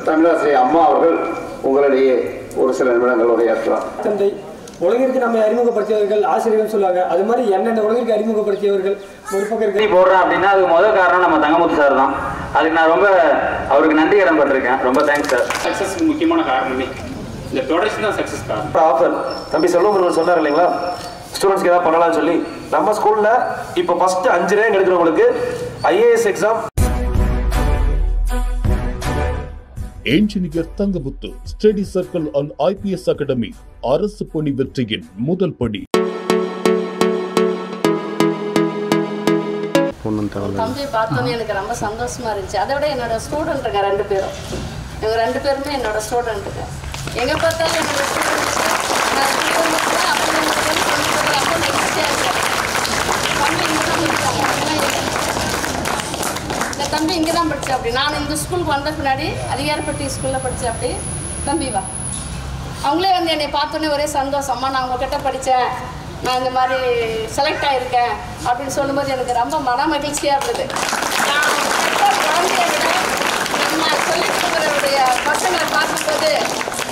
தமிழாசிரியர் அம்மா அவர்கள் உங்களிடையே ஒரு சில நிமிடங்கள் உரையாற்றலாம். தந்தை உலகிற்கு நம்ம அறிமுகப்படுத்தியவர்கள் ஆசிரியர்கள் சொல்லுவாங்க. அது மாதிரி என்னென்ன உலகிற்கு அறிமுகப்படுத்தியவர்கள் ஒரு பக்கம் போடுறேன் அப்படின்னா அதுக்கு முதல் காரணம் நம்ம தங்கமுத்து சார் தான். அதுக்கு நான் ரொம்ப அவருக்கு நன்றி கடன் பட்டிருக்கேன். ரொம்ப தேங்க்ஸ் சார். சக்ஸஸ்க்கு முக்கியமான காரணமே இந்த தொடர்ச்சி தான் சக்ஸஸ் காரணம். ஆஃபர் தம்பி செல்வமுருகன் சொன்னார் இல்லைங்களா, ஸ்டூடெண்ட்ஸ்க்கு ஏதாவது பண்ணலாம்னு சொல்லி. நம்ம ஸ்கூலில் இப்போ ஃபஸ்ட்டு 5 ரேங்க் எடுக்கிறவங்களுக்கு IAS exam. Engineer Thangamuthu study circle ஆன் IPS அகாடமி அரசு பணி வெற்றியின் முதல் படி. தம்பி பார்த்தோன்னே எனக்கு ரொம்ப சந்தோஷமா இருந்துச்சு. அதை விட என்னோட ஸ்டூடெண்ட்டுங்க 2 பேரும், இவங்க 2 பேருமே என்னோட ஸ்டூடெண்ட்டுங்க. எங்கே பார்த்தாலும் என்னோட ஸ்டூடெண்ட்ஸ் தம்பி இங்கே தான் படித்தேன். அப்படி நான் இந்த ஸ்கூலுக்கு வந்த பின்னாடி அதிகாரப்பட்டி ஸ்கூலில் படித்தேன். அப்படி தம்பி வா, அவங்களே வந்து என்னை பார்த்தோன்னே ஒரே சந்தோஷம். அம்மா நான் உங்ககிட்ட படித்தேன், நான் இந்த மாதிரி செலக்ட் ஆகியிருக்கேன் அப்படின்னு சொல்லும்போது எனக்கு ரொம்ப மன மகிழ்ச்சியாக இருந்தது. நான் குழந்தைய விட நம்ம சொல்லிக் கொடுக்குறவருடைய பசங்களை பார்க்கும்போது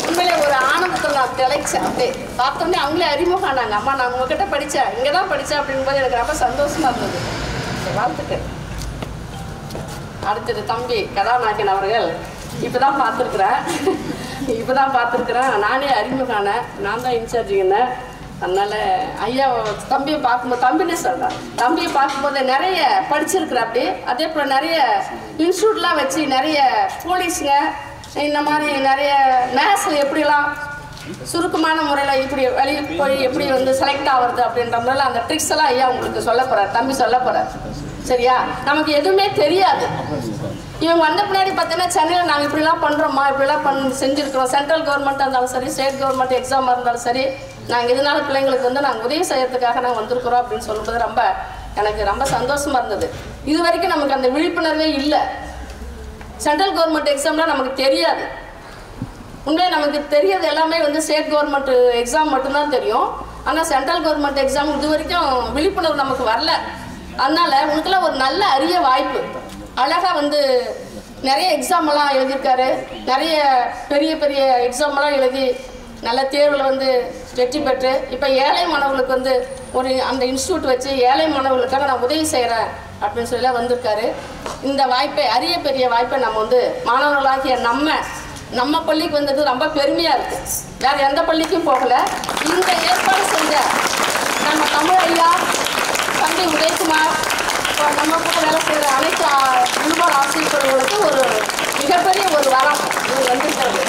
உண்மையிலே ஒரு ஆனந்தத்தில் நான் திளைச்சேன். அப்படி பார்த்தோன்னே அவங்களே அறிமுகம் ஆனாங்க. அம்மா நான் உங்ககிட்ட படித்தேன், இங்கே தான் படித்தேன் அப்படிங்கும்போது எனக்கு ரொம்ப சந்தோஷமாக இருந்தது. வாழ்த்துக்கள். அடுத்தது தம்பி கதாநாயகன் அவர்கள் இப்போ தான் பார்த்துருக்குறேன். நானே அறிமுகானேன், நான் தான் இன்சார்ஜுங்கண்ணே. அதனால் ஐயா தம்பியை பார்க்கும்போது தம்பினே சொல்கிறேன். தம்பியை பார்க்கும்போது நிறைய படிச்சிருக்கிறேன். அப்படி அதே போல் நிறைய இன்ஸ்டியூட்லாம் வச்சு நிறைய போலீஸுங்க இந்த மாதிரி நிறைய மேத்ஸில் எப்படிலாம் சுருக்கமான முறையில் இப்படி வெளியே போய் எப்படி வந்து செலக்ட் ஆகிறது அப்படின்ற முறையில் அந்த ட்ரிக்ஸ் எல்லாம் ஐயா உங்களுக்கு சொல்ல போகிறார், தம்பி சொல்ல போகிறார். சரியா? நமக்கு எதுவுமே தெரியாது. இவங்க வந்த பின்னாடி பார்த்தீங்கன்னா சென்னையில் நாங்கள் இப்படிலாம் பண்ணுறோம்மா, இப்படிலாம் செஞ்சுருக்கிறோம். சென்ட்ரல் கவர்மெண்ட்டாக இருந்தாலும் சரி, ஸ்டேட் கவர்மெண்ட் எக்ஸாமாக இருந்தாலும் சரி, நாங்கள் இதனால பிள்ளைங்களுக்கு வந்து நாங்கள் உதவி செய்யறதுக்காக நாங்கள் வந்திருக்கிறோம் அப்படின்னு சொல்லும்போது எனக்கு ரொம்ப சந்தோஷமாக இருந்தது. இது வரைக்கும் நமக்கு அந்த விழிப்புணர்வே இல்லை. சென்ட்ரல் கவர்மெண்ட் எக்ஸாம்லாம் நமக்கு தெரியாது. உண்மையாக நமக்கு தெரியாது எல்லாமே வந்து ஸ்டேட் கவர்மெண்ட் எக்ஸாம் மட்டும்தான் தெரியும். ஆனால் சென்ட்ரல் கவர்மெண்ட் எக்ஸாம் இது வரைக்கும் விழிப்புணர்வு நமக்கு வரல. அதனால் உனக்குலாம் ஒரு நல்ல அரிய வாய்ப்பு. அழகாக வந்து நிறைய எக்ஸாமெல்லாம் எழுதியிருக்காரு, நிறைய பெரிய பெரிய எக்ஸாமெல்லாம் எழுதி நல்ல தேர்வில் வந்து வெற்றி பெற்று இப்போ ஏழை மாணவர்களுக்கு வந்து ஒரு அந்த இன்ஸ்டியூட் வச்சு ஏழை மாணவர்களுக்காக நான் உதவி செய்கிறேன் அப்படின்னு சொல்லி வந்திருக்காரு. இந்த வாய்ப்பை, அரிய பெரிய வாய்ப்பை நம்ம வந்து மாணவர்களாகிய நம்ம பள்ளிக்கு வந்தது ரொம்ப பெருமையாக இருக்குது. வேறு எந்த பள்ளிக்கும் போகலை. இந்த ஏற்பாடு செஞ்ச நம்ம தமிழ் ஐயா, தம்பி உதயகுமார், நம்ம கூட வேலை செய்கிற அனைத்து முன்னாள் ஆசிரியர்களுக்கு ஒரு மிகப்பெரிய ஒரு வரம் இது வந்திருக்கிறது.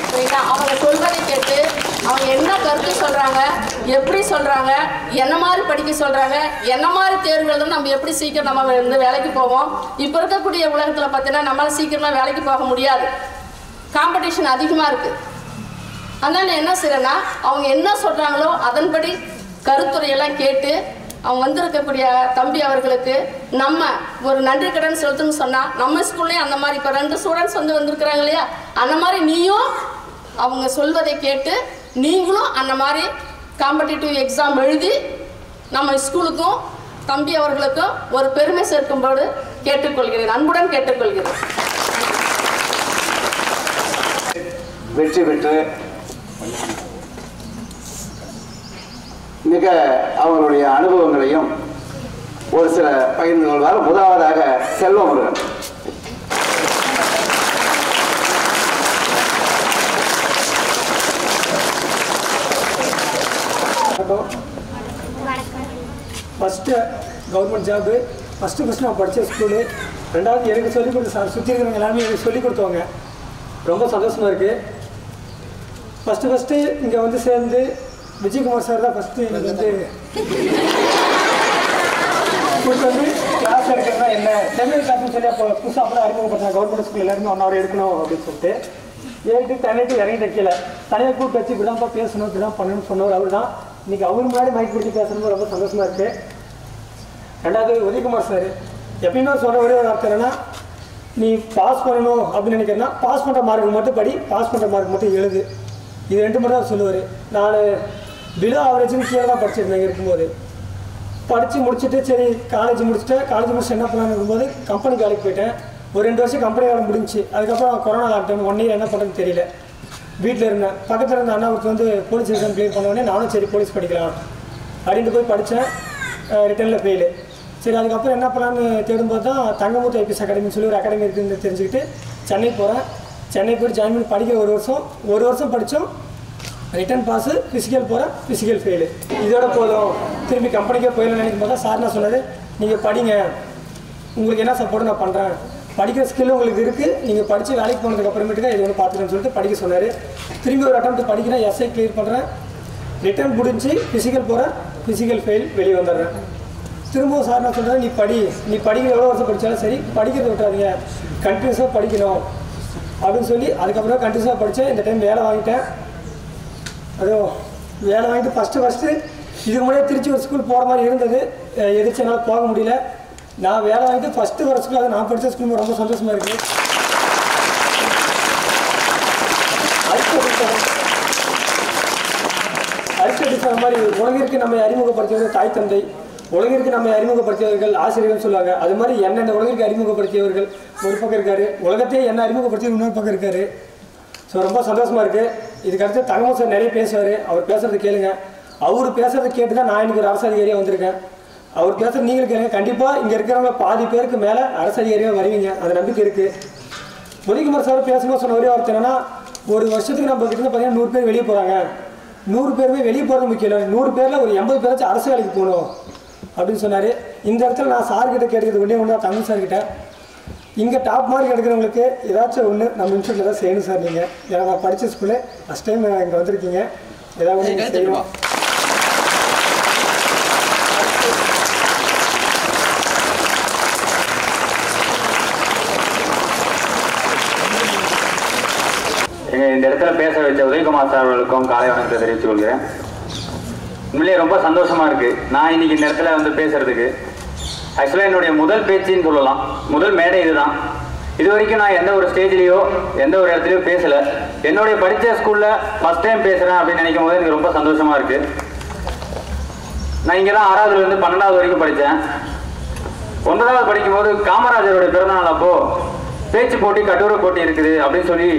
சரிங்களா? அவங்க சொல்வதை கேட்டு அவங்க என்ன கருத்து சொல்கிறாங்க, எப்படி சொல்கிறாங்க, என்ன மாதிரி படிக்க சொல்கிறாங்க, என்ன மாதிரி தேர்வுகள் நம்ம எப்படி சீக்கிரம் நம்ம வந்து வேலைக்கு போவோம். இப்போ இருக்கக்கூடிய உலகத்தில் பார்த்தீங்கன்னா நம்மளால் சீக்கிரமாக வேலைக்கு போக முடியாது. காம்படிஷன் அதிகமாக இருக்குது. அதனால் என்ன செய்கிறேன்னா அவங்க என்ன சொல்கிறாங்களோ அதன்படி கருத்துரையெல்லாம் கேட்டு அவங்க வந்திருக்கக்கூடிய தம்பி அவர்களுக்கு நம்ம ஒரு நன்றி கடன் செலுத்துன்னு சொன்னால் நம்ம ஸ்கூல்லேயும் அந்த மாதிரி இப்போ 2 ஸ்டூடெண்ட்ஸ் வந்து வந்திருக்கிறாங்க இல்லையா, அந்த மாதிரி நீயும் அவங்க சொல்வதை கேட்டு நீங்களும் அந்த மாதிரி காம்படிட்டிவ் எக்ஸாம் எழுதி நம்ம ஸ்கூலுக்கும் தம்பி அவர்களுக்கும் ஒரு பெருமை சேர்க்கும்போது கேட்டுக்கொள்கிறேன், அன்புடன் கேட்டுக்கொள்கிறேன். வெற்றி பெற்று மிக அவருடைய அனுபவங்களையும் ஒரு சில பகிர்ந்து கொள்வார். முதலாவதாக Selvamurugan. First government job, first நான் படித்த ஸ்கூலு. 2வது எனக்கு சொல்லிக் கொடுத்த சார், சுற்றி இருக்கிறவங்க எல்லாருமே எனக்கு சொல்லிக் கொடுத்தவங்க. ரொம்ப சந்தோஷமாக இருக்குது. ஃபஸ்ட்டு இங்கே வந்து சேர்ந்து விஜயகுமார் சார் தான் ஃபஸ்ட்டு எனக்கு வந்து கொடுத்து கிளாஸ் எடுக்கிறதா என்ன தமிழ் கிளாஸ்னு சொல்லி அப்போ புதுசாக அப்போ அறிமுகப்படுத்தினா கவர்மெண்ட் ஸ்கூல் எல்லாருமே 1 hour எடுக்கணும் அப்படின்னு சொல்லிட்டு தனிட்டு இறங்கிட்டு வைக்கல. தனியாக கூப்பிட்டு வச்சு இப்படி தான்ப்பா பேசணும், இப்படி தான் பண்ணணும்னு சொன்னவர் அவர் தான். இன்றைக்கி அவர் முன்னாடி மைக் பிடிச்சி பேசணும்னு ரொம்ப சந்தோஷமாக இருக்குது. 2வது உதயகுமார் சார் எப்பயுமே சொல்கிற ஒரே ஒரு அர்த்தம் என்னன்னா, நீ பாஸ் பண்ணணும் அப்படின்னு நினைக்கிறேன்னா பாஸ் பண்ணுற மார்க் மட்டும் படி, பாஸ் பண்ணுற மார்க் மட்டும் எழுது. இது 2 மட்டும் தான் சொல்லுவார். நான் பிலோ ஆவரேஜுன்னு கீழே தான் படிச்சிருந்தேன் இருக்கும்போது. படித்து முடிச்சுட்டு சரி காலேஜ் முடிச்சுட்டு என்ன பண்ணலான்னு இருக்கும்போது கம்பெனி வேலைக்கு போயிட்டேன். ஒரு 2 வருஷம் கம்பெனி வேலை முடிஞ்சு. அதுக்கப்புறம் கொரோனா லாக்டவுன் 1 இயர் என்ன பண்ணுறதுன்னு தெரியல. வீட்டில் இருந்தேன். பக்கத்தில் இருந்த அண்ணாவுக்கு வந்து போலீஸ் எக்ஸாம் கிளியர் பண்ணோடனே நானும் சரி போலீஸ் படிக்கலாம் அப்படின்ட்டு போய் படித்தேன். ரிட்டனில் ஃபெயிலு. சரி அதுக்கப்புறம் என்ன பண்ணலான்னு தேடும்போது தான் தங்கமுத்து ஐபிஎஸ் அகாடமின்னு சொல்லி ஒரு அகாடமி இருக்குதுன்னு தெரிஞ்சுக்கிட்டு சென்னை போகிறேன். சென்னை போய்ட்டு ஜாயின் பண்ணி படிக்கிற ஒரு வருஷம் படித்தோம். ரிட்டன் பாஸு, ஃபிசிக்கல் போகிறேன், ஃபிசிக்கல் ஃபெயிலு. இதோட போதும் திரும்பி கம்பெனிக்கே போயிடலாம் நினைக்கும் போது தான் சார் என்ன சொன்னார், நீங்கள் படிங்க, உங்களுக்கு என்ன சப்போர்ட் நான் பண்ணுறேன், படிக்கிற ஸ்கில் உங்களுக்கு இருக்குது, நீங்கள் படித்து வேலைக்கு போனதுக்கு அப்புறமேட்டுக்கா இது ஒன்று பார்த்துக்கன்னு சொல்லிட்டு படிக்க சொன்னார். திரும்பி ஒரு அட்டெம்ப்ட் படிக்கிறேன், எஸ்ஐ கிளியர் பண்ணுறேன், ரிட்டன் முடிஞ்சு ஃபிசிக்கல் போகிறேன், ஃபிசிக்கல் ஃபெயில், வெளியே வந்துடுறேன். திரும்பவும் சார் நான் சொல்கிறேன், நீ படிக்கிற எவ்வளோ வருஷம் படித்தாலும் சரி படிக்கிறத விட்டுறாதீங்க, கண்டினியூஸாக படிக்கணும் அப்படின்னு சொல்லி அதுக்கப்புறம் கண்டினியூஸாக படித்தேன். இந்த டைம் வேலை வாங்கிட்டேன். அதுவும் வேலை வாங்கிட்டு ஃபஸ்ட்டு இதுக்கு முன்னாடியே திருச்சி ஒரு ஸ்கூல் போகிற மாதிரி இருந்தது. எதிர்த்து என்னால் போக முடியல. நான் வேலை வாங்கிட்டு ஃபஸ்ட்டு வர ஸ்கூல், அது நான் படித்த ஸ்கூல் ரொம்ப சந்தோஷமாக இருக்குது. அடுத்து சொன்ன மாதிரி உலகிற்கு நம்மை அறிமுகப்படுத்தியவர்கள் தாய் தந்தை, உலகிற்கு நம்மை அறிமுகப்படுத்தியவர்கள் ஆசிரியர்கள் சொல்லுவாங்க. அது மாதிரி என்ன இந்த உலகிற்கு அறிமுகப்படுத்தியவர்கள் ஒரு பக்கம் இருக்காரு, உலகத்தையே என்ன அறிமுகப்படுத்தியவர் இன்னொரு பக்கம் இருக்காரு. ஸோ ரொம்ப சந்தோஷமாக இருக்குது. இதுக்கடுத்து தங்கமுத்து சார் நிறைய பேசுவார். அவர் பேசுகிறது கேளுங்க. அவர் பேசுகிறத கேட்டு தான் நான் இன்றைக்கி ஒரு அரசு அதிகாரியாக வந்திருக்கேன். அவர் பேசுகிறது நீங்களும் கேளுங்க. கண்டிப்பாக இங்கே இருக்கிறவங்க பாதி பேருக்கு மேலே அரசு அதிகாரியாக வருவீங்க, அந்த நம்பிக்கை இருக்குது. உதயகுமார் சார் பேசும்போது சொன்ன ஒரே வார்த்தை என்னன்னா, ஒரு வருஷத்துக்கு நம்ம கிட்ட பார்த்தீங்கன்னா 100 பேர் வெளியே போகிறாங்க. 100 பேருமே வெளியே போகிறது முக்கியம் இல்லை, 100 பேரில் ஒரு 80 பேராச்சும் அரசு வேலைக்கு போகணும் அப்படின்னு சொன்னார். இந்த இடத்துல நான் சார்கிட்ட கேட்குறது ஒன்றே தமிழ் சார்கிட்ட, இங்கே டாப் மார்க் எடுக்கிறவங்களுக்கு ஏதாச்சும் ஒன்று நம்ம இன்ஸ்டியூட்டில் ஏதாவது செய்யணும் சார். நீங்கள் ஏன்னா நான் படித்த ஸ்கூலு ஃபஸ்ட் டைம் இங்கே வந்திருக்கீங்க, ஏதாவது ஒன்று செய்யணும். இந்த இடத்துல பேச வச்ச உதயகுமார் சார் அவர்களுக்கும் காலை வணக்கத்தை தெரிவித்துக் கொள்கிறேன். உண்மையிலேயே ரொம்ப சந்தோஷமா இருக்கு நான் இன்னைக்கு இந்த இடத்துல வந்து பேசுறதுக்கு. ஆக்சுவலாக என்னுடைய முதல் பேச்சுன்னு சொல்லலாம், முதல் மேடை இதுதான். இது வரைக்கும் நான் எந்த ஒரு ஸ்டேஜ்லேயோ எந்த ஒரு இடத்துலையோ பேசலை. என்னுடைய படித்த ஸ்கூலில் ஃபஸ்ட் டைம் பேசுகிறேன் அப்படின்னு நினைக்கும் போது எனக்கு ரொம்ப சந்தோஷமாக இருக்குது. நான் இங்கே தான் 6வதுலேருந்து 12வது வரைக்கும் படித்தேன். 9வது படிக்கும்போது காமராஜருடைய பிறந்தநாள் அப்போது பேச்சு போட்டி கட்டுரை போட்டி இருக்குது அப்படின்னு சொல்லி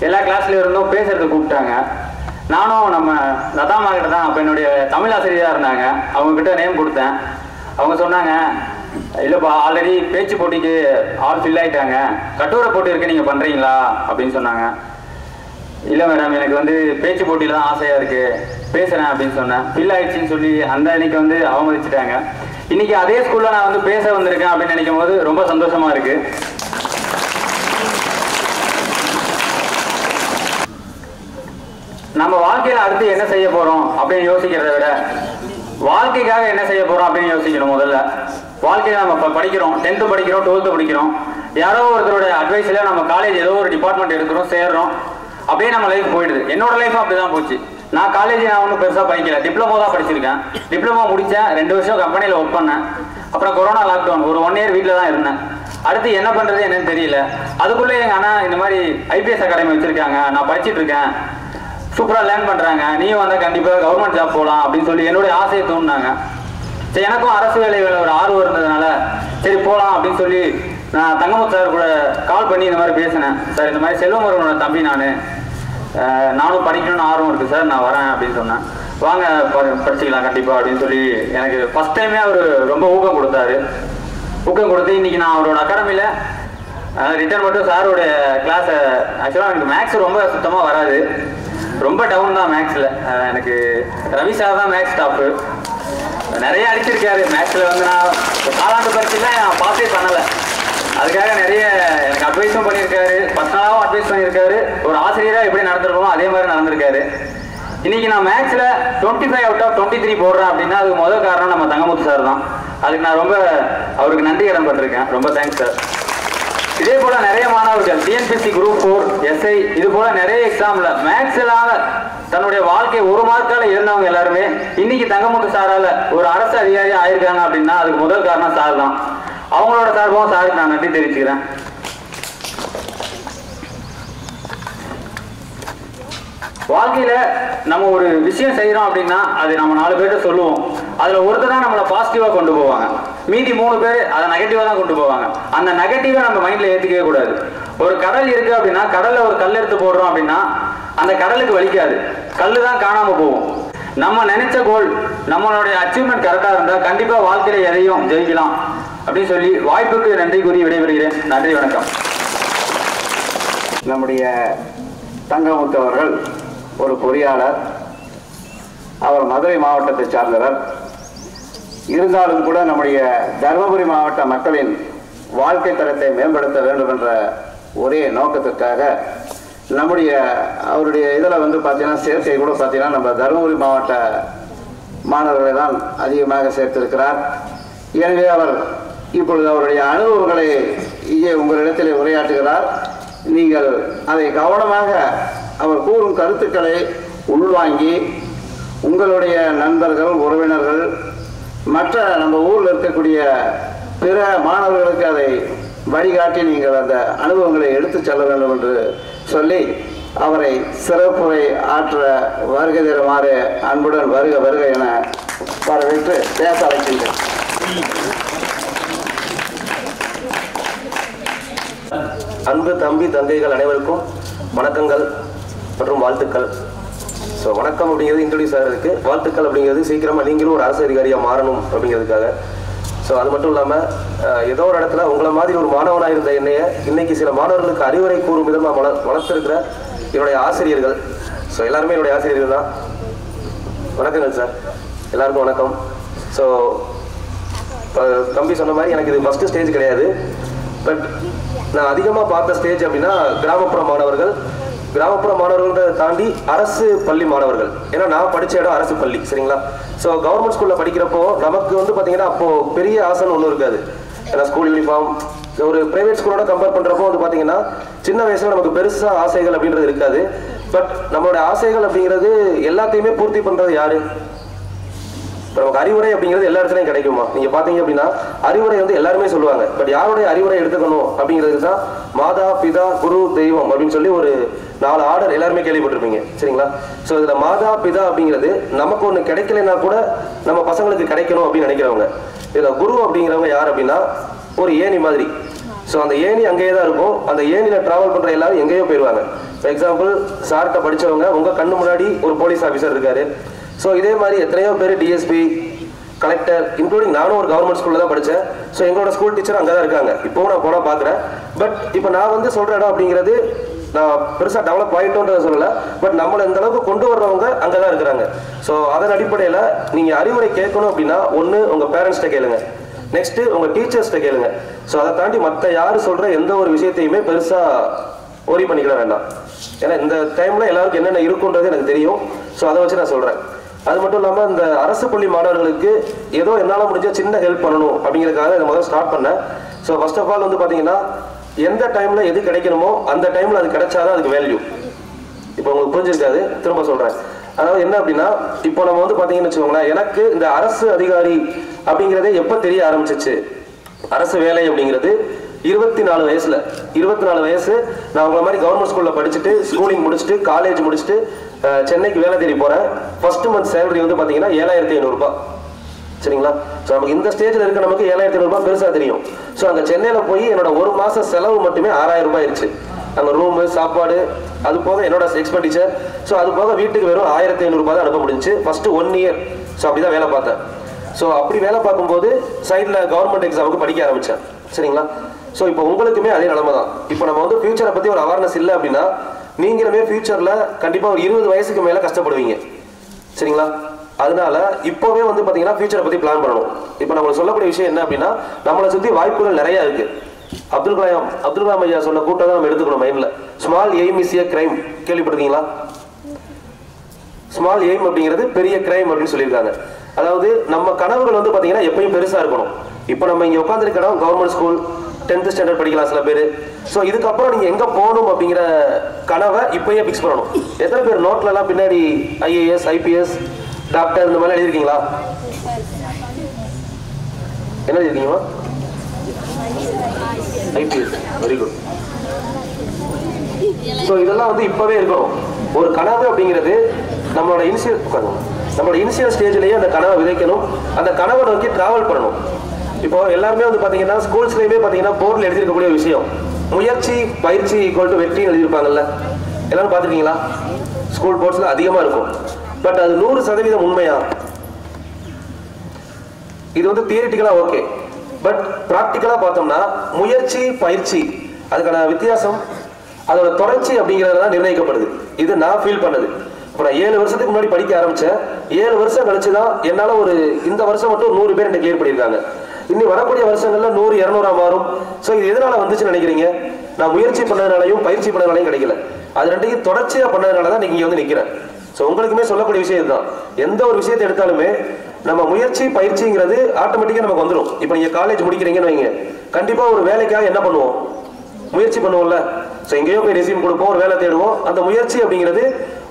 எல்லா கிளாஸ்லேயும் இருந்தும் பேசுறதுக்கு கூப்பிட்டாங்க. நானும் நம்ம லதாமா கிட்ட தான் அப்போ என்னுடைய தமிழ் ஆசிரியராக இருந்தாங்க, அவங்கக்கிட்ட நேம் கொடுத்தேன். அவங்க சொன்னாங்க, இல்லைப்பா ஆல்ரெடி பேச்சு போட்டிக்கு ஆள் ஃபில் ஆகிட்டாங்க, கட்டுரை போட்டி இருக்கு, நீங்கள் பண்ணுறீங்களா அப்படின்னு சொன்னாங்க. இல்லை மேடம், எனக்கு வந்து பேச்சு போட்டியில் தான் ஆசையாக இருக்குது, பேசுகிறேன் அப்படின்னு சொன்னேன். ஃபில் ஆயிடுச்சின்னு சொல்லி அந்த அன்னைக்கு வந்து அவமதிச்சிட்டாங்க. இன்றைக்கி அதே ஸ்கூலில் நான் வந்து பேச வந்திருக்கேன் அப்படின்னு நினைக்கும் போது ரொம்ப சந்தோஷமாக இருக்குது. நம்ம வாழ்க்கையில் அடுத்து என்ன செய்ய போகிறோம் அப்படின்னு யோசிக்கிறத விட வாழ்க்கைக்காக என்ன செய்ய போகிறோம் அப்படின்னு யோசிக்கணும். முதல்ல வாழ்க்கையில் நம்ம இப்போ படிக்கிறோம், 10th படிக்கிறோம், 12th படிக்கிறோம், யாரோ ஒருத்தரோட அட்வைஸில் நம்ம காலேஜ் ஏதோ ஒரு டிபார்ட்மெண்ட் எடுக்கிறோம், சேர்றோம், அப்படியே நம்ம லைஃப் போயிடுது. என்னோட லைஃப் அப்படி தான் போச்சு. நான் காலேஜ் நான் ஒன்றும் பெருசாக படிக்கல, டிப்ளமோ தான் படிச்சிருக்கேன். டிப்ளமோ முடித்தேன், 2 வருஷம் கம்பெனியில் ஒர்க் பண்ணேன். அப்புறம் கொரோனா லாக்டவுன், ஒரு 1 இயர் வீட்டில் தான் இருந்தேன். அடுத்து என்ன பண்ணுறது என்னன்னு தெரியல. அதுக்குள்ளே எங்கள் அண்ணா இந்த மாதிரி ஐபிஎஸ் அகாடமி வச்சுருக்காங்க, நான் படிச்சுட்டு இருக்கேன், சூப்பராக லேர்ன் பண்ணுறாங்க, நீயும் வந்தால் கண்டிப்பாக கவர்மெண்ட் ஜாப் போகலாம் அப்படின்னு சொல்லி என்னுடைய ஆசையை தூண்டினாங்க. சரி, எனக்கும் அரசு வேலைகளை ஒரு ஆர்வம் இருந்ததுனால சரி போகலாம் அப்படின்னு சொல்லி நான் தங்கமுத்து சார் கூட கால் பண்ணி இந்த மாதிரி பேசினேன். சார், இந்த மாதிரி செல்வமுருகனோட தம்பி நானும் படிக்கணும்னு ஆர்வம் இருக்குது சார், நான் வரேன் அப்படின்னு சொன்னேன். வாங்க படிச்சுக்கலாம் கண்டிப்பாக அப்படின்னு சொல்லி எனக்கு ஃபஸ்ட் டைமே அவர் ரொம்ப ஊக்கம் கொடுத்தாரு. ஊக்கம் கொடுத்து இன்றைக்கி நான் அவரோட அகாடமியில் ரிட்டர்ன் மட்டும் சாரோடைய கிளாஸை, ஆக்சுவலாக எனக்கு மேக்ஸ் ரொம்ப சுத்தமாக வராது, ரொம்ப டவுன் தான் மேக்ஸில். எனக்கு ரவி சார் தான் மேக்ஸ் டாப்பு, நிறைய அடிச்சிருக்காரு மேக்ஸில். வந்து நான் காலாண்டு பரீட்சையில் நான் பாஸே பண்ணலை, அதுக்காக நிறைய எனக்கு அட்வைஸும் பண்ணியிருக்காரு, பர்சனலாகவும் அட்வைஸ் பண்ணியிருக்காரு. ஒரு ஆசிரியராக எப்படி நடந்திருக்கோமோ அதே மாதிரி நடந்திருக்காரு. இன்றைக்கி நான் மேக்ஸில் 25 out of 23 போடுறேன் அப்படின்னா அதுக்கு முதல் காரணம் நம்ம தங்கமுத்து சார் தான். அதுக்கு நான் ரொம்ப அவருக்கு நன்றி கடன் பட்டிருக்கேன். ரொம்ப தேங்க்ஸ் சார். இதே போல நிறைய மாணவர்கள் டிஎன்பிஎஸ்சி குரூப் 4, எஸ்ஐ இது போல நிறைய எக்ஸாம்ல மேக்ஸ்லால தன்னுடைய வாழ்க்கை 1 மார்க்கால இருந்தவங்க எல்லாருமே இன்னைக்கு தங்கமுத்து சாரால ஒரு அரசு அதிகாரி ஆயிருக்காங்க அப்படின்னா அதுக்கு முதல் காரணம் சார் தான். அவங்களோட சார்பாகவும் சாருக்கு நான் நன்றி தெரிவிச்சுக்கிறேன். வாழ்க்கையில நம்ம ஒரு விஷயம் செய்யறோம் அப்படின்னா அது நம்ம 4 பேர்கிட்ட சொல்லுவோம், அதுல ஒருத்தர் தான் நம்மளை பாசிட்டிவா கொண்டு போவாங்க. மீதி 3 பேர் அதை நெகட்டிவா தான் கொண்டு போவாங்க. அந்த நெகட்டிவா நம்ம மைண்ட்ல ஏத்துக்கவே கூடாது. ஒரு கடல் இருக்கு அப்படின்னா கடல்ல ஒரு கல் எடுத்து போடுறோம் அப்படின்னா அந்த கடலுக்கு வலிக்காது, கல்லு தான் காணாம போகும். நம்ம நினைச்ச கோல், நம்மளுடைய அச்சீவ்மெண்ட் கரெக்டா இருந்தா கண்டிப்பா வாழ்க்கையில எதையும் ஜெயிக்கலாம் அப்படின்னு சொல்லி வாய்ப்புக்கு நன்றி கூறி விடைபெறுகிறேன். நன்றி, வணக்கம். நம்முடைய தங்கமுத்து அவர்கள் ஒரு பொறியாளர், அவர் மதுரை மாவட்டத்தை சார்ந்தவர். இருந்தாலும் கூட நம்முடைய தருமபுரி மாவட்ட மக்களின் வாழ்க்கை தரத்தை மேம்படுத்த வேண்டும் என்ற ஒரே நோக்கத்திற்காக நம்முடைய அவருடைய இதில் வந்து பார்த்தீங்கன்னா சேர்க்கை கூட பார்த்தீங்கன்னா நம்ம தருமபுரி மாவட்ட மாணவர்களை தான் அதிகமாக சேர்த்திருக்கிறார். எனவே அவர் இப்பொழுது அவருடைய அனுபவங்களை இங்கே உங்களிடத்தில் உரையாற்றுகிறார். நீங்கள் அதை கவனமாக அவர் கூறும் கருத்துக்களை உள்வாங்கி உங்களுடைய நண்பர்கள், உறவினர்கள், மற்ற நம்ம ஊரில் இருக்கக்கூடிய பிற மாணவர்களுக்கு அதை வழிகாட்டி நீங்கள் அந்த அனுபவங்களை எடுத்து செல்ல வேண்டும் என்று சொல்லி அவரை சிறப்புரை ஆற்ற வருகை தருமாறு அன்புடன் வருக வருக என வரவேற்று பேச அழைக்கின்றேன். அன்பு தம்பி தங்கைகள் அனைவருக்கும் வணக்கங்கள் மற்றும் வாழ்த்துக்கள். ஸோ வணக்கம் அப்படிங்கிறது இன்ட்ரடியூஸ் ஆகிறதுக்கு, வாழ்த்துக்கள் அப்படிங்கிறது சீக்கிரமாக நீங்களும் ஒரு அரசு அதிகாரியாக மாறணும் அப்படிங்கிறதுக்காக. ஸோ அது மட்டும் இல்லாமல் ஏதோ ஒரு இடத்துல உங்களை மாதிரி ஒரு மாணவனாக இருந்த என்னைய இன்னைக்கு சில மாணவர்களுக்கு அறிவுரை கூறும் விதமாக வளர்த்துருக்கிற என்னுடைய ஆசிரியர்கள். ஸோ எல்லாருமே என்னுடைய ஆசிரியர்கள் தான். வணக்கங்கள் சார், எல்லாருக்கும் வணக்கம். ஸோ தம்பி சொன்ன மாதிரி எனக்கு இது ஃபஸ்ட்டு ஸ்டேஜ் கிடையாது. பட் நான் அதிகமாக பார்த்த ஸ்டேஜ் அப்படின்னா கிராமப்புற மாணவர்கள், கிராமப்புற மாணவர்களை தாண்டி அரசு பள்ளி மாணவர்கள். ஏன்னா நான் படித்த இடம் அரசு பள்ளி, சரிங்களா? ஸோ கவர்மெண்ட் ஸ்கூலில் படிக்கிறப்போ நமக்கு வந்து பார்த்தீங்கன்னா அப்போது பெரிய ஆசைன்னு ஒன்றும் இருக்காது. ஏன்னா ஸ்கூல் யூனிஃபார்ம் ஒரு ப்ரைவேட் ஸ்கூலோட கம்பேர் பண்ணுறப்போ வந்து பார்த்தீங்கன்னா சின்ன வயசில் நமக்கு பெருசாக ஆசைகள் அப்படின்றது இருக்காது. பட் நம்மளோட ஆசைகள் அப்படிங்கிறது எல்லாத்தையுமே பூர்த்தி பண்ணுறது யாரு? இப்போ நமக்கு அறிவுரை அப்படிங்கிறது எல்லா இடத்துலையும் கிடைக்குமா? நீங்கள் பார்த்தீங்க அப்படின்னா அறிவுரை வந்து எல்லாருமே சொல்லுவாங்க. பட் யாருடைய அறிவுரை எடுத்துக்கணும் அப்படிங்கிறது தான் மாதா, பிதா, குரு, தெய்வம் அப்படின்னு சொல்லி ஒரு 4 ஆர்டர் எல்லாருமே கேள்விப்பட்டிருப்பீங்க, சரிங்களா? ஸோ இதில் மாதா, பிதா அப்படிங்கிறது நமக்கு ஒன்று கிடைக்கலைன்னா கூட நம்ம பசங்களுக்கு கிடைக்கணும் அப்படின்னு நினைக்கிறவங்க. இதில் குரு அப்படிங்கிறவங்க யார் அப்படின்னா ஒரு ஏணி மாதிரி. ஸோ அந்த ஏணி அங்கேயே தான் இருக்கும். அந்த ஏணியில் ட்ராவல் பண்ணுற எல்லாரும் எங்கேயோ போயிடுவாங்க. ஃபார் எக்ஸாம்பிள் சார்கிட்ட படித்தவங்க உங்கள் கண்ணு முன்னாடி ஒரு போலீஸ் ஆஃபீஸர் இருக்காரு. ஸோ இதே மாதிரி எத்தனையோ பேர் டிஎஸ்பி, கலெக்டர், இன்க்ளூடிங் நானும் ஒரு கவர்மெண்ட் ஸ்கூலில் தான் படித்தேன். ஸோ எங்களோட ஸ்கூல் டீச்சர் அங்கே தான் இருக்காங்க. இப்போவும் நான் போனால் பார்க்குறேன். பட் இப்போ நான் வந்து சொல்கிற இடம் அப்படிங்கிறது நான் பெருசாக டெவலப் ஆகிட்டோன்றதை சொல்லலை. பட் நம்மளை இந்த அளவுக்கு கொண்டு வர்றவங்க அங்கே தான் இருக்கிறாங்க. ஸோ அதன் அடிப்படையில் நீங்கள் அறிவுரை கேட்கணும் அப்படின்னா ஒன்று உங்கள் பேரண்ட்ஸ்கிட்ட கேளுங்க, நெக்ஸ்ட்டு உங்கள் டீச்சர்ஸ்கிட்ட கேளுங்க. ஸோ அதை தாண்டி மற்ற யார் சொல்கிற எந்த ஒரு விஷயத்தையுமே பெருசாக ஒரி பண்ணிக்கிட வேண்டாம். ஏன்னா இந்த டைமில் எல்லாருக்கும் என்னென்ன இருக்குன்றது எனக்கு தெரியும். ஸோ அதை வச்சு நான் சொல்கிறேன். அது மட்டும் இல்லாமல் இந்த அரசு பள்ளி மாணவர்களுக்கு ஏதோ என்னால் முடிஞ்ச சின்ன ஹெல்ப் பண்ணணும் அப்படிங்கிறதுக்காக இதை முதல்ல ஸ்டார்ட் பண்ணேன். ஸோ ஃபர்ஸ்ட் ஆஃப் ஆல் வந்து பார்த்தீங்கன்னா எந்த டைமில் எது கிடைக்கணுமோ அந்த டைமில் அது கிடைச்சாதான் அதுக்கு வேல்யூ. இப்போ உங்களுக்கு புரிஞ்சிருக்காது, திரும்ப சொல்கிறேன். அதாவது என்ன அப்படின்னா இப்போ நம்ம வந்து பார்த்தீங்கன்னு வச்சுக்கோங்களேன், எனக்கு இந்த அரசு அதிகாரி அப்படிங்கிறதே எப்போ தெரிய ஆரம்பிச்சிச்சு, அரசு வேலை அப்படிங்கிறது 24 வயசுல. 24 வயசு நான் உங்களை மாதிரி கவர்மெண்ட் ஸ்கூலில் படிச்சுட்டு ஸ்கூலிங் முடிச்சுட்டு காலேஜ் முடிச்சுட்டு சென்னைக்கு வேலை தேடி போகிறேன். ஃபர்ஸ்ட் மந்த் சேலரி வந்து பார்த்தீங்கன்னா 7,500 ரூபாய், சரிங்களா? ஸோ நமக்கு இந்த ஸ்டேஜில் இருக்க நமக்கு 7,500 ரூபாய் பெருசாக தெரியும். ஸோ அங்கே சென்னையில் போய் என்னோட ஒரு மாதம் செலவு மட்டுமே 6,000 ரூபாய் ஆயிடுச்சு. அங்கே ரூமு, சாப்பாடு, அது போக என்னோட எக்ஸ்பெண்டிச்சர். ஸோ அது போக வீட்டுக்கு வெறும் 1,500 ரூபாய் தான் அனுப்ப முடிஞ்சு ஃபர்ஸ்ட் 1 இயர். ஸோ அப்படி தான் வேலை பார்த்தேன். ஸோ அப்படி வேலை பார்க்கும்போது சைடில் கவர்மெண்ட் எக்ஸாமுக்கு படிக்க ஆரம்பித்தேன், சரிங்களா? ஸோ இப்போ உங்களுக்குமே அதே நிலைமை தான். இப்போ நம்ம வந்து ஃபியூச்சரை பற்றி ஒரு அவேர்னஸ் இல்லை அப்படின்னா நீங்களுமே ஃபியூச்சரில் கண்டிப்பாக ஒரு 20 வயசுக்கு மேலே கஷ்டப்படுவீங்க, சரிங்களா? அதனால இப்போவே வந்து பார்த்தீங்கன்னா ஃபியூச்சரை பற்றி பிளான் பண்ணணும். இப்போ நம்ம சொல்லக்கூடிய விஷயம் என்ன அப்படின்னா நம்மளை சுற்றி வாய்ப்புகள் நிறையா இருக்கு. அப்துல் கலாம் ஐயா சொன்ன கூட்டம் தான் நம்ம எடுத்துக்கணும் மைண்டில். Small aim is a crime, கேள்விப்பட்டிருக்கீங்களா? ஸ்மால் எய்ம் அப்படிங்கிறது பெரிய கிரைம் அப்படின்னு சொல்லியிருக்காங்க. அதாவது நம்ம கனவுகள் வந்து பார்த்தீங்கன்னா எப்பயும் பெருசாக இருக்கணும். இப்போ நம்ம இங்கே உட்காந்துருக்க இடம் கவர்மெண்ட் ஸ்கூல், 10th ஸ்டாண்டர்ட் படிக்கலாம் சில பேர். ஸோ இதுக்கப்புறம் நீங்கள் எங்கே போகணும் அப்படிங்கிற கனவை இப்போயே ஃபிக்ஸ் பண்ணணும். எத்தனை பேர் நோட்லலாம் பின்னாடி IAS, IPS, டாக்டர் இந்த மாதிரி எழுதிருக்கீங்களா? என்ன எழுதிருக்கீங்களா? IPS, very good. ஸோ இதெல்லாம் வந்து இப்போவே இருக்கணும். ஒரு கனவு அப்படிங்கிறது நம்மளோட இனிஷியல் ஸ்டேஜ்லேயே அந்த கனவை விதைக்கணும். அந்த கனவை நோக்கி டிராவல் பண்ணணும். இப்போ எல்லாருமே வந்து பாத்தீங்கன்னா ஸ்கூல்ஸ்லயுமே பாத்தீங்கன்னா போர்டில் எழுதிருக்கக்கூடிய விஷயம் முயற்சி பயிற்சி ஈக்குவல் டு வெற்றின்னு எழுதியிருப்பாங்கல்ல, எல்லாரும் பார்த்துருக்கீங்களா? ஸ்கூல் போர்ட்ஸ்ல அதிகமா இருக்கும். பட் அது 100% உண்மையா? இது வந்து தியரிட்டிக்கலா ஓகே, பட் பிராக்டிக்கலா பார்த்தோம்னா முயற்சி பயிற்சி அதுக்கான வித்தியாசம் அதோட தொடர்ச்சி அப்படிங்கிறது தான் நிர்ணயிக்கப்படுது. இது நான் ஃபீல் பண்ணது. இப்போ நான் 7 வருஷத்துக்கு முன்னாடி படிக்க ஆரம்பிச்சேன். 7 வருஷம் கழிச்சு தான் என்னால் இந்த வருஷம் மட்டும் 100 பேர் என்ன கிளியர் பண்ணியிருக்காங்க. இன்னி வரக்கூடிய வருஷங்கள்ல 100 200 மாறும். ஸோ இது எதனால வந்துச்சுன்னு நினைக்கிறீங்க? நான் முயற்சி பண்ணதுனாலையும் பயிற்சி பண்ணதுனாலையும் கிடைக்கல, அது ரெண்டையும் தொடர்ச்சியா பண்ணதுனால தான் நீங்க வந்து நிற்கிறேன். ஸோ உங்களுக்குமே சொல்லக்கூடிய விஷயம் இதுதான். எந்த ஒரு விஷயத்தை எடுத்தாலுமே நம்ம முயற்சி பயிற்சிங்கிறது ஆட்டோமேட்டிக்காக நமக்கு வந்துடும். இப்போ நீங்கள் காலேஜ் முடிக்கிறீங்கன்னு வைங்க, கண்டிப்பாக ஒரு வேலைக்காக என்ன பண்ணுவோம்? முயற்சி பண்ணுவோம்ல. ஸோ எங்கேயோ போய் ரெசியூம் கொடுப்போம், ஒரு வேலை தேடுவோம். அந்த முயற்சி அப்படிங்கிறது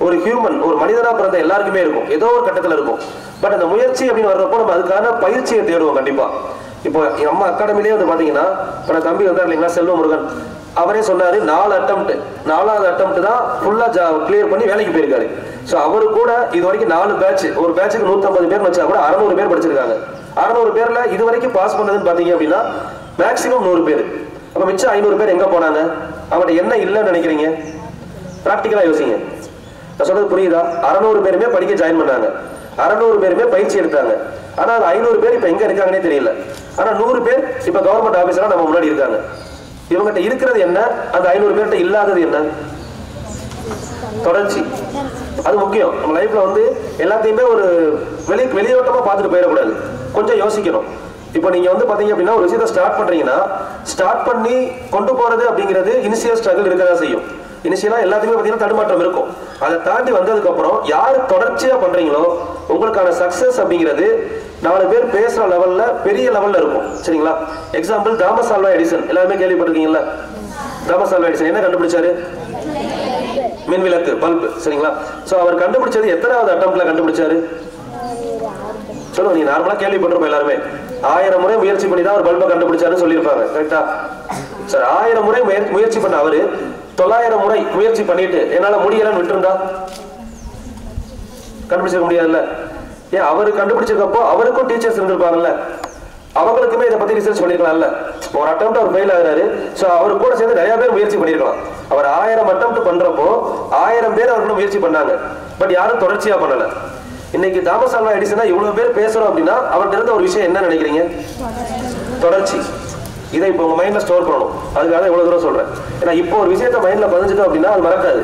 ஒரு ஹியூமன், ஒரு மனிதனாக பிறந்த எல்லாருக்குமே இருக்கும், ஏதோ ஒரு கட்டத்தில் இருக்கும். பட் அந்த முயற்சி அப்படின்னு வர்றப்போ நம்ம அதுக்கான பயிற்சியை தேடுவோம் கண்டிப்பாக. இப்போ நம்ம அகாடமிலேயே வந்து பார்த்தீங்கன்னா, இப்போ நான் தம்பி வந்தார் இல்லைங்களா, செல்வ முருகன், அவரே சொன்னாரு 4வது அட்டம்ப்ட் தான் ஃபுல்லாக கிளியர் பண்ணி வேலைக்கு போயிருக்காரு. ஸோ அவரு கூட இது வரைக்கும் 4 பேட்ச், ஒரு பேட்சுக்கு 150 பேர் வச்சா கூட 600 பேர் படிச்சிருக்காங்க. 600 பேர்ல இது வரைக்கும் பாஸ் பண்ணதுன்னு பார்த்தீங்க அப்படின்னா மேக்ஸிமம் 100 பேர். அப்போ மிச்சம் 500 பேர் எங்க போனாங்க? அவங்கள்ட்ட என்ன இல்லைன்னு நினைக்கிறீங்க? பிராக்டிக்கலா யோசிங்க. நான் சொல்றது புரியுதா? 600 பேருமே படிக்க ஜாயின் பண்ணாங்க, 600 பேருமே பயிற்சி எடுத்தாங்க. ஆனா அது 500 பேர் இப்ப எங்க இருக்காங்கன்னே தெரியல. ஆனா 100 பேர் இப்ப கவர்மெண்ட் ஆபீசரா நம்ம முன்னாடி இருக்காங்க. இவங்ககிட்ட இருக்கிறது என்ன, அந்த 500 பேர்கிட்ட இல்லாதது என்ன? தொடர்ச்சி. அது முக்கியம். நம்ம லைஃப்ல வந்து எல்லாத்தையுமே ஒரு வெளியோட்டமா பார்த்துட்டு போயிடக்கூடாது, கொஞ்சம் யோசிக்கணும். இப்போ நீங்க வந்து பாத்தீங்க அப்படின்னா ஒரு விஷயத்தை ஸ்டார்ட் பண்றீங்கன்னா, ஸ்டார்ட் பண்ணி கொண்டு போறது அப்படிங்கிறது இனிஷியல் ஸ்ட்ரகிள் இருக்கதான் செய்யும். இனிஷியலா எல்லாத்தையுமே பாத்தீங்கன்னா தடுமாற்றம் இருக்கும். அதை தாண்டி வந்ததுக்கு அப்புறம் யார் தொடர்ச்சியா பண்றீங்களோ உங்களுக்கான சக்சஸ் அப்படிங்கிறது 4 பேர் பேசுற லெவல்ல பெரிய லெவல்ல இருக்கும். சரிங்களா? எக்ஸாம்பிள் தாமஸ் ஆல்வா எடிசன், எல்லாருமே கேள்விப்பட்டிருக்கீங்களா? தாமஸ் ஆல்வா எடிசன் என்ன கண்டுபிடிச்சாரு? மின்விளக்கு, பல்பு. சரிங்களா? சோ அவர் கண்டுபிடிச்சது எத்தனாவது அட்டம்ப்ட்ல கண்டுபிடிச்சாரு? சொல்லுங்க, நீங்க நார்மலா கேள்விப்பட்டிருப்போம் எல்லாருமே. 1000 முறை முயற்சி பண்ணி தான் ஒரு பல்பை கண்டுபிடிச்சாருன்னு சொல்லியிருப்பாங்க. கரெக்டா? சார் 1000 முறை முயற்சி பண்ண அவரு 900 முறை முயற்சி பண்ணிட்டு என்னால முடியலன்னு விட்டுருந்தா கண்டுபிடிச்சிருக்க முடியாதுல்ல? ஏன் அவரு கண்டுபிடிச்சிருக்கப்போ அவருக்கும் டீச்சர்ஸ் இருந்திருப்பாங்கல்ல, அவங்களுக்குமே இதை பத்தி ரிசர்ச் பண்ணிருக்கலாம்ல. ஒரு அட்டம்ப்ட் அவர் ஃபெயில் ஆகுறாரு, சோ அவரு கூட சேர்ந்து நிறைய பேர் முயற்சி பண்ணிருக்கலாம். அவர் 1000 அட்டம்ப்ட் பண்றப்போ 1000 பேர் அவர்களும் முயற்சி பண்ணாங்க, பட் யாரும் தொடர்ச்சியா பண்ணல. இன்னைக்கு தாமஸ் ஆல்வா எடிசனா இவ்வளவு பேர் பேசுறோம் அப்படின்னா அவர்கிட்ட இருந்த ஒரு விஷயம் என்ன நினைக்கிறீங்க? தொடர்ச்சி. இதை இப்போ உங்க மைண்ட்ல ஸ்டோர் பண்ணணும். அதுக்காக இவ்வளவு தூரம் சொல்றேன். ஏன்னா இப்போ ஒரு விஷயத்த மைண்ட்ல பதிஞ்சிட்டோம் அப்படின்னா அது மறக்காது.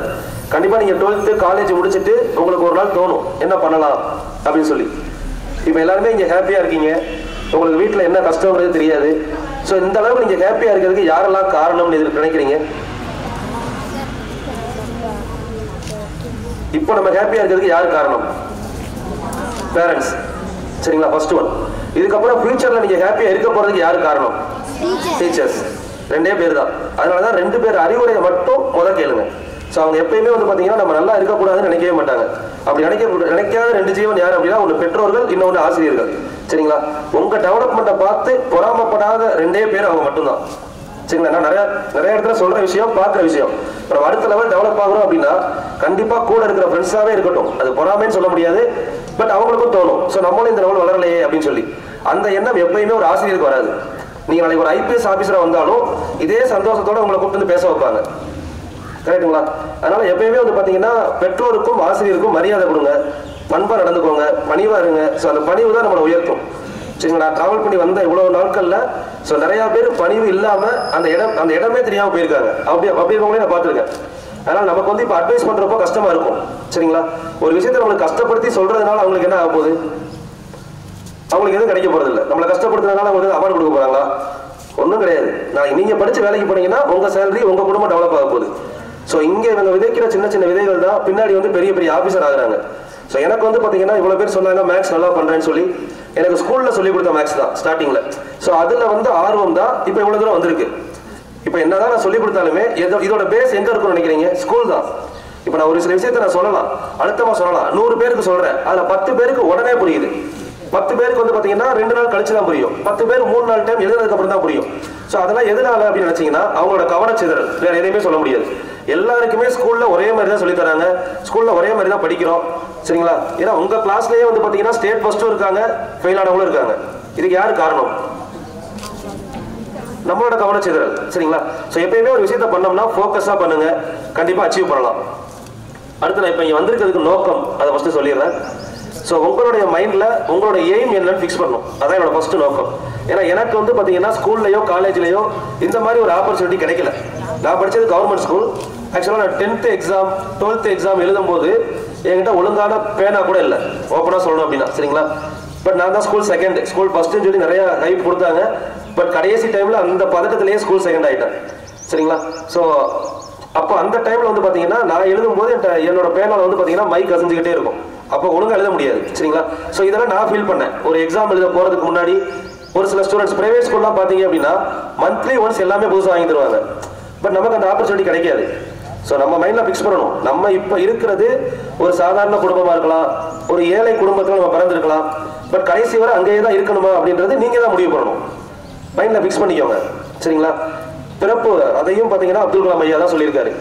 கண்டிப்பா நீங்க 12th காலேஜ் முடிச்சுட்டு உங்களுக்கு ஒரு நாள் தோணும் என்ன பண்ணலாம் அப்படின்னு சொல்லி. இப்போ எல்லாருமே இங்க ஹாப்பியா இருக்கீங்க, உங்களுக்கு வீட்டுல என்ன கஷ்டம்ன்றது தெரியாது. ஸோ இந்த அளவுக்கு நீங்க ஹாப்பியா இருக்கிறதுக்கு யாரெல்லாம் காரணம்னு நினைக்கிறீங்க? இப்போ நம்ம ஹாப்பியா இருக்கிறதுக்கு யாரு காரணம்? பேரண்ட்ஸ். சரிங்களா? First one. இதுக்கப்புறம் ஃபியூச்சர்ல நீங்க ஹாப்பியா இருக்க போறதுக்கு யாரு காரணம்? டீச்சர்ஸ். 2 பேர் தான். அதனாலதான் 2 பேர் அறிவுரையை மட்டும் முதல் கேளுங்க. ஸோ அவங்க எப்பயுமே வந்து பாத்தீங்கன்னா நம்ம நல்லா இருக்கக்கூடாதுன்னு நினைக்கவே மாட்டாங்க. அப்படி நினைக்காத 2 ஜீவன் யார் அப்படின்னா, ஒன்று பெற்றோர்கள், இன்னொன்று ஆசிரியர்கள். சரிங்களா? உங்க டெவலப்மெண்ட்டை பார்த்து பொறாமப்படாத 2 பேர் அவங்க மட்டும்தான். சரிங்களா? நான் நிறைய இடத்துல சொல்ற விஷயம், பார்க்குற விஷயம். நம்ம அடுத்த லெவல் டெவலப் ஆகிறோம் அப்படின்னா கண்டிப்பா கூட இருக்கிற ஃப்ரெண்ட்ஸாவே இருக்கட்டும், அது பொறாமைன்னு சொல்ல முடியாது, பட் அவங்களுக்கும் தோணும் ஸோ நம்மளும் இந்த லெவல் வளரலையே அப்படின்னு சொல்லி. அந்த எண்ணம் எப்பயுமே ஒரு ஆசிரியருக்கு வராது. நீங்க நாளைக்கு ஒரு ஐபிஎஸ் ஆபீசரா வந்தாலும் இதே சந்தோஷத்தோட உங்களை கூப்பிட்டு வந்து பேச வைப்பாங்க. கரெக்டுங்களா? அதனால எப்பயுமே வந்து பாத்தீங்கன்னா பெற்றோருக்கும் ஆசிரியருக்கும் மரியாதை கொடுங்க, பண்பா நடந்துக்கோங்க, பணிவா இருங்க. ஸோ அந்த பணிவு தான் நம்மளை உயர்த்தும். சரிங்களா? டிராவல் பண்ணி வந்த இவ்வளவு நாட்கள்ல ஸோ நிறைய பேர் பணிவு இல்லாம அந்த இடமே தெரியாம போயிருக்காங்க. அப்படி இருக்கவங்களே நான் பார்த்துருக்கேன். அதனால நமக்கு வந்து இப்போ அட்வைஸ் பண்றப்போ கஷ்டமா இருக்கும். சரிங்களா? ஒரு விஷயத்தை நம்மளுக்கு கஷ்டப்படுத்தி சொல்றதுனால அவங்களுக்கு என்ன ஆக போகுது? அவங்களுக்கு எதுவும் கிடைக்க போறது இல்லை. நம்மளை கஷ்டப்படுத்துறதுனால அவங்களுக்கு அவார்டு கொடுக்க போறாங்களா? ஒன்றும் கிடையாது. நீங்க படிச்சு வேலைக்கு போனீங்கன்னா உங்க சேலரி உங்க குடும்பம் டெவலப் ஆக போகுது. ஸோ இங்க இவங்க விதைக்கிற சின்ன சின்ன விதைகள் தான் பின்னாடி வந்து பெரிய பெரிய ஆபீசர் ஆகுறாங்க. ஸோ எனக்கு வந்து பாத்தீங்கன்னா இவ்வளவு பேர் சொன்னாங்க மேக்ஸ் நல்லா பண்றேன்னு சொல்லி. எனக்கு ஸ்கூல்ல சொல்லி கொடுத்த மேக்ஸ் தான் ஸ்டார்டிங்ல. ஸோ அதுல வந்து ஆர்வம் தான் இப்போ இவ்வளவு தூரம் வந்திருக்கு. இப்போ என்னதான் நான் சொல்லி கொடுத்தாலுமே இதோட பேஸ் எங்க இருக்கும்னு நினைக்கிறீங்க? ஸ்கூல் தான். இப்போ நான் ஒரு சில விஷயத்தை நான் சொல்லலாம், அழுத்தமா சொல்லலாம், 100 பேருக்கு சொல்றேன், அதுல 10 பேருக்கு உடனே புரியுது. 10 பேருக்கு வந்து பாத்தீங்கன்னா 2 நாள் கழிச்சு தான் புரியும். 10 பேர் 3 நாள் டைம் எழுதுனதுக்கு அப்புறம் தான் புரியும். ஸோ அதெல்லாம் எதனால அப்படின்னு நினைச்சீங்கன்னா அவங்களோட கவனச்சிதறல். வேற எதையுமே சொல்ல முடியாது. எல்லாருக்குமே ஸ்கூல்ல ஒரே மாதிரி தான் சொல்லி தராங்க, ஸ்கூல்ல ஒரே மாதிரி தான் படிக்கிறோம். சரிங்களா? ஏன்னா உங்க கிளாஸ்லயே வந்து பாத்தீங்கன்னா ஸ்டேட் ஃபர்ஸ்டும் இருக்காங்க, ஃபெயில் ஆனவங்களும் இருக்காங்க. இதுக்கு யாரு காரணம்? நம்மளோட கவனச்சிதறல். சரிங்களா? ஸோ எப்பயுமே ஒரு விஷயத்த பண்ணோம்னா ஃபோக்கஸாக பண்ணுங்க, கண்டிப்பாக அச்சீவ் பண்ணலாம். அடுத்து நான் இப்போ இங்கே வந்திருக்கிறதுக்கு நோக்கம் அதை ஃபஸ்ட்டு சொல்லிடுறேன். ஸோ உங்களுடைய மைண்டில் உங்களோட எய்ம் என்னன்னு ஃபிக்ஸ் பண்ணணும். அதான் என்னோட ஃபஸ்ட்டு நோக்கம். ஏன்னா எனக்கு வந்து பார்த்தீங்கன்னா ஸ்கூல்லையோ காலேஜ்லையோ இந்த மாதிரி ஒரு ஆப்பர்ச்சுனிட்டி கிடைக்கல. நான் படித்தது கவர்மெண்ட் ஸ்கூல். ஆக்சுவலாக நான் 10th எக்ஸாம் 12th எக்ஸாம் எழுதும்போது என்கிட்ட ஒழுங்கான பேனா கூட இல்லை, ஓப்பனாக சொல்லணும் அப்படின்னா. சரிங்களா? பட் நான் தான் ஸ்கூல் செகண்ட், ஸ்கூல் ஃபஸ்ட்டுன்னு சொல்லி நிறைய ஹைப் கொடுத்தாங்க. பட் கடைசி டைமில் அந்த பதட்டத்திலேயே ஸ்கூல் செகண்ட் ஆகிட்டேன். சரிங்களா? ஸோ அப்போ அந்த டைமில் வந்து பார்த்தீங்கன்னா நான் எழுதும்போது என்னோட பேனால வந்து பார்த்தீங்கன்னா மைக் கசிஞ்சுக்கிட்டே இருக்கும். அப்போ ஒழுங்காக எழுத முடியாது. சரிங்களா? ஸோ இதெல்லாம் நான் ஃபீல் பண்ணேன். ஒரு எக்ஸாம் எழுத போகிறதுக்கு முன்னாடி ஒரு சில ஸ்டூடெண்ட்ஸ் பிரைவேட் ஸ்கூல்லாம் பார்த்தீங்க அப்படின்னா மந்த்லி ஒன்ஸ் எல்லாமே புதுசாக வாங்கி தருவாங்க. பட் நமக்கு அந்த ஆப்பர்ச்சுனிட்டி கிடைக்காது. ஸோ நம்ம மைண்டில் ஃபிக்ஸ் பண்ணணும், நம்ம இப்போ இருக்கிறது ஒரு சாதாரண குடும்பமாக இருக்கலாம், ஒரு ஏழை குடும்பத்தில் நம்ம பிறந்திருக்கலாம். பட் கடைசி வரை அங்கேயே தான் இருக்கணுமா அப்படின்றது நீங்கள் தான் முடிவு பண்ணணும். மைண்டில் ஃபிக்ஸ் பண்ணிக்கோங்க. சரிங்களா? பிறப்பு அதையும் பார்த்தீங்கன்னா அப்துல் கலாம் ஐயா தான் சொல்லியிருக்காரு.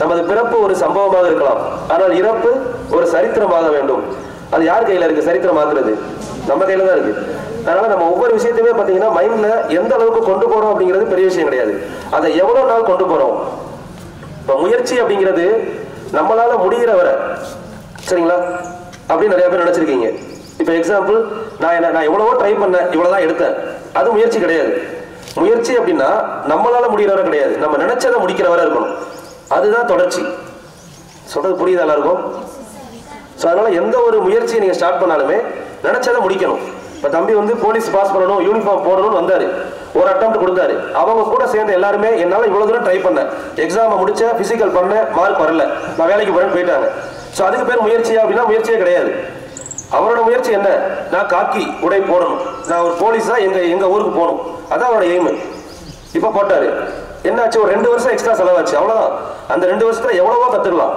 நமது பிறப்பு ஒரு சம்பவமாக இருக்கலாம், ஆனால் இறப்பு ஒரு சரித்திரமாக வேண்டும். அது யார் கையில் இருக்கு? சரித்திரமாக்குறது நம்ம கையில தான் இருக்கு. அதனால நம்ம ஒவ்வொரு விஷயத்தையுமே பார்த்தீங்கன்னா மைண்ட்ல எந்த அளவுக்கு கொண்டு போறோம் அப்படிங்கிறது பெரிய விஷயம் கிடையாது, அதை எவ்வளவு நாள் கொண்டு போறோம். இப்போ முயற்சி அப்படிங்கிறது நம்மளால முடிகிற வரை, சரிங்களா, அப்படின்னு நிறைய பேர் நினைச்சிருக்கீங்க. இப்போ எக்ஸாம்பிள், நான் எவ்வளவோ ட்ரை பண்ணேன், இவ்வளவுதான் எடுத்தேன், அது முயற்சி கிடையாது. முயற்சி அப்படின்னா நம்மளால முடிகிற வரை கிடையாது, நம்ம நினைச்சதை முடிக்கிற வரை இருக்கணும். அதுதான் தொடர்ச்சி. சொல்றது புரியுதா எல்லாருக்கும்? ஸோ அதனால எந்த ஒரு முயற்சியை நீங்க ஸ்டார்ட் பண்ணாலுமே நினைச்சதை முடிக்கணும். இப்போ தம்பி வந்து போலீஸ் பாஸ் பண்ணணும், யூனிஃபார்ம் போடணும்னு வந்தாரு, ஒரு அட்டெம்ப்ட் கொடுத்தாரு. அவங்க கூட சேர்ந்து எல்லாருமே என்னால் இவ்வளோ தூரம் ட்ரை பண்ணேன், எக்ஸாமை முடிச்ச, பிசிக்கல் பண்ண, மார்க் வரல, நான் வேலைக்கு போறேன்னு போயிட்டாங்க. ஸோ அதுக்கு பேர் முயற்சியா அப்படின்னா முயற்சியே கிடையாது. அவரோட முயற்சி என்ன? நான் காக்கி உடை போடணும், நான் ஒரு போலீஸா எங்க ஊருக்கு போகணும், அதான் அவரோட எய்மு. இப்போ போட்டாரு, என்னாச்சு? ஒரு 2 வருஷம் எக்ஸ்ட்ரா செலவாச்சு, அவ்வளோதான். அந்த 2 வருஷத்துல எவ்வளவோ கற்றுக்கலாம்.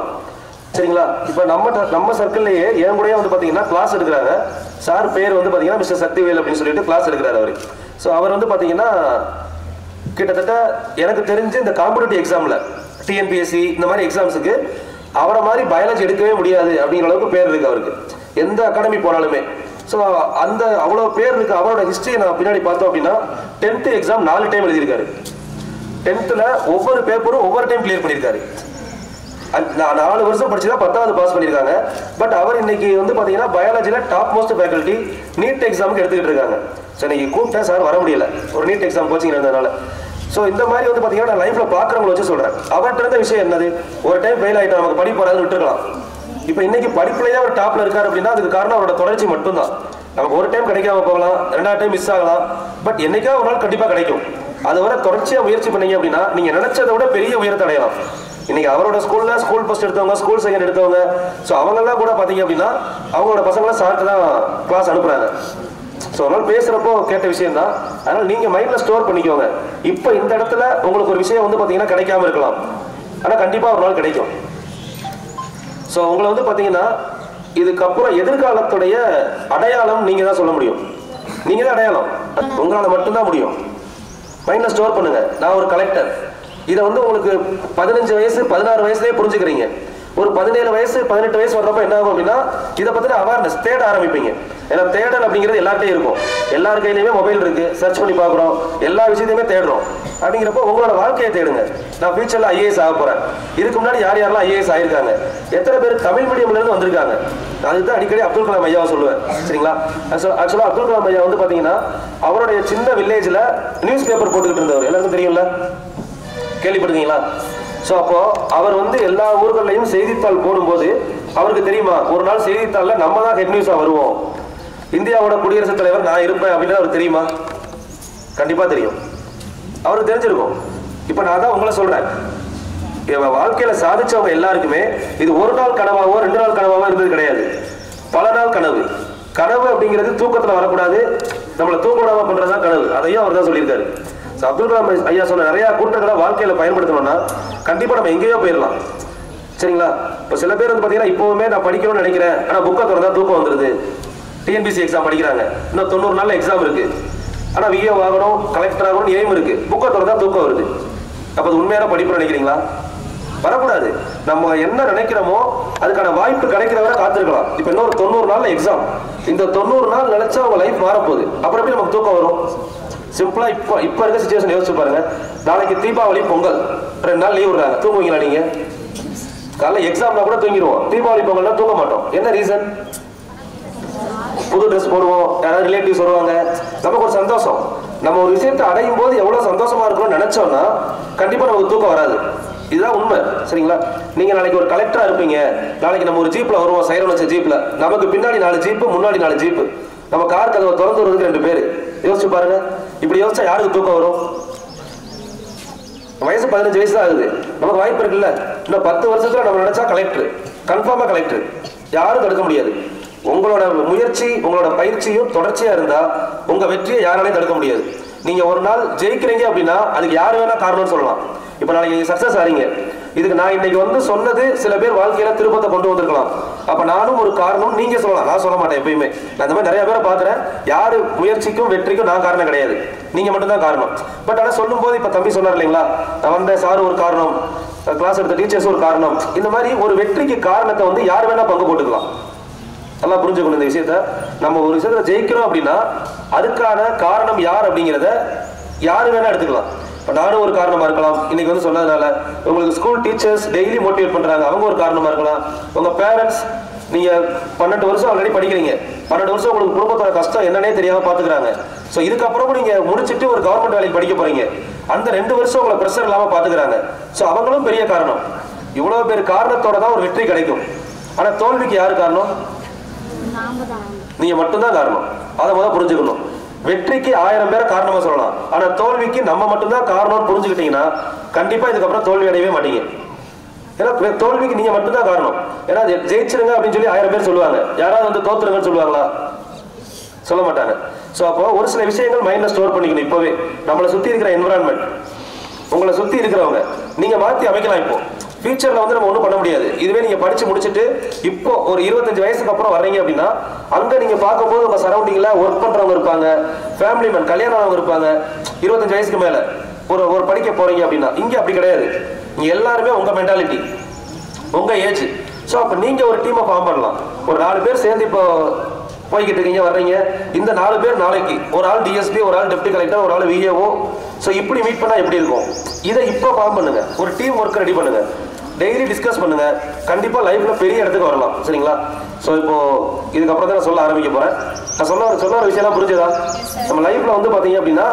சரிங்களா? இப்போ நம்ம சர்க்கிள்லேயே என் கூடயே வந்து பார்த்தீங்கன்னா கிளாஸ் எடுக்கிறாங்க. சார் பேர் வந்து பார்த்தீங்கன்னா மிஸ்டர் சக்திவேல் அப்படின்னு சொல்லிட்டு கிளாஸ் எடுக்கிறாரு அவர். ஸோ அவர் வந்து பார்த்தீங்கன்னா கிட்டத்தட்ட எனக்கு தெரிஞ்சு இந்த காம்படிட்டிவ் எக்ஸாமில் டிஎன்பிஎஸ்சி இந்த மாதிரி எக்ஸாம்ஸுக்கு அவரை மாதிரி பயாலஜி எடுக்கவே முடியாது அப்படிங்கிற அளவுக்கு பேர் இருக்கு அவருக்கு, எந்த அகாடமி போனாலுமே. ஸோ அந்த அவ்வளோ பேர் இருக்கு. அவரோட ஹிஸ்ட்ரியை நான் பின்னாடி பார்த்தோம் அப்படின்னா 10th எக்ஸாம் 4 டைம் எழுதியிருக்காரு. 10th ஒவ்வொரு பேப்பரும் ஒவ்வொரு டைம் கிளியர் பண்ணியிருக்காரு. நான் 4 வருஷம் படிச்சு தான் 10வது பாஸ் பண்ணியிருக்காங்க. பட் அவர் இன்னைக்கு வந்து பார்த்தீங்கன்னா பயாலஜியில் டாப் மோஸ்ட் ஃபேக்கல்ட்டி, நீட் எக்ஸாமுக்கு எடுத்துக்கிட்டு இருக்காங்க. ஸோ இன்னைக்கு கூப்பிட்டேன், சார் வர முடியல, ஒரு நீட் எக்ஸாம் கோச்சிங் இருந்ததுனால. ஸோ இந்த மாதிரி வந்து பார்த்தீங்கன்னா நான் லைஃப்பில் பார்க்குறவங்களை வச்சு சொல்கிறேன். அவர்கிட்ட இருந்த விஷயம் என்னது? ஒரு டைம் ஃபெயில் ஆகிட்டோம், நமக்கு படிப்பு வராதுன்னு விட்டுருக்கலாம். இப்போ இன்னைக்கு படிப்புலேயே அவர் டாப்ல இருக்காரு அப்படின்னா அதுக்கு காரணம் அவரோட தொடர்ச்சி மட்டும்தான். நமக்கு ஒரு டைம் கிடைக்காம போகலாம், 2வது டைம் மிஸ் ஆகலாம், பட் என்னைக்கா ஒரு நாள் கண்டிப்பாக கிடைக்கும். அது வரை தொடர்ச்சியாக முயற்சி பண்ணீங்க அப்படின்னா நீங்கள் நினைச்சதை விட பெரிய உயரத்தை அடையலாம். இன்னைக்கு அவரோட ஸ்கூல்ல ஸ்கூல் ஃபர்ஸ்ட் எடுத்தவங்க, ஸ்கூல் செகண்ட் எடுத்தவங்க, ஸோ அவங்கெல்லாம் கூட பார்த்தீங்க அப்படின்னா அவங்களோட பசங்களாம் சார்ட்டு தான் கிளாஸ் அனுப்புறாங்க. ஸோ அதனால பேசுறப்போ கேட்ட விஷயம் தான். அதனால நீங்க மைண்ட்ல ஸ்டோர் பண்ணிக்கோங்க. இப்போ இந்த இடத்துல உங்களுக்கு ஒரு விஷயம் வந்து பார்த்தீங்கன்னா கிடைக்காம இருக்கலாம், ஆனால் கண்டிப்பாக ஒரு நாள் கிடைக்கும். ஸோ உங்களை வந்து பார்த்தீங்கன்னா இதுக்கப்புறம் எதிர்காலத்துடைய அடையாளம் நீங்க தான் சொல்ல முடியும். நீங்க தான் அடையாளம், உங்களால் மட்டும்தான் முடியும். மைண்ட்ல ஸ்டோர் பண்ணுங்க. நான் ஒரு கலெக்டர், இதை வந்து உங்களுக்கு 15 வயசு 16 வயசுலேயே புரிஞ்சுக்கிறீங்க. ஒரு 17 வயசு 18 வயசு வர்றப்ப என்ன ஆகும் அப்படின்னா இதை பற்றின அவேர்னஸ் தேட ஆரம்பிப்பீங்க. ஏன்னா தேடல் அப்படிங்கிறது எல்லார்ட்டையும் இருக்கும், எல்லார் கையிலையுமே மொபைல் இருக்கு, சர்ச் பண்ணி பார்க்குறோம், எல்லா விஷயத்தையுமே தேடுறோம். அப்படிங்கிறப்போ உங்களோட வாழ்க்கையை தேடுங்க. நான் ஃபியூச்சரில் ஐஏஎஸ் ஆக போகிறேன், இதுக்கு முன்னாடி யார் யாரெல்லாம் ஐஏஎஸ் ஆகிருக்காங்க, எத்தனை பேர் தமிழ் மீடியம்லேருந்து வந்திருக்காங்க, அதுதான் அடிக்கடி அப்துல் கலாம் ஐயாவை சொல்லுவேன். சரிங்களா? ஆக்சுவலாக அப்துல் கலாம் ஐயா வந்து பார்த்தீங்கன்னா அவருடைய சின்ன வில்லேஜில் நியூஸ் பேப்பர் போட்டுக்கிட்டு இருந்தவர், எல்லாருக்கும் தெரியும்ல, கேள்விப்பட்டிருக்கீங்களா? ஸோ அப்போ அவர் வந்து எல்லா ஊர்களையும் செய்தித்தாள் போடும்போது அவருக்கு தெரியுமா, ஒரு நாள் செய்தித்தாளில் நம்ம தான் ஹெட் நியூஸாக வருவோம், இந்தியாவோட குடியரசுத் தலைவர் நான் இருப்பேன் அப்படின்னு அவருக்கு தெரியுமா? கண்டிப்பாக தெரியும், அவருக்கு தெரிஞ்சிருக்கும். இப்போ நான் தான் உங்களை சொல்றேன், வாழ்க்கையில் சாதிச்சவங்க எல்லாருக்குமே இது ஒரு நாள் கனவாவோ 2 நாள் கனவாவோ இருந்தது கிடையாது, பல நாள் கனவு. கனவு அப்படிங்கிறது தூக்கத்தில் வரக்கூடாது, நம்மளை தூக்கடாம பண்றதுதான் கனவு. அதையும் அவர் தான் சொல்லியிருக்காரு. அப்துல் கலாம் ஐயா சொன்ன நிறைய கூட்டங்களை வாழ்க்கையில பயன்படுத்தணும்னா கண்டிப்பா நம்ம எங்கேயோ போயிடலாம். சரிங்களா? இப்போ சில பேர் வந்து பாத்தீங்கன்னா இப்பவுமே நான் படிக்கணும்னு நினைக்கிறேன், ஆனா புக்கை திறந்தா தூக்கம் வந்துருது. டிஎன்பிசி எக்ஸாம் படிக்கிறாங்க, இன்னும் 90 நாள்ல எக்ஸாம் இருக்கு, ஆனா விஏ ஆகணும், கலெக்டர் ஆகணும்னு எய்ம் இருக்கு, புக்கை திறந்தா தூக்கம் வருது. அப்ப அது உண்மையான படிப்பு நினைக்கிறீங்களா? வரக்கூடாது. நம்ம என்ன நினைக்கிறோமோ அதுக்கான வாய்ப்பு கிடைக்கிற வரை காத்திருக்கலாம். இப்ப இன்னொரு 90 நாள்ல எக்ஸாம், இந்த 90 நாள் நினைச்சா அவங்க லைஃப் மாறப்போகுது, அப்புறம் எப்படி நமக்கு தூக்கம் வரும்? சிம்பிளா இப்போ இருக்க சிச்சுவேஷன் யோசிச்சு பாருங்க. நாளைக்கு தீபாவளி, பொங்கல் 2 நாள் லீவ் விடுறாங்க. தூங்குவீங்களா நீங்க? காலைல எக்ஸாம்னா கூட தூங்கிடுவோம். தீபாவளி, பொங்கல்னா தூங்க மாட்டோம். என்ன ரீசன்? புது ட்ரெஸ் போடுவோம், யாராவது ரிலேட்டிவ்ஸ் வருவாங்க, நமக்கு ஒரு சந்தோஷம். நம்ம ஒரு விஷயத்தை அடையும் போது எவ்வளவு சந்தோஷமா இருக்கணும்னு நினைச்சோம்னா கண்டிப்பா நமக்கு தூக்கம் வராது. இதுதான் உண்மை. சரிங்களா? நீங்க நாளைக்கு ஒரு கலெக்டரா இருப்பீங்க. நாளைக்கு நம்ம ஒரு ஜீப்ல வருவோம், சைரன் வச்ச ஜீப்ல. நமக்கு பின்னாடி 4 ஜீப்பு, முன்னாடி 4 ஜீப்பு. நம்ம கார் கதவை திறந்து வருவதுக்கு 2 பேர். யோசிச்சு பாருங்க. இப்படி யோசிச்சா யாருக்கு தூக்கம் வரும்? வயசு 15 வயசு தான் ஆகுது. நமக்கு வாய்ப்பு இருக்குல்ல. இன்னும் 10 வருஷத்துல நம்ம நினைச்சா கலெக்டர், கன்ஃபார்மா கலெக்டர். யாரும் தடுக்க முடியாது. உங்களோட முயற்சி, உங்களோட பயிற்சியும் தொடர்ச்சியா இருந்தா உங்க வெற்றியை யாராலையும் தடுக்க முடியாது. நீங்க ஒரு நாள் ஜெயிக்கிறீங்க அப்படின்னா அதுக்கு யாரு வேணா காரணம்னு சொல்லலாம். இப்ப நாளைக்கு நீங்க சக்சஸ் ஆறீங்க, இதுக்கு நான் இன்னைக்கு வந்து சொன்னது சில பேர் வாழ்க்கையில திருப்பத்தை கொண்டு வந்திருக்கலாம். அப்ப நானும் ஒரு காரணம் நீங்க சொல்லலாம். நான் சொல்ல மாட்டேன் எப்பயுமே. நான் இந்த மாதிரி நிறைய பேரை பாக்குறேன். யாரு முயற்சிக்கும் வெற்றிக்கும் நான் காரணம் கிடையாது, நீங்க மட்டும் தான் காரணம். பட் ஆனா சொல்லும் போது இப்ப தம்பி சொன்னார் இல்லைங்களா, நான் வந்த சார் ஒரு காரணம், கிளாஸ் எடுத்த டீச்சர்ஸ் ஒரு காரணம். இந்த மாதிரி ஒரு வெற்றிக்கு காரணத்தை வந்து யார் வேணா பங்கு போட்டுக்கலாம். நல்லா புரிஞ்சுக்கணும் இந்த விஷயத்த. நம்ம ஒரு விஷயத்துல ஜெயிக்கிறோம் அப்படின்னா அதுக்கான காரணம் யார் அப்படிங்கிறத யாரு வேணா எடுத்துக்கலாம். இப்போ நானும் ஒரு காரணமா இருக்கலாம். இன்னைக்கு வந்து சொன்னதுனால உங்களுக்கு ஸ்கூல் டீச்சர்ஸ் டெய்லி மோட்டிவேட் பண்றாங்க, அவங்க ஒரு காரணமா இருக்கலாம். உங்க பேரண்ட்ஸ், நீங்க 12 வருஷம் ஆல்ரெடி படிக்கிறீங்க, 12 வருஷம் உங்களுக்கு குடும்பத்தோட கஷ்டம் என்னன்னே தெரியாம பாத்துக்கிறாங்க. ஸோ இதுக்கப்புறமும் நீங்க முடிச்சுட்டு ஒரு கவர்மெண்ட் வேலைக்கு படிக்க போறீங்க, அந்த 2 வருஷம் உங்களை ப்ரெஷர் இல்லாம பாத்துக்கிறாங்க. ஸோ அவங்களும் பெரிய காரணம். இவ்வளவு பேர் காரணத்தோட தான் ஒரு வெற்றி கிடைக்கும். ஆனா தோல்விக்கு யாரு காரணம்? நீங்க மட்டும்தான் காரணம். அதை முதல்ல புரிஞ்சுக்கணும். வெற்றிக்கு 1000 பேரை காரணமா சொல்லலாம், ஆனா தோல்விக்கு நம்ம மட்டும்தான் காரணம்னு புரிஞ்சுக்கிட்டீங்கன்னா கண்டிப்பா இதுக்கப்புறம் தோல்வி அடையவே மாட்டீங்க. ஏன்னா தோல்விக்கு நீங்க மட்டும்தான் காரணம். ஏன்னா ஜெயிச்சிருங்க அப்படின்னு சொல்லி 1000 பேர் சொல்லுவாங்க, யாராவது வந்து தோத்துருங்கன்னு சொல்லுவாங்களா? சொல்ல மாட்டாங்க. ஸோ அப்போ ஒரு சில விஷயங்கள் மைண்ட்ல ஸ்டோர் பண்ணிக்கணும். இப்பவே நம்மளை சுத்தி இருக்கிற என்விரான்மெண்ட், உங்களை சுத்தி இருக்கிறவங்க நீங்க மாத்தி அமைக்கலாம். இப்போ ஃபியூச்சர்ல வந்து நம்ம ஒன்றும் பண்ண முடியாது. இதுவே நீங்க படிச்சு முடிச்சுட்டு இப்போ ஒரு 25 வயசுக்கு அப்புறம் வர்றீங்க அப்படின்னா அங்க நீங்க பார்க்கும்போது உங்க சரௌண்டிங்ல ஒர்க் பண்றவங்க இருப்பாங்க, ஃபேமிலி மேன், கல்யாணம் ஆனவங்க இருப்பாங்க. 25 வயசுக்கு மேல ஒரு படிக்க போறீங்க அப்படின்னா இங்க அப்படி கிடையாது. நீங்க எல்லாருமே உங்க மென்டாலிட்டி, உங்க ஏஜ். ஸோ அப்ப நீங்க ஒரு டீமை ஃபார்ம் பண்ணலாம். ஒரு 4 பேர் சேர்ந்து இப்போ போய்கிட்டு இருக்கீங்க, வர்றீங்க. இந்த 4 பேர் நாளைக்கு ஒரு ஆள் டிஎஸ்பி, ஒரு ஆள் டெப்டி கலெக்டர், ஒரு ஆள் விஏஓ. ஸோ இப்படி மீட் பண்ணா எப்படி இருக்கும்? இதை இப்போ ஃபார்ம் பண்ணுங்க. ஒரு டீம் ஒர்க் ரெடி பண்ணுங்க. டெய்லி டிஸ்கஸ் பண்ணுங்க. கண்டிப்பா லைஃப்ல பெரிய இடத்துக்கு வரலாம். சரிங்களா? ஸோ இப்போ இதுக்கப்புறம் தான் நான் சொல்ல ஆரம்பிக்க போறேன். நான் சொன்ன ஒரு விஷயம் புரிஞ்சதா? நம்ம லைஃப்ல வந்து பாத்தீங்க அப்படின்னா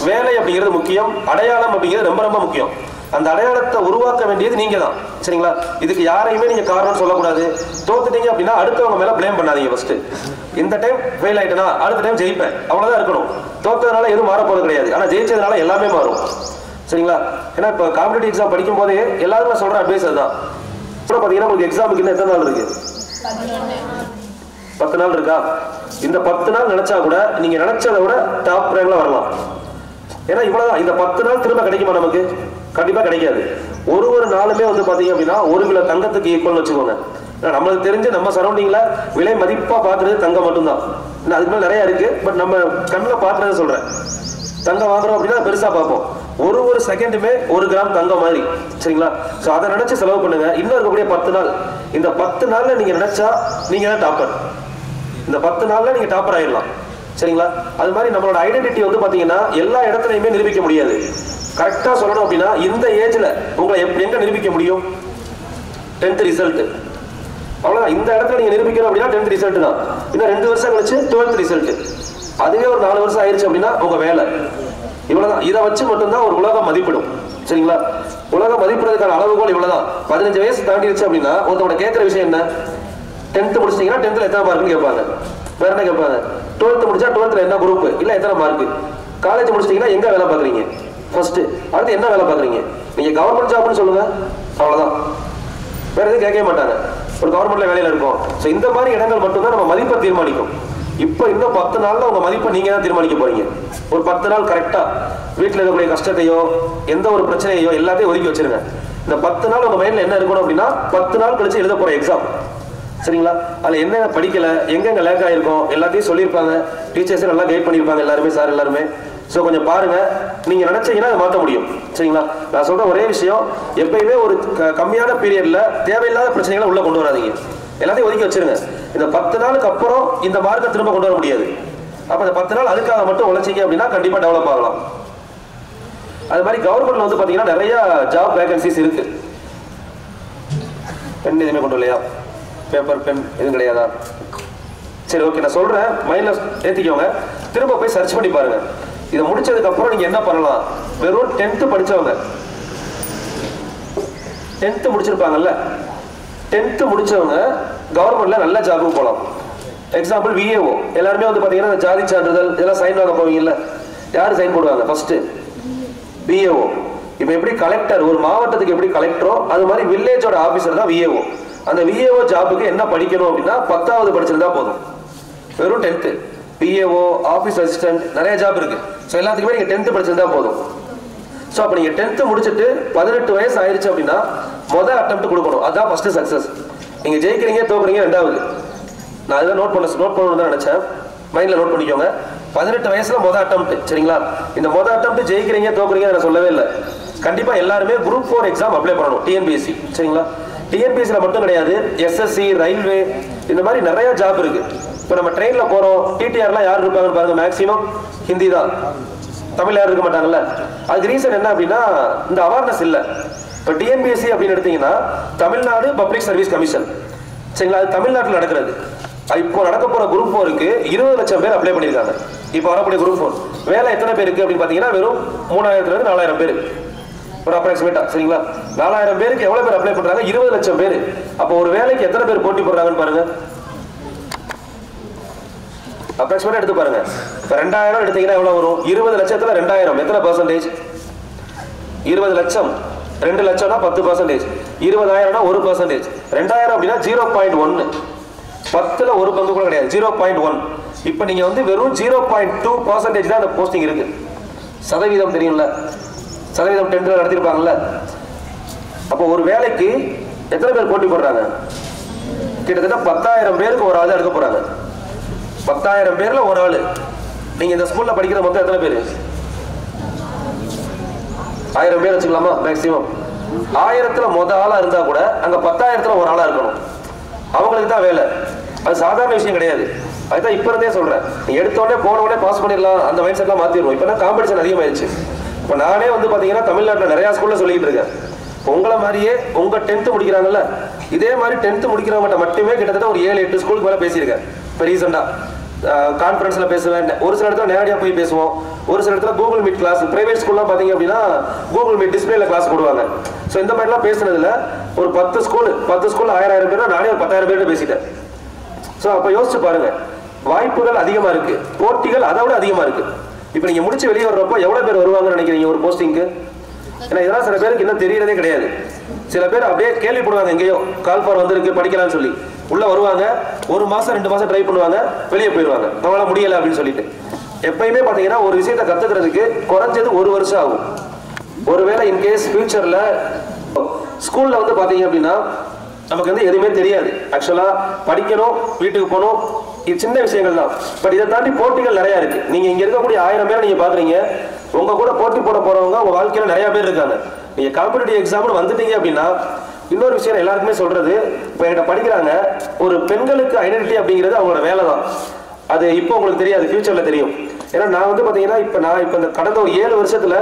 வேலை அப்படிங்கிறது முக்கியம், அடையாளம் அப்படிங்கிறது ரொம்ப ரொம்ப முக்கியம். அந்த அடையாளத்தை உருவாக்க வேண்டியது நீங்க தான். சரிங்களா? இதுக்கு யாரையுமே நீங்க காரணம் சொல்லக்கூடாது. தோத்துட்டீங்க அப்படின்னா அடுத்தவங்க மேல பிளேம் பண்ணாதீங்க. ஃபர்ஸ்ட் இந்த டைம் ஃபெயில் ஆயிட்டேனா அடுத்த டைம் ஜெயிப்பேன், அவ்வளவுதான் இருக்கணும். தோத்ததுனால எதுவும் மாற போறது கிடையாது, ஆனா ஜெயிச்சதுனால எல்லாமே மாறும். சரிங்களா? ஏன்னா இப்போ காம்படிட்டிவ் எக்ஸாம் படிக்கும் போதே எல்லாரும் நான் சொல்ற அட்வைஸ் அதுதான். இப்போ பாத்தீங்கன்னா உங்களுக்கு எக்ஸாமுக்கு இன்னும் எத்தனை நாள் இருக்கு? 10 நாள் இருக்கா? இந்த 10 நாள் நினைச்சா கூட நீங்க நினைச்சதை விட டாப் ரேங்க்ல வரலாம். ஏன்னா இவ்வளவுதான். இந்த 10 நாள் திரும்ப கிடைக்குமா நமக்கு? கண்டிப்பா கிடைக்காது. ஒரு நாளுமே வந்து பாத்தீங்க அப்படின்னா 1 கிலோ தங்கத்துக்கு ஈக்குவல் வச்சுக்கோங்க. நம்மளுக்கு தெரிஞ்சு நம்ம சரௌண்டிங்ல விலை மதிப்பா பாக்குறது தங்கம் மட்டும்தான். அதுக்கு மேல நிறைய இருக்கு, பட் நம்ம கண்ணில் பாக்குறத சொல்றேன். தங்கம் வாங்குறோம் அப்படின்னா பெருசா பார்ப்போம். ஒரு செகண்டுமே 1 கிராம் தங்கம் மாதிரி. சரிங்களா? ஸோ அதை நினைச்சு செலவு பண்ணுங்க. இன்னும் இருக்கக்கூடிய 10 நாள், இந்த 10 நாள்ல நீங்க நினைச்சா நீங்க தான் டாப்பர். இந்த 10 நாள்ல நீங்க டாப்பர் ஆயிடலாம். சரிங்களா? அது மாதிரி நம்மளோட ஐடென்டிட்டி வந்து பாத்தீங்கன்னா எல்லா இடத்துலையுமே நிரூபிக்க முடியாது. கரெக்டா சொல்லணும் அப்படின்னா இந்த ஏஜ்ல உங்களை எங்க நிரூபிக்க முடியும்? 10th result. அவ்வளவுதான். இந்த இடத்துல நீங்க நிரூபிக்கணும் அப்படின்னா 10th ரிசல்ட் தான். இன்னும் 2 வருஷம் கழிச்சு 12th ரிசல்ட். அதுவே ஒரு 4 வருஷம் ஆயிடுச்சு அப்படின்னா உங்க வேலை. இவ்வளவுதான். இதை வச்சு மட்டும்தான் ஒரு உலகம் மதிப்பிடும். சரிங்களா? உலகம் மதிப்பிடுறதுக்கான அளவுகோல் இவ்வளவுதான். 15 வயசு தாண்டிடுச்சு அப்படின்னா ஒருத்தவங்க கேட்கிற விஷயம் என்ன? 10th முடிச்சிட்டீங்கன்னா 10th எத்தனை மார்க்னு கேட்பாங்க. வேற என்ன கேட்பாங்க? 12th முடிச்சா 12th என்ன குரூப், இல்ல எத்தனை மார்க். காலேஜ் முடிச்சிட்டீங்கன்னா எங்க வேலை பாக்குறீங்க ஃபர்ஸ்ட், அடுத்து என்ன வேலை பாக்குறீங்க. நீங்க கவர்மெண்ட் ஜாப்னு சொல்லுங்க, அவ்வளவுதான். வேற எதுவும் கேட்கவே மாட்டாங்க. ஒரு கவர்மெண்ட்ல வேலையில இருக்கும். ஸோ இந்த மாதிரி இடங்கள் மட்டும்தான் நம்ம மதிப்பை தீர்மானிக்கும். இப்போ இன்னும் 10 நாள்ல உங்க மதிப்பை நீங்க தான் தீர்மானிக்க போறீங்க. ஒரு 10 நாள் கரெக்டா வீட்டில் இருக்கக்கூடிய கஷ்டத்தையோ எந்த ஒரு பிரச்சனையோ எல்லாத்தையும் ஒதுக்கி வச்சிருங்க. இந்த 10 நாள் உங்க மைண்ட்ல என்ன இருக்கணும் அப்படின்னா 10 நாள் கழிச்சு எழுத போற எக்ஸாம். சரிங்களா? அதுல என்ன படிக்கல, எங்கெங்க லேக் ஆயிருக்கும் எல்லாத்தையும் சொல்லியிருப்பாங்க. டீச்சர்ஸே நல்லா கைட் பண்ணியிருப்பாங்க, எல்லாருமே சார் எல்லாருமே. ஸோ கொஞ்சம் பாருங்க, நீங்க நினைச்சீங்கன்னா அதை மாற்ற முடியும். சரிங்களா? நான் சொல்ற ஒரே விஷயம், எப்பயுமே ஒரு கம்மியான பீரியட்ல தேவையில்லாத பிரச்சனைகளை உள்ள கொண்டு வராதீங்க. எல்லாத்தையும் ஒதுக்கி வச்சிருங்க. இந்த 10 நாளுக்கு அப்புறம் இந்த மார்க்கை திரும்ப கொண்டு வர முடியாது. அப்போ அந்த 10 நாள் அதுக்காக மட்டும் உழைச்சிங்க அப்படின்னா கண்டிப்பாக டெவலப் ஆகலாம். அது மாதிரி கவர்மெண்ட்ல வந்து பார்த்தீங்கன்னா நிறைய ஜாப் வேகன்சிஸ் இருக்கு. பென் எதுவுமே கொண்டு இல்லையா? பேப்பர் பென் எதுவும் கிடையாதா? சரி, ஓகே, நான் சொல்றேன், மைண்ட்ல ஏற்றிக்கோங்க. திரும்ப போய் சர்ச் பண்ணி பாருங்க. இதை முடிச்சதுக்கு அப்புறம் நீங்க என்ன பண்ணலாம்? வெறும் 10th படிச்சவங்க, 10th முடிச்சிருப்பாங்கல்ல, 10th முடிச்சவங்க கவர்மெண்ட்ல நல்ல ஜாபுக்கு போகலாம். Example VAO. எல்லாருமே வந்து பாத்தீங்கன்னா ஜாதி சான்றிதழ் இதெல்லாம் சைன் வாங்க போவீங்கல்ல, யாரு சைன் போடுவாங்க? First VAO. இப்போ எப்படி கலெக்டர், ஒரு மாவட்டத்துக்கு எப்படி கலெக்டரோ அது மாதிரி வில்லேஜோட ஆபீசர் தான் விஏஓ. அந்த விஏஓ ஜாபுக்கு என்ன படிக்கணும் அப்படின்னா 10வது படிச்சிருந்தா போதும். வெறும் 10th. விஏஓ, ஆஃபீஸ் அசிஸ்டன்ட், நிறைய ஜாப் இருக்கு. ஸோ எல்லாத்துக்குமே நீங்கள் 10th படிச்சிருந்தா போதும். ஸோ அப்போ நீங்கள் 10th முடிச்சுட்டு 18 வயசு ஆயிடுச்சு அப்படின்னா மொதல் அட்டெம்ப்ட் கொடுக்கணும். அதுதான் ஃபர்ஸ்ட் சக்ஸஸ். நீங்கள் ஜெயிக்கிறீங்க தோக்குறீங்க ரெண்டாவது. நான் அதுதான் நோட் பண்ணணும்னு தான் நினைச்சேன். மைண்ட்ல நோட் பண்ணிக்கோங்க. 18 வயசுல மொதல் அட்டெம்ப்ட், சரிங்களா? இந்த மொதல் அட்டெம்ப்ட் ஜெயிக்கிறீங்க தோக்குறீங்க நான் சொல்லவே இல்லை. கண்டிப்பா எல்லாருமே குரூப் 4 எக்ஸாம் அப்ளை பண்ணணும், டிஎன்பிஎஸ்சி, சரிங்களா? டிஎன்பிஎஸ்சியில் மட்டும் கிடையாது, எஸ்எஸ்சி, ரயில்வே, இந்த மாதிரி நிறைய ஜாப் இருக்கு. இப்போ நம்ம ட்ரெயின்ல போறோம், டிடிஆர்லாம் யார் இருப்பாங்கன்னு பாருங்க, மேக்ஸிமம் ஹிந்தி தான், தமிழ் யாரும் இருக்க மாட்டாங்கல்ல. அதுக்கு ரீசன் என்ன அப்படின்னா இந்த அவேர்னஸ் இல்லை. இப்போ டிஎன்பிஎஸ்சி அப்படின்னு எடுத்தீங்கன்னா தமிழ்நாடு பப்ளிக் சர்வீஸ் கமிஷன், சரிங்களா? அது தமிழ்நாட்டில் நடக்கிறது. இப்போ நடக்க போற குரூப் 4க்கு 20 லட்சம் பேர் அப்ளை பண்ணியிருக்காங்க. இப்போ வரக்கூடிய குரூப் 4 வேலை எத்தனை பேருக்கு அப்படின்னு பார்த்தீங்கன்னா வெறும் 3000 to 4000 பேர், ஒரு அப்ராக்சிமேட்டா, சரிங்களா? 4000 பேருக்கு எவ்வளவு பேர் அப்ளை பண்றாங்க? 20 லட்சம் பேர். அப்போ ஒரு வேலைக்கு எத்தனை பேர் போட்டி போடுறாங்கன்னு பாருங்க. அப்ராக்சிமேட்டா எடுத்து பாருங்க. இப்போ 2000 எடுத்தீங்கன்னா எவ்வளவு வரும்? 20 லட்சத்துல 2000 எத்தனை பர்சன்டேஜ்? 20 லட்சம் 2 லட்சம்னா 10%, 20,000னா 1%, 2000 அப்படின்னா 0.1, 10ல் ஒரு பங்கு கூட கிடையாது, 0.1. இப்போ நீங்க வந்து வெறும் 0.2% தான் அந்த போஸ்டிங் இருக்கு. சதவீதம் தெரியும்ல, சதவீதம் 10th நடத்திருப்பாங்கல்ல. அப்போ ஒரு வேலைக்கு எத்தனை பேர் போட்டி போடுறாங்க? கிட்டத்தட்ட 10,000 பேருக்கு ஒரு ஆள் எடுக்க போறாங்க. 10,000 பேர்ல ஒரு ஆள். நீங்க இந்த ஸ்கூல்ல படிக்கிற மொத்தம் எத்தனை பேர்? 1000 பேர் வச்சுக்கலாமா? மேக்சிமம் 1000த்துல மொதல் ஆளா இருந்தா கூட அங்க 10,000த்துல ஒரு ஆளா இருக்கணும். அவங்களுக்கு தான் வேலை. அது சாதாரண விஷயம் கிடையாது. அதுதான் இப்ப இருந்தே சொல்றேன், நீ எடுத்தோடனே போன உடனே பாஸ் பண்ணிடலாம், அந்த மைண்ட் செட்லாம் மாத்திடுவோம். இப்ப காம்படிஷன் அதிகமாயிருச்சு. இப்ப நானே வந்து பாத்தீங்கன்னா தமிழ்நாட்டில் நிறைய ஸ்கூல்ல சொல்லிட்டு இருக்கேன். உங்களை மாதிரியே உங்க 10th முடிக்கிறாங்கல்ல, இதே மாதிரி 10th முடிக்கிறவங்க மட்டுமே கிட்டத்தட்ட ஒரு 7-8 ஸ்கூலுக்கு மேல பேசியிருக்கேன். இப்போ ரீசெண்டா கான்ஃபரன்ஸ்ல பேசுவேன், ஒரு சில இடத்துல நேரடியா போய் பேசுவோம், ஒரு சில இடத்துல கூகுள் மீட் கிளாஸ், பிரைவேட் ஸ்கூல்லாம் பாத்தீங்க அப்படின்னா கூகுள் மீட் டிஸ்பிளேல கிளாஸ் போடுவாங்க. ஸோ இந்த மாதிரிலாம் பேசுனதுல ஒரு 10 ஸ்கூல் 10,000 பேர், நானே ஒரு 10,000 பேர் பேசிட்டேன். ஸோ அப்போ யோசிச்சு பாருங்க, வாய்ப்புகள் அதிகமா இருக்கு, போட்டிகள் அதை விட அதிகமா இருக்கு. இப்போ நீங்க முடிச்சு வெளியே வர்றப்போ எவ்வளவு பேர் வருவாங்கன்னு நினைக்கிறீங்க ஒரு போஸ்டிங்க்கு? ஏன்னா இதெல்லாம் சில பேருக்கு இன்னும் தெரியறதே கிடையாது. சில பேர் அப்படியே கேள்விப்படுவாங்க, எங்கேயோ கால் ஃபார் வந்திருக்கு படிக்கலாம்னு சொல்லி உள்ள வருவாங்க, 1 மாசம் 2 மாசம் ட்ரை பண்ணுவாங்க, வெளியே போயிடுவாங்க, நம்மளால முடியல அப்படின்னு சொல்லிட்டு. எப்பயுமே பாத்தீங்கன்னா ஒரு விஷயத்தை கத்துக்கிறதுக்கு குறைஞ்சது 1 வருஷம் ஆகும். ஒருவேளை இன்கேஸ் ஃபியூச்சர்ல ஸ்கூல்ல வந்து பாத்தீங்க அப்படின்னா நமக்கு வந்து எதுவுமே தெரியாது. ஆக்சுவலா படிக்கணும், வீட்டுக்கு போகணும், இது சின்ன விஷயங்கள் தான். பட் இதை தாண்டி போட்டிகள் நிறைய இருக்கு. நீங்க இங்க இருக்கக்கூடிய 1000 பேரை நீங்க பாக்குறீங்க, உங்க கூட போட்டி போட போறவங்க உங்க வாழ்க்கையில நிறைய பேர் இருக்காங்க. நீங்க காம்படிட்டிவ் எக்ஸாம்னு வந்துட்டீங்க அப்படின்னா இன்னொரு விஷயம் எல்லாருக்குமே சொல்றது, இப்போ என்கிட்ட படிக்கிறாங்க, ஒரு பெண்களுக்கு ஐடென்டிட்டி அப்படிங்கிறது அவங்களோட வேலை தான். அது இப்போ உங்களுக்கு தெரியாது, ஃபியூச்சர்ல தெரியும். ஏன்னா நான் வந்து பாத்தீங்கன்னா நான் இப்போ இந்த கடந்த ஒரு 7 வருஷத்துல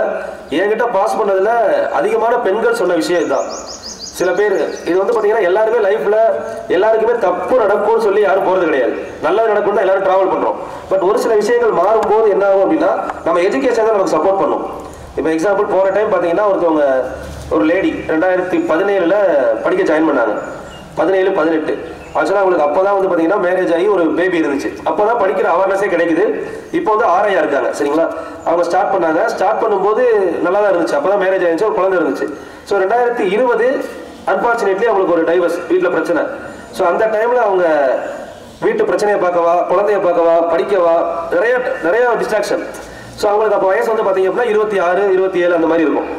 என்கிட்ட பாஸ் பண்ணதுல அதிகமான பெண்கள் சொன்ன விஷயம் இதுதான். சில பேர் இது வந்து பாத்தீங்கன்னா எல்லாருமே லைஃப்ல எல்லாருக்குமே தப்பு நடக்கும்னு சொல்லி யாரும் போறது கிடையாது, நல்லது நடக்கும் தான் எல்லாரும் டிராவல் பண்றோம். பட் ஒரு சில விஷயங்கள் மாறும்போது என்ன ஆகும் அப்படின்னா நம்ம எஜுகேஷன் தான் நமக்கு சப்போர்ட் பண்ணும். இப்போ எக்ஸாம்பிள் போன டைம் பாத்தீங்கன்னா ஒரு லேடி 2017ல் படிக்க ஜாயின் பண்ணாங்க, 17-18. ஆக்சுவலாக அவங்களுக்கு அப்போதான் வந்து பார்த்தீங்கன்னா மேரேஜ் ஆகி ஒரு பேபி இருந்துச்சு. அப்போதான் படிக்கிற அவேர்னஸே கிடைக்குது. இப்போ வந்து ஆரையா இருக்காங்க, சரிங்களா? அவங்க ஸ்டார்ட் பண்ணாங்க. ஸ்டார்ட் பண்ணும்போது நல்லா தான் இருந்துச்சு, அப்போதான் மேரேஜ் ஆயிருந்துச்சு, ஒரு குழந்தை இருந்துச்சு. ஸோ 2020 அன்பார்ச்சுனேட்லி அவங்களுக்கு ஒரு டைவர்ஸ், வீட்டில் பிரச்சனை. ஸோ அந்த டைமில் அவங்க வீட்டு பிரச்சனையை பார்க்கவா, குழந்தைய பார்க்கவா, படிக்கவா, நிறைய டிஸ்ட்ராக்ஷன். ஸோ அவங்களுக்கு அப்போ வயசு வந்து பார்த்தீங்க அப்படின்னா 26, 27 அந்த மாதிரி இருக்கும்.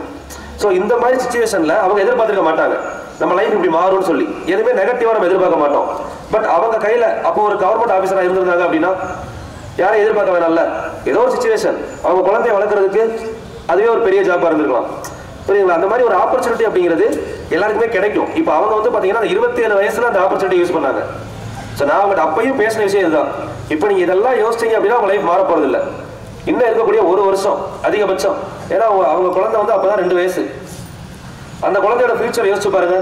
ஸோ இந்த மாதிரி சுச்சுவேஷன்ல அவங்க எதிர்பார்த்திருக்க மாட்டாங்க நம்ம லைஃப் இப்படி மாறும்னு சொல்லி. எதுவுமே நெகட்டிவா நம்ம எதிர்பார்க்க மாட்டோம். பட் அவங்க கையில அப்போ ஒரு கவர்மெண்ட் ஆபீசரா இருந்திருந்தாங்க அப்படின்னா யாரும் எதிர்பார்க்க வேணாம்ல, ஏதோ ஒரு சுச்சுவேஷன் அவங்க குழந்தைய வளர்க்கறதுக்கு அதுவே ஒரு பெரிய ஜாப்பா இருந்திருக்கலாம், புரியுங்களா? அந்த மாதிரி ஒரு ஆப்பர்ச்சுனிட்டி அப்படிங்கிறது எல்லாருக்குமே கிடைக்கும். இப்போ அவங்க வந்து பாத்தீங்கன்னா 27 வயசுல அந்த ஆப்பர்ச்சுனிட்டி யூஸ் பண்ணாங்க. ஸோ நான் அவங்கள்ட்ட அப்பையும் பேசின விஷயம் இதுதான். இப்போ நீங்கள் இதெல்லாம் யோசிச்சீங்க அப்படின்னா உங்கள் லைஃப் மாற போகிறது இல்லை. இன்னும் இருக்கக்கூடிய 1 வருஷம் அதிகபட்சம். ஏன்னா அவங்க குழந்தை வந்து அப்போ தான் 2 வயசு. அந்த குழந்தையோட ஃபியூச்சர் யோசிச்சு பாருங்க.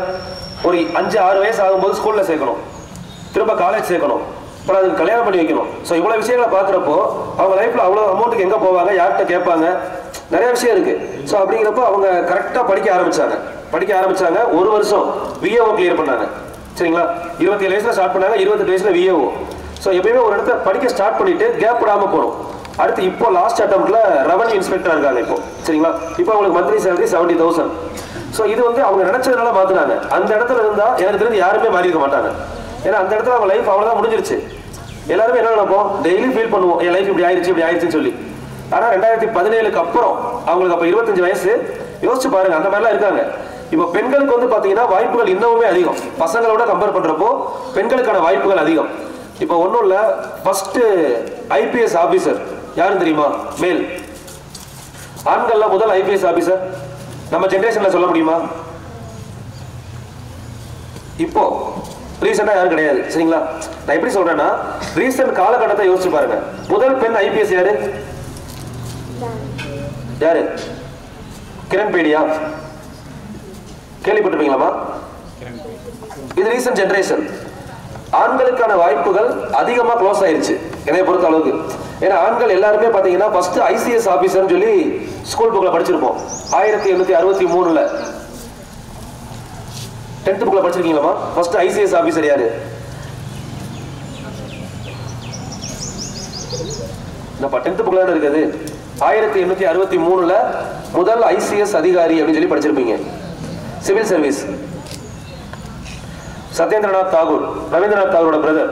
ஒரு 5-6 வயசு ஆகும்போது ஸ்கூலில் சேர்க்கணும், திரும்ப காலேஜ் சேர்க்கணும், அப்புறம் அதுக்கு கல்யாணம் பண்ணி வைக்கணும். ஸோ இவ்வளோ விஷயங்களை பார்க்குறப்போ அவங்க லைஃப்பில் அவ்வளோ அமௌண்ட்டுக்கு எங்கே போவாங்க, யார்கிட்ட கேட்பாங்க, நிறைய விஷயம் இருக்குது. ஸோ அப்படிங்கிறப்போ அவங்க கரெக்டாக படிக்க ஆரம்பித்தாங்க. 1 வருஷம் விஏஓ கிளியர் பண்ணாங்க. சரிங்களா? 27 வயசுல ஸ்டார்ட் பண்ணாங்க, 28 வயசுல விஏஓ. ஸோ எப்பயுமே ஒரு இடத்த படிக்க ஸ்டார்ட் பண்ணிட்டு கேப் விடாமல் போகணும். அடுத்து இப்போ லாஸ்ட் அட்டம்ப்ட்ல ரெவன்யூ இன்ஸ்பெக்டர் இருக்காங்க இப்போ. சரிங்களா? இப்போ அவங்களுக்கு மந்த்லி சேலரி 70,000. ஸோ இது வந்து அவங்க நினைச்சதுனால மாத்தினாங்க. அந்த இடத்துல இருந்தா எனக்கு தெரிஞ்சு யாருமே மாறி இருக்க மாட்டாங்க. ஏன்னா அந்த இடத்துல அவங்க லைஃப் அவ்வளோதான் முடிஞ்சிருச்சு. எல்லாருமே என்ன நினைப்போம், டெய்லி ஃபீல் பண்ணுவோம் என் லைஃப் இப்படி ஆயிடுச்சுன்னு சொல்லி. ஆனால் 2017க்கு அப்புறம் அவங்களுக்கு அப்போ 25 வயசு. யோசிச்சு பாருங்க, அந்த மாதிரிலாம் இருக்காங்க. இப்போ பெண்களுக்கு வந்து பார்த்தீங்கன்னா வாய்ப்புகள் இன்னமுமே அதிகம். பசங்களோட கம்பேர் பண்ணுறப்போ பெண்களுக்கான வாய்ப்புகள் அதிகம். இப்போ ஒன்றும் இல்லை, ஃபர்ஸ்ட் ஐபிஎஸ் ஆஃபீஸர் யாரும் தெரியுமா? மேல். ஆண்கள்ல முதல் ஐபிஎஸ் ஆஃபீஸர் நம்ம ஜென்ரேஷன்ல சொல்ல முடியுமா? இப்போ ரீசெண்டா யாரும் கிடையாது. சரிங்களா? நான் எப்படி சொல்றேன்னா, ரீசெண்ட் காலகட்டத்தை யோசிச்சு பாருங்க. முதல் பெண் ஐபிஎஸ் யாரு? கிரண் பேடியா? கேள்விப்பட்டிருப்பீங்களாமா? இது ரீசெண்ட் ஜெனரேஷன். ஆண்களுக்கான வாய்ப்புகள் அதிகமா க்ளோஸ் ஆயிருச்சு என்னை பொறுத்த அளவுக்கு. ஏன்னா ஆண்கள் எல்லாருமே பாத்தீங்கன்னா ஃபர்ஸ்ட் ஐசிஎஸ் ஆபீசர்னு சொல்லி ஸ்கூல் புக்ல படிச்சிருப்போம். 1863ல 10th புக்ல படிச்சிருக்கீங்களாமா? ஃபர்ஸ்ட் ஐசிஎஸ் ஆபீசர் யாரு? நம்ம 10th புக்ல தான் இருக்குது. 1863ல முதல் ஐசிஎஸ் அதிகாரி அப்படின்னு சொல்லி படிச்சிருப்பீங்க. Civil service. சத்யேந்திரநாத் தாகூர், ரவீந்திரநாத் தாகூரோட பிரதர்.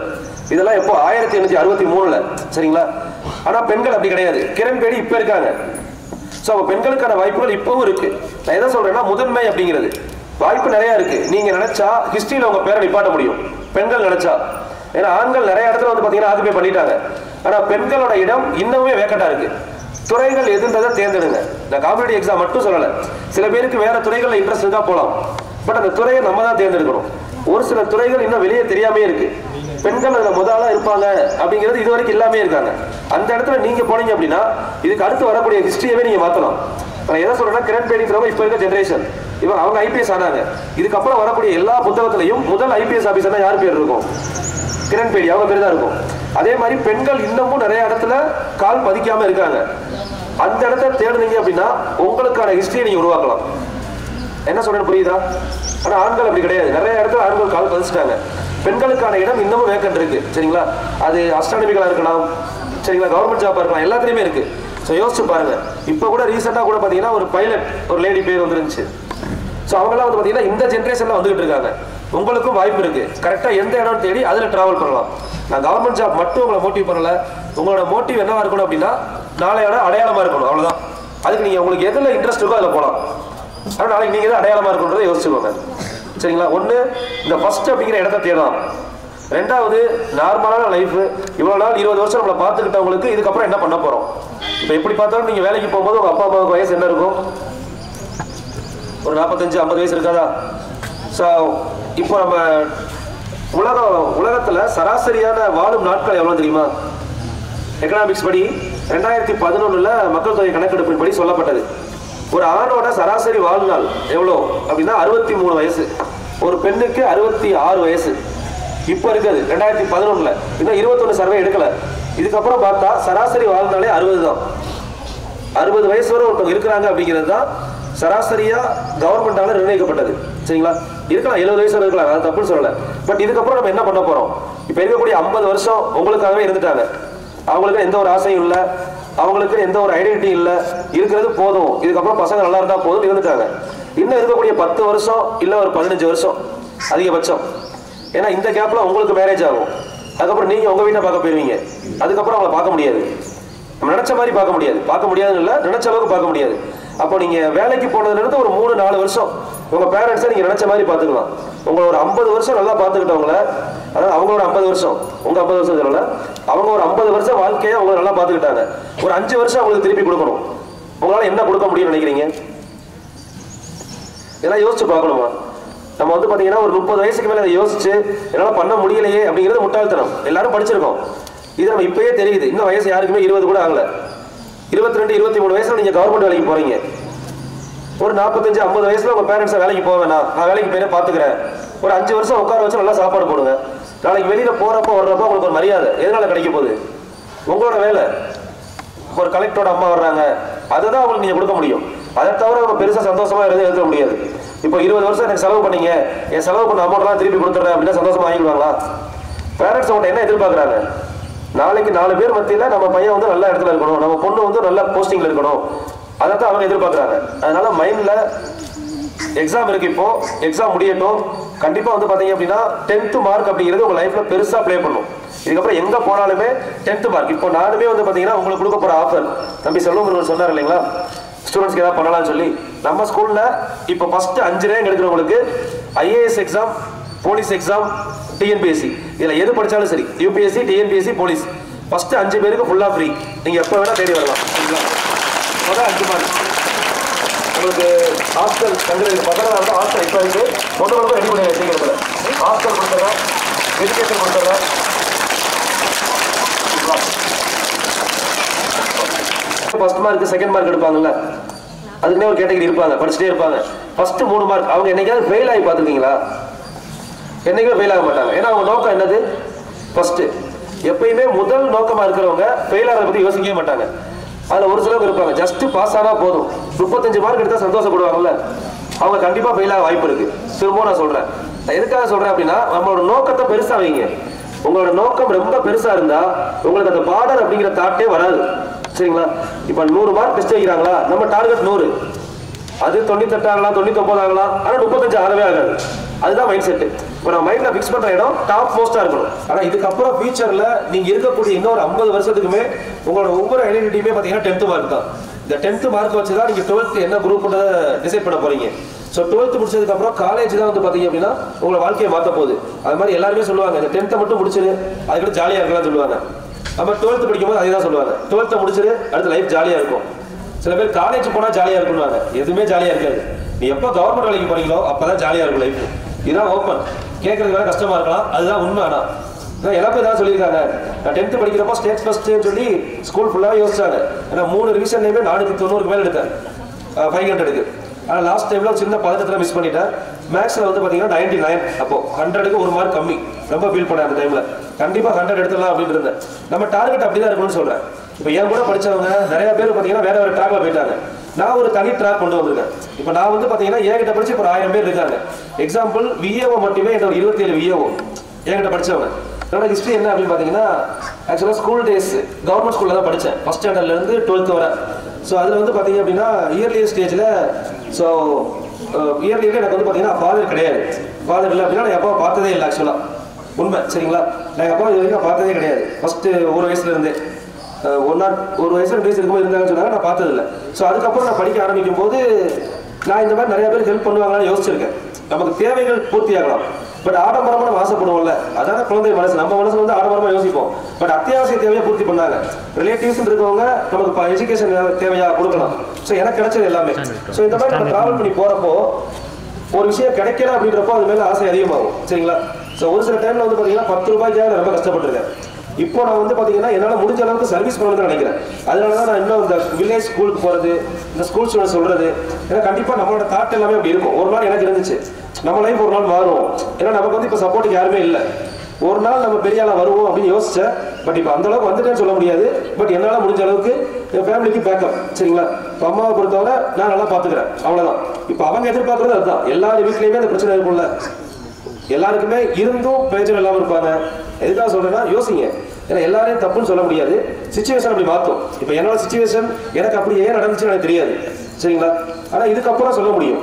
இதெல்லாம் எப்போ? 1863ல. சரிங்களா? ஆனா பெண்கள் அப்படி கிடையாது. கிரண் பேடி இப்ப இருக்காங்க. சோ பெண்களுக்கான வாய்ப்புகள் இப்பவும் இருக்கு. நான் எதை சொல்றேன்னா, முதன்மை அப்படிங்கிறது வாய்ப்பு நிறைய இருக்கு. நீங்க நினைச்சா ஹிஸ்டரியில உங்க பேரை நிப்பாட்ட முடியும், பெண்கள் நினைச்சா. ஏன்னா ஆண்கள் நிறைய இடத்துல வந்து பாத்தீங்கன்னா ஆக்குபை பண்ணிட்டாங்க. ஆனா பெண்களோட இடம் இன்னுமே வேக்கண்டா இருக்கு. துறைகள் எதுன்றதை தேர்ந்தெடுங்க. நான் காம்படிட்டிவ் எக்ஸாம் மட்டும் சொல்லல. சில பேருக்கு வேற துறைகள்ல இன்ட்ரெஸ்ட் இருந்தா போலாம். பட் அந்த துறையை நம்ம தான் தேர்ந்தெடுக்கணும். ஒரு சில துறைகள் இன்னும் வெளியே தெரியாமே இருக்கு. பெண்கள் அதுல முதலா இருப்பாங்க அப்படிங்கிறது இது வரைக்கும் எல்லாமே இருக்காங்க. அந்த இடத்துல நீங்க போனீங்க அப்படின்னா இதுக்கு அடுத்து வரக்கூடிய ஹிஸ்டரியவே நீங்க மாத்தலாம். நான் எதை சொல்றேன்னா, கிரண் பேடிங்கிறவங்க இப்ப இருக்க ஜெனரேஷன். இவங்க அவங்க ஐபிஎஸ் ஆனாங்க. இதுக்கப்புறம் வரக்கூடிய எல்லா புத்தகத்திலையும் முதல் ஐபிஎஸ் ஆபீசர்னா யார் பேர் இருக்கும்? கிரண் பேடி, அவங்க பேர் தான் இருக்கும். அதே மாதிரி பெண்கள் இன்னமும் நிறைய இடத்துல கால் பதிக்காம இருக்காங்க. அந்த இடத்த தேடுனீங்க அப்படின்னா உங்களுக்கான ஹிஸ்டரியை நீங்க உருவாக்கலாம். என்ன சொல்றேன்னு புரியுதா? ஆனா ஆண்கள் அப்படி கிடையாது. நிறைய இடத்துல ஆண்கள் கால் பதிச்சுட்டாங்க. பெண்களுக்கான இடம் இன்னமும் வேக்கண்ட் இருக்கு. சரிங்களா? அது அஸ்ட்ரானமிக்கலா இருக்கலாம், சரிங்களா, கவர்மெண்ட் ஜாப்பா இருக்கலாம், எல்லாத்துலயுமே இருக்கு. ஸோ யோசிச்சு பாருங்க. இப்போ கூட ரீசெண்டா கூட பாத்தீங்கன்னா ஒரு பைலட், ஒரு லேடி பேர் வந்துருந்துச்சு. ஸோ அவங்கெல்லாம் வந்து பாத்தீங்கன்னா இந்த ஜென்ரேஷன்ல வந்துகிட்டு இருக்காங்க. உங்களுக்கும் வாய்ப்பு இருக்கு. கரெக்டா எந்த இடம் தேடி அதுல டிராவல் பண்ணலாம். நான் கவர்மெண்ட் ஜாப் மட்டும் உங்களை மோட்டிவ் பண்ணல. உங்களோட மோட்டிவ் என்னவா இருக்கணும் அப்படின்னா, நாளையோட அடையாளமா இருக்கணும். அவ்வளவுதான். அதுக்கு நீங்க உங்களுக்கு எதுல இன்ட்ரெஸ்ட் இருக்கோ அதுல போகலாம். ஆனால் நாளைக்கு நீங்க தான் அடையாளமா இருக்கணுன்றதை யோசிச்சுக்கோங்க. சரிங்களா? ஒண்ணு, இந்த ஃபர்ஸ்ட் அப்படிங்கிற இடத்த தேடலாம். ரெண்டாவது, நார்மலான லைஃப். இவ்வளவு நாள் 20 வருஷம் நம்மளை பார்த்துக்கிட்டவங்களுக்கு இதுக்கப்புறம் என்ன பண்ண போறோம்? இப்ப எப்படி பார்த்தாலும் நீங்க வேலைக்கு போகும்போது உங்க அப்பா அம்மாவுக்கு வயசு என்ன இருக்கும்? ஒரு 45-50 வயசு இருக்காதா? ஸோ இப்போ நம்ம உலகத்துல சராசரியான வாழும் நாட்கள் எவ்வளவு தெரியுமா? எக்கனாமிக்ஸ் படி 2011ல மக்கள் தொகை கணக்கெடுப்பின் படி சொல்லப்பட்டது. ஒரு ஆணோட சராசரி வாழ்நாள் எவ்வளோ அப்படின்னா 63 வயசு. ஒரு பெண்ணுக்கு 66 வயசு. இப்போ இருக்குது 2011ல. இன்னும் 21 சர்வே எடுக்கல. இதுக்கப்புறம் பார்த்தா சராசரி வாழ்நாளே 60 தான். 60 வயசு வரை ஒருத்தவங்க இருக்கிறாங்க அப்படிங்கிறது தான் சராசரியா கவர்மெண்டால நிர்ணயிக்கப்பட்டது. சரிங்களா? இருக்கலாம், 70 வயசு வரை இருக்கலாம், அது தப்புன்னு சொல்லல. பட் இதுக்கப்புறம் நம்ம என்ன பண்ண போறோம்? இப்ப இருக்கக்கூடிய 50 வருஷம் உங்களுக்காகவே இருந்துட்டாங்க. அவங்களுக்கு எந்த ஒரு ஆசையும் இல்லை, அவங்களுக்கு எந்த ஒரு ஐடென்டிட்டி இல்லை, இருக்கிறது போதும், இதுக்கப்புறம் பசங்க நல்லா இருந்தா போதும் இருந்துட்டாங்க. இன்னும் இருக்கக்கூடிய 10 வருஷம் இல்லை ஒரு 15 வருஷம் அதிகபட்சம். ஏன்னா இந்த கேப்ல உங்களுக்கு மேரேஜ் ஆகும். அதுக்கப்புறம் நீங்க உங்க வீட்டை பார்க்க போயிருவீங்க. அதுக்கப்புறம் அவங்களை பார்க்க முடியாது. நம்ம நினைச்ச மாதிரி பார்க்க முடியாது. பார்க்க முடியாதுன்னு இல்லை, நினைச்ச அளவுக்கு பார்க்க முடியாது. அப்போ நீங்க வேலைக்கு போனதுல இருந்து ஒரு 3-4 வருஷம் உங்க பேரண்ட்ஸை நீங்க நினைச்ச மாதிரி பார்த்துக்கலாம். உங்களை ஒரு 50 வருஷம் நல்லா பார்த்துக்கிட்டவங்கள, அதாவது அவங்களோட 50 வருஷம், உங்க 50 வருஷம் சொல்லல, அவங்க ஒரு 50 வருஷம் வாழ்க்கையை அவங்க நல்லா பார்த்துக்கிட்டாங்க. ஒரு 5 வருஷம் அவங்களுக்கு திருப்பி கொடுக்கணும். உங்களால என்ன கொடுக்க முடியும்னு நினைக்கிறீங்க? இதெல்லாம் யோசிச்சு பார்க்கணுமா? நம்ம வந்து பார்த்தீங்கன்னா ஒரு 30 வயசுக்கு மேலே அதை யோசிச்சு என்னால் பண்ண முடியலையே அப்படிங்கிறது முட்டாள்தனம். எல்லாரும் படிச்சிருக்கோம், இது நம்ம இப்பயே தெரியுது. இன்னும் வயசு யாருக்குமே 20 கூட ஆகலை. 22, 23 வயசுல நீங்கள் கவர்மெண்ட் வேலைக்கு போகிறீங்க. ஒரு 45, 50 வயசுல உங்கள் பேரண்ட்ஸை வேலைக்கு போக வேணாம், நான் வேலைக்கு போய் பார்த்துக்கிறேன், ஒரு 5 வருஷம் உட்கார வச்சு நல்லா சாப்பாடு போடுங்க. நாளைக்கு வெளியில் போகிறப்போ வர்றப்போ உங்களுக்கு ஒரு மரியாதை எதனால் கிடைக்க போகுது? உங்களோட வேலை. ஒரு கலெக்டரோட அம்மா வர்றாங்க, அதுதான் அவங்களுக்கு நீங்கள் கொடுக்க முடியும். அதை தவிர அவங்க பெருசாக சந்தோஷமாக இருந்து எழுத முடியாது. இப்போ 20 வருஷம் எனக்கு செலவு பண்ணீங்க, என் செலவு பண்ண அமௌண்ட்லாம் திருப்பி கொடுத்துட்றேன் அப்படின்னா சந்தோஷமாக வாங்கிடுவாங்களா? பேரண்ட்ஸ் அவங்கள்ட்ட என்ன எதிர்பார்க்குறாங்க? நாளைக்கு 4 பேர் மத்தியில் நம்ம பையன் வந்து நல்ல இடத்துல இருக்கணும், நம்ம பொண்ணு வந்து நல்ல போஸ்டிங்கில் இருக்கணும், அதை தான் அவங்க எதிர்பார்க்குறாங்க. அதனால மைண்டில் எக்ஸாம் இருக்கு, இப்போ எக்ஸாம் முடியட்டும். கண்டிப்பாக வந்து பார்த்தீங்க அப்படின்னா 10th மார்க் அப்படிங்கிறது உங்கள் லைஃப்பில் பெருசாக ப்ளே பண்ணும். இதுக்கப்புறம் எங்கே போனாலுமே 10th மார்க். இப்போ நானுமே வந்து பார்த்தீங்கன்னா உங்களுக்கு கொடுக்க போகிற ஆஃபர் தம்பி செல்வம் சொன்னார் இல்லைங்களா, ஸ்டூடெண்ட்ஸ்க்கு ஏதாவது பண்ணலாம்னு சொல்லி. நம்ம ஸ்கூலில் இப்போ ஃபஸ்ட்டு 5 ரேங்க் எடுக்கிறவங்களுக்கு IAS exam, police exam, TNPSC, இதில் எது படித்தாலும் சரி, யூபிஎஸ்சி, டிஎன்பிஎஸ்சி, போலீஸ், ஃபஸ்ட்டு 5 பேருக்கு ஃபுல்லாக ஃப்ரீ. நீங்கள் எப்போ வேணால் தேடி வரலாம். சரிங்களா? அதான் 5 மார்க். உங்களுக்கு ஹாஸ்டல் தங்குறதுக்கு பக்கத்தில் வந்து ஹாஸ்டல் இப்போ இருக்குது, பொண்ணுகளுக்கும் ரெடி பண்ணி வச்சுக்கிறதுல ஹாஸ்டல் கொடுத்துட்றேன், எஜுகேஷன் கொடுத்துட்றேன். ஃபர்ஸ்ட் மார்க், செகண்ட் மார்க் எடுப்பாங்கல்ல, அதுக்குன்னே ஒரு கேட்டகரி இருப்பாங்க, படிச்சுட்டே இருப்பாங்க. ஃபர்ஸ்ட் 3 மார்க் அவங்க என்னைக்காவது ஃபெயில் ஆகி பார்த்துருக்கீங்களா? என்னைக்குமே ஃபெயில் ஆக மாட்டாங்க. ஏன்னா அவங்க நோக்கம் என்னது? ஃபர்ஸ்ட். எப்பயுமே முதல் நோக்கமாக இருக்கிறவங்க ஃபெயில் ஆகிறத பற்றி யோசிக்கவே மாட்டாங்க. அதில் ஒரு சிலருக்கு இருப்பாங்க, ஜஸ்ட் பாஸ் ஆனால் போதும், 35 மார்க் எடுத்தால் சந்தோஷப்படுவாங்கல்ல, அவங்க கண்டிப்பாக ஃபெயில் ஆக வாய்ப்பு இருக்கு. திரும்பவும் நான் சொல்கிறேன், நான் எதுக்காக சொல்கிறேன் அப்படின்னா, நம்மளோட நோக்கத்தை பெருசாக வைங்க. உங்களோட நோக்கம் ரொம்ப பெருசாக இருந்தால் உங்களுக்கு அந்த பார்டர் அப்படிங்கிற தாட்டே வராது. சரிங்களா? இப்போ 100 மார்க் டெஸ்ட் வைக்கிறாங்களா, நம்ம டார்கெட் 100, அது 98 ஆகலாம், 99 ஆகலாம், ஆனால் 35 ஆகவே ஆகாது. அதுதான் மைண்ட் செட்டு. இப்போ நம்ம மைண்டில் ஃபிக்ஸ் பண்ணுற இடம் டாப் மோஸ்ட்டாக இருக்கணும். ஆனால் இதுக்கப்புறம் ஃபியூச்சரில் நீங்கள் இருக்கக்கூடிய இன்னொரு 50 வருஷத்துக்குமே உங்களோட ஒவ்வொரு ஐடென்டிட்டியுமே பார்த்தீங்கன்னா 10th மார்க் தான். இந்த 10th மார்க் வச்சு தான் நீங்கள் 12th என்ன குரூப் டிசைட் பண்ண போகிறீங்க. ஸோ 12th முடிச்சதுக்கப்புறம் காலேஜ் தான் வந்து பார்த்தீங்க அப்படின்னா உங்களை வாழ்க்கையை மாற்ற போகுது. அது மாதிரி எல்லாருமே சொல்லுவாங்க, இந்த 10th மட்டும் முடிச்சிரு, அதுக்கு ஜாலியாக இருக்கலாம்னு சொல்லுவாங்க. நம்ம 12th படிக்கும்போது அதே தான் சொல்லுவாங்க, 12th முடிச்சிரு, அடுத்த லைஃப் ஜாலியாக இருக்கும். சில பேர் காலேஜ் போனால் ஜாலியாக இருக்குன்னு, எதுவுமே ஜாலியாக இருக்காது. நீ எப்போ கவர்மெண்ட் வேலைக்கு போறீங்களோ அப்போ தான் ஜாலியாக இருக்கும் லைஃப். இதுதான் ஓப்பன். கேட்கறதுக்கு வேற கஷ்டமாக இருக்கலாம், அதுதான் உண்மை. ஆனால் எல்லாமே தான் சொல்லியிருக்காங்க. நான் 10th படிக்கிறப்போ ஸ்டேட் ஃபர்ஸ்ட்னு சொல்லி ஸ்கூல் ஃபுல்லாகவே யோசிச்சாங்க. ஏன்னா 3 ரிவிஷன்லேயுமே 490க்கு மேலே எடுத்தேன், 500க்கு. ஆனால் லாஸ்ட் டைமில் ஒரு சின்ன பதட்டத்தில் மிஸ் பண்ணிட்டேன். மேக்ஸில் வந்து பார்த்தீங்கன்னா 99, அப்போ 100க்கு 1 மார்க் கம்மி. ரொம்ப ஃபீல் பண்ணேன் அந்த டைமில். கண்டிப்பாக 100 எடுத்துடலாம் அப்படின்னு இருந்தேன். நம்ம டார்கெட் அப்படி தான் இருக்கணும்னு சொல்கிறேன். இப்போ என் கூட படித்தவங்க நிறைய பேர் பார்த்தீங்கன்னா வேற வேறு ட்ராக்ல போயிட்டாங்க. நான் ஒரு தனி ட்ராக் கொண்டு வந்திருக்கேன். இப்போ நான் வந்து பார்த்தீங்கன்னா என்கிட்ட படிச்சு இப்போ 1000 பேர் இருக்காங்க. எக்ஸாம்பிள் விஏஓ மட்டுமே என்னோட 27 விஏஓ என்கிட்ட படித்தவங்க. என்னோட ஹிஸ்ட்ரி என்ன அப்படின்னு பார்த்தீங்கன்னா, ஆக்சுவலாக ஸ்கூல் டேஸ் கவர்மெண்ட் ஸ்கூலில் தான் படித்தேன், ஃபஸ்ட் ஸ்டாண்டர்ட்லேருந்து 12th வரை. ஸோ அதில் வந்து பார்த்தீங்க அப்படின்னா இயர்லியர் ஸ்டேஜில், ஸோ இயர்லியில் எனக்கு வந்து பார்த்தீங்கன்னா ஃபாதர் கிடையாது. ஃபாதர் இல்லை அப்படின்னா நான் எப்போ பார்த்ததே இல்லை. ஆக்சுவலாக உண்மை. சரிங்களா? நான் எப்போ இது வரைக்கும் பார்த்ததே கிடையாது. ஃபஸ்ட்டு 1 வயசுலேருந்தே 1 வயசு 2 வயசு இருக்கும்போது இருந்தாங்கன்னு சொன்னாங்க, நான் பார்த்ததில்லை. ஸோ அதுக்கப்புறம் நான் படிக்க ஆரம்பிக்கும் போது நான் இந்த மாதிரி நிறைய பேர் ஹெல்ப் பண்ணுவாங்கன்னு யோசிச்சிருக்கேன். நமக்கு தேவைகள் பூர்த்தி ஆகலாம், பட் ஆடம்பரமாக நம்ம ஆசைப்படுவோம்ல, அதான குழந்தை மனசு. நம்ம மனசு வந்து ஆடம்பரமாக யோசிப்போம், பட் அத்தியாவசிய தேவையை பூர்த்தி பண்ணாங்க. ரிலேட்டிவ்ஸ் இருக்கவங்க நமக்கு எஜுகேஷன் தேவையா கொடுக்கலாம். ஸோ எனக்கு கிடைச்சது எல்லாமே. ஸோ இந்த மாதிரி நம்ம ட்ராவல் பண்ணி போகிறப்போ ஒரு விஷயம் கிடைக்கல அப்படின்றப்போ அது மேலே ஆசை அதிகமாகும். சரிங்களா? ஸோ ஒரு சில டைமில் வந்து பார்த்தீங்கன்னா 10 ரூபாய்க்காக நான் ரொம்ப கஷ்டப்பட்டுருக்கேன். இப்போ நான் வந்து பார்த்தீங்கன்னா என்னால் முடிஞ்ச அளவுக்கு சர்வீஸ் பண்ணணும்னு நினைக்கிறேன். அதனால தான் நான் இன்னும் இந்த வில்லேஜ் ஸ்கூலுக்கு போகிறது, இந்த ஸ்கூல் ஸ்டூடெண்ட் சொல்கிறது, ஏன்னா கண்டிப்பாக நம்மளோட தாட் எல்லாமே அப்படி இருக்கும். ஒரு நாள் எனக்கு இருந்துச்சு, நம்ம லைஃப் ஒரு நாள் மாறும். ஏன்னா நமக்கு வந்து இப்போ சப்போர்ட்டுக்கு யாருமே இல்லை. ஒரு நாள் நம்ம பெரிய ஆளாக வருவோம் அப்படின்னு யோசிச்சேன். பட் இப்போ அந்த அளவுக்கு வந்துட்டேன்னு சொல்ல முடியாது. பட் என்னால் முடிஞ்ச அளவுக்கு என் ஃபேமிலிக்கு பேக்கப். சரிங்களா? இப்போ அம்மாவை பொறுத்தவரை நான் நல்லா பார்த்துக்கிறேன், அவ்வளோதான். இப்போ அவங்க எதிர்பார்க்குறது அதுதான். எல்லார் வீட்லேயுமே அந்த பிரச்சனை இருக்கும்ல, எல்லாருக்குமே இருந்தும் பிரச்சனை இல்லாமல் இருப்பாங்க. எதுக்காக சொல்றேன்னா யோசிங்க. ஏன்னா எல்லாரையும் தப்புன்னு சொல்ல முடியாது, சிச்சுவேஷன் அப்படி மாற்றும். இப்போ என்னோட சிச்சுவேஷன் எனக்கு அப்படி ஏன் நடந்துச்சுன்னு எனக்கு தெரியாது. சரிங்களா? ஆனால் இதுக்கப்புறம் சொல்ல முடியும்,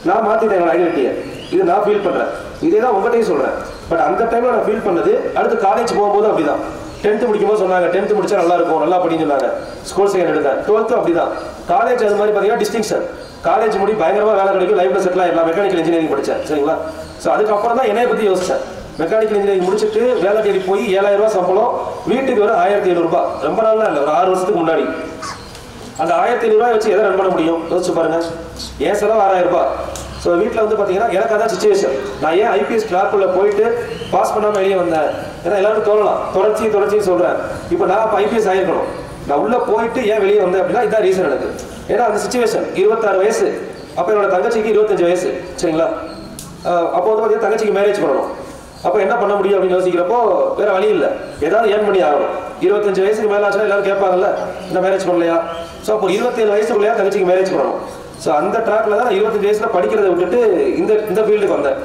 நான் மாற்றிட்டேன் என்னோட ஐடென்டிட்டியை. இது நான் ஃபீல் பண்ணுறேன், இதே தான் உங்கள்கிட்டையும் சொல்கிறேன். பட் அந்த டைமில் நான் ஃபீல் பண்ணது அடுத்து காலேஜ் போகும்போது அப்படி தான். 10th முடிக்கும்போது சொன்னாங்க 10th முடிச்சா நல்லா இருக்கும், நல்லா படின்னு சொன்னாங்க. ஸ்கூல் செகண்ட் எடுத்தேன். 12th அப்படி தான். காலேஜ் அது மாதிரி பார்த்தீங்கன்னா டிஸ்டிங்ஷன். காலேஜ் முடி பயங்கரமாக வேலை கிடைக்கும், லைஃப்பில் செட்டில் ஆகிடலாம். மெக்கானிக்கல் இன்ஜினியரிங் படித்தேன். சரிங்களா? ஸோ அதுக்கப்புறம் தான் என்னைய பற்றி யோசித்தேன். மெக்கானிக்கல் இன்ஜினியரிங் முடிச்சுட்டு வேலை தேடி போய் 7000 ரூபா சம்பளம், வீட்டுக்கு வர 1700 ரூபாய். ரொம்ப நாள்லாம் இல்லை, ஒரு 6 வருஷத்துக்கு முன்னாடி. அந்த 1500 ரூபாய் வச்சு எதை ரன் பண்ண முடியும் யோசிச்சு பாருங்க. என் செலவு 6000 ரூபாய். ஸோ வீட்டில் வந்து பார்த்தீங்கன்னா எனக்கு அதான் சுச்சுவேஷன். நான் ஏன் ஐபிஎஸ் ட்ராக்குள்ளே போயிட்டு பாஸ் பண்ணாமல் வெளியே வந்தேன்? ஏன்னா எல்லாருக்கும் தோணலாம், தொடர்ச்சின்னு சொல்கிறேன். இப்போ நான் இப்போ ஐபிஎஸ் ஆகிருக்கணும், நான் உள்ளே போயிட்டு ஏன் வெளியே வந்தேன் அப்படின்னா இதான் ரீசன் எனக்கு. ஏன்னா அந்த சுச்சுவேஷன் 26 வயசு, அப்போ என்னோட தங்கச்சிக்கு 25 வயசு, சரிங்களா? அப்போ வந்து பார்த்தீங்கன்னா தங்கச்சிக்கு மேரேஜ் பண்ணணும். அப்போ என்ன பண்ண முடியும் அப்படின்னு யோசிக்கிறப்போ வேற வழி இல்லை, ஏதாவது ஏர்ன் பண்ணி ஆகணும். 25 வயசுக்கு மேலே ஆச்சுன்னா எல்லாரும் கேட்பாங்கல்ல, இந்த மேரேஜ் பண்ணலையா? ஸோ அப்போ 27 வயசுக்குள்ளேயா தங்கச்சிக்கு மேரேஜ் பண்ணணும். ஸோ அந்த ட்ராக்ல தான் நான் 25 வயசுல படிக்கிறத விட்டுட்டு இந்த ஃபீல்டுக்கு வந்தேன்.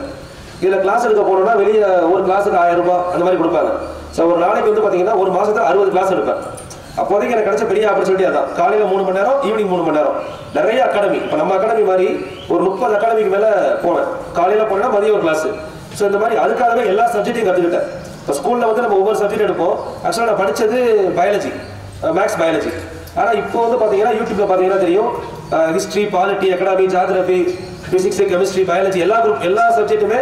இதில் கிளாஸ் எடுக்க போனோம்னா வெளியே ஒரு கிளாஸுக்கு 1000 ரூபாய் அந்த மாதிரி கொடுப்பாங்க. ஸோ ஒரு நாளைக்கு வந்து பார்த்தீங்கன்னா ஒரு மாதத்துல 60 கிளாஸ் எடுப்பேன். அப்போதைக்கு எனக்கு கிடைச்ச பெரிய ஆப்பர்ச்சுனிட்டி அதான். காலையில் 3 மணி நேரம், ஈவினிங் 3 மணி நேரம். நிறைய அகாடமி, இப்போ நம்ம அகாடமி மாதிரி ஒரு 30 அகாடமிக்கு மேலே போனேன். காலையில் போனேன்னா மதியம் ஒரு கிளாஸ். ஸோ இந்த மாதிரி அதுக்காகவே எல்லா சப்ஜெக்டையும் கற்றுக்கிட்டேன். இப்போ ஸ்கூலில் வந்து நம்ம ஒவ்வொரு சப்ஜெக்ட் எடுப்போம். ஆக்சுவலாக நான் படித்தது பயாலஜி, மேக்ஸ் பயாலஜி. ஆனால் இப்போ வந்து பார்த்தீங்கன்னா யூடியூப்ல பார்த்தீங்கன்னா தெரியும், history, polity, economy, geography, physics, chemistry, biology எல்லா சப்ஜெக்ட்டுமே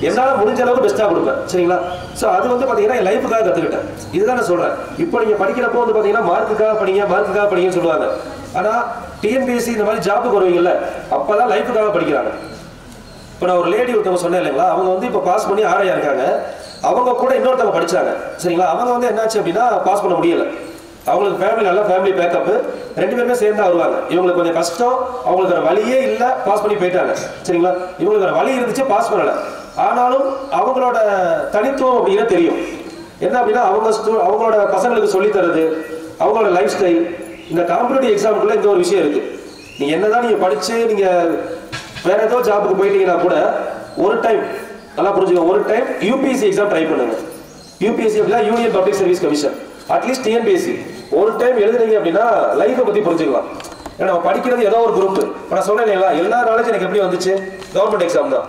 என்னால் முடிஞ்ச அளவுக்கு பெஸ்ட்டாக கொடுப்பேன், சரிங்களா? ஸோ அது வந்து பார்த்தீங்கன்னா என் லைஃபுக்காக கற்றுக்கிட்டேன். இதுதான் நான் சொல்கிறேன். இப்போ நீங்கள் படிக்கிறப்போ வந்து பார்த்தீங்கன்னா மார்க்குக்காக படிங்கன்னு சொல்லுவாங்க. ஆனால் டிஎன்பிஎஸ்சி இந்த மாதிரி ஜாப்புக்கு வருவீங்கல்ல, அப்போ தான் லைஃபுக்காக படிக்கிறாங்க. இப்போ நான் ஒரு லேடி ஒருத்தவங்க சொன்னேன் இல்லைங்களா, அவங்க வந்து இப்போ பாஸ் பண்ணி ஆரையா இருக்காங்க. அவங்க கூட இன்னொருத்தவங்க படிச்சாங்க, சரிங்களா? அவங்க வந்து என்னாச்சு அப்படின்னா பாஸ் பண்ண முடியல. அவங்களுக்கு ஃபேமிலி நல்ல ஃபேமிலி பேக்கப், 2 பேருமே சேர்ந்து வருவாங்க. இவங்களுக்கு கொஞ்சம் கஷ்டம், அவங்களுக்கு வழியே இல்லை, பாஸ் பண்ணி போயிட்டாங்க, சரிங்களா? இவங்களுக்கு வழி இருந்துச்சு, பாஸ் பண்ணல. ஆனாலும் அவங்களோட தனித்துவம் அப்படின்னா தெரியும். என்ன அப்படின்னா அவங்களோட பசங்களுக்கு சொல்லித் தரது, அவங்களோட லைஃப் ஸ்டைல். இந்த காம்படிட்டிவ் எக்ஸாமுக்குள்ள இந்த ஒரு விஷயம் இருக்கு. நீங்க என்னதான் நீங்க படிச்சு நீங்க வேற ஏதோ ஜாபுக்கு போயிட்டீங்கன்னா கூட ஒரு டைம் நல்லா புரிஞ்சுக்கோங்க, ஒரு டைம் யூபிஎஸ்சி எக்ஸாம் ட்ரை பண்ணுங்க. யூபிஎஸ்சி அப்படின்னா union public service commission, at least TNPSC ஒரு டைம் எழுதுனீங்க அப்படின்னா லைஃபை பத்தி புரிஞ்சுக்கலாம். ஏன்னா நம்ம படிக்கிறது ஏதோ ஒரு குரூப். இப்போ நான் சொன்னேன் இல்லைங்களா, எல்லா நாலேஜ் எனக்கு எப்படி வந்துச்சு, கவர்மெண்ட் எக்ஸாம் தான்.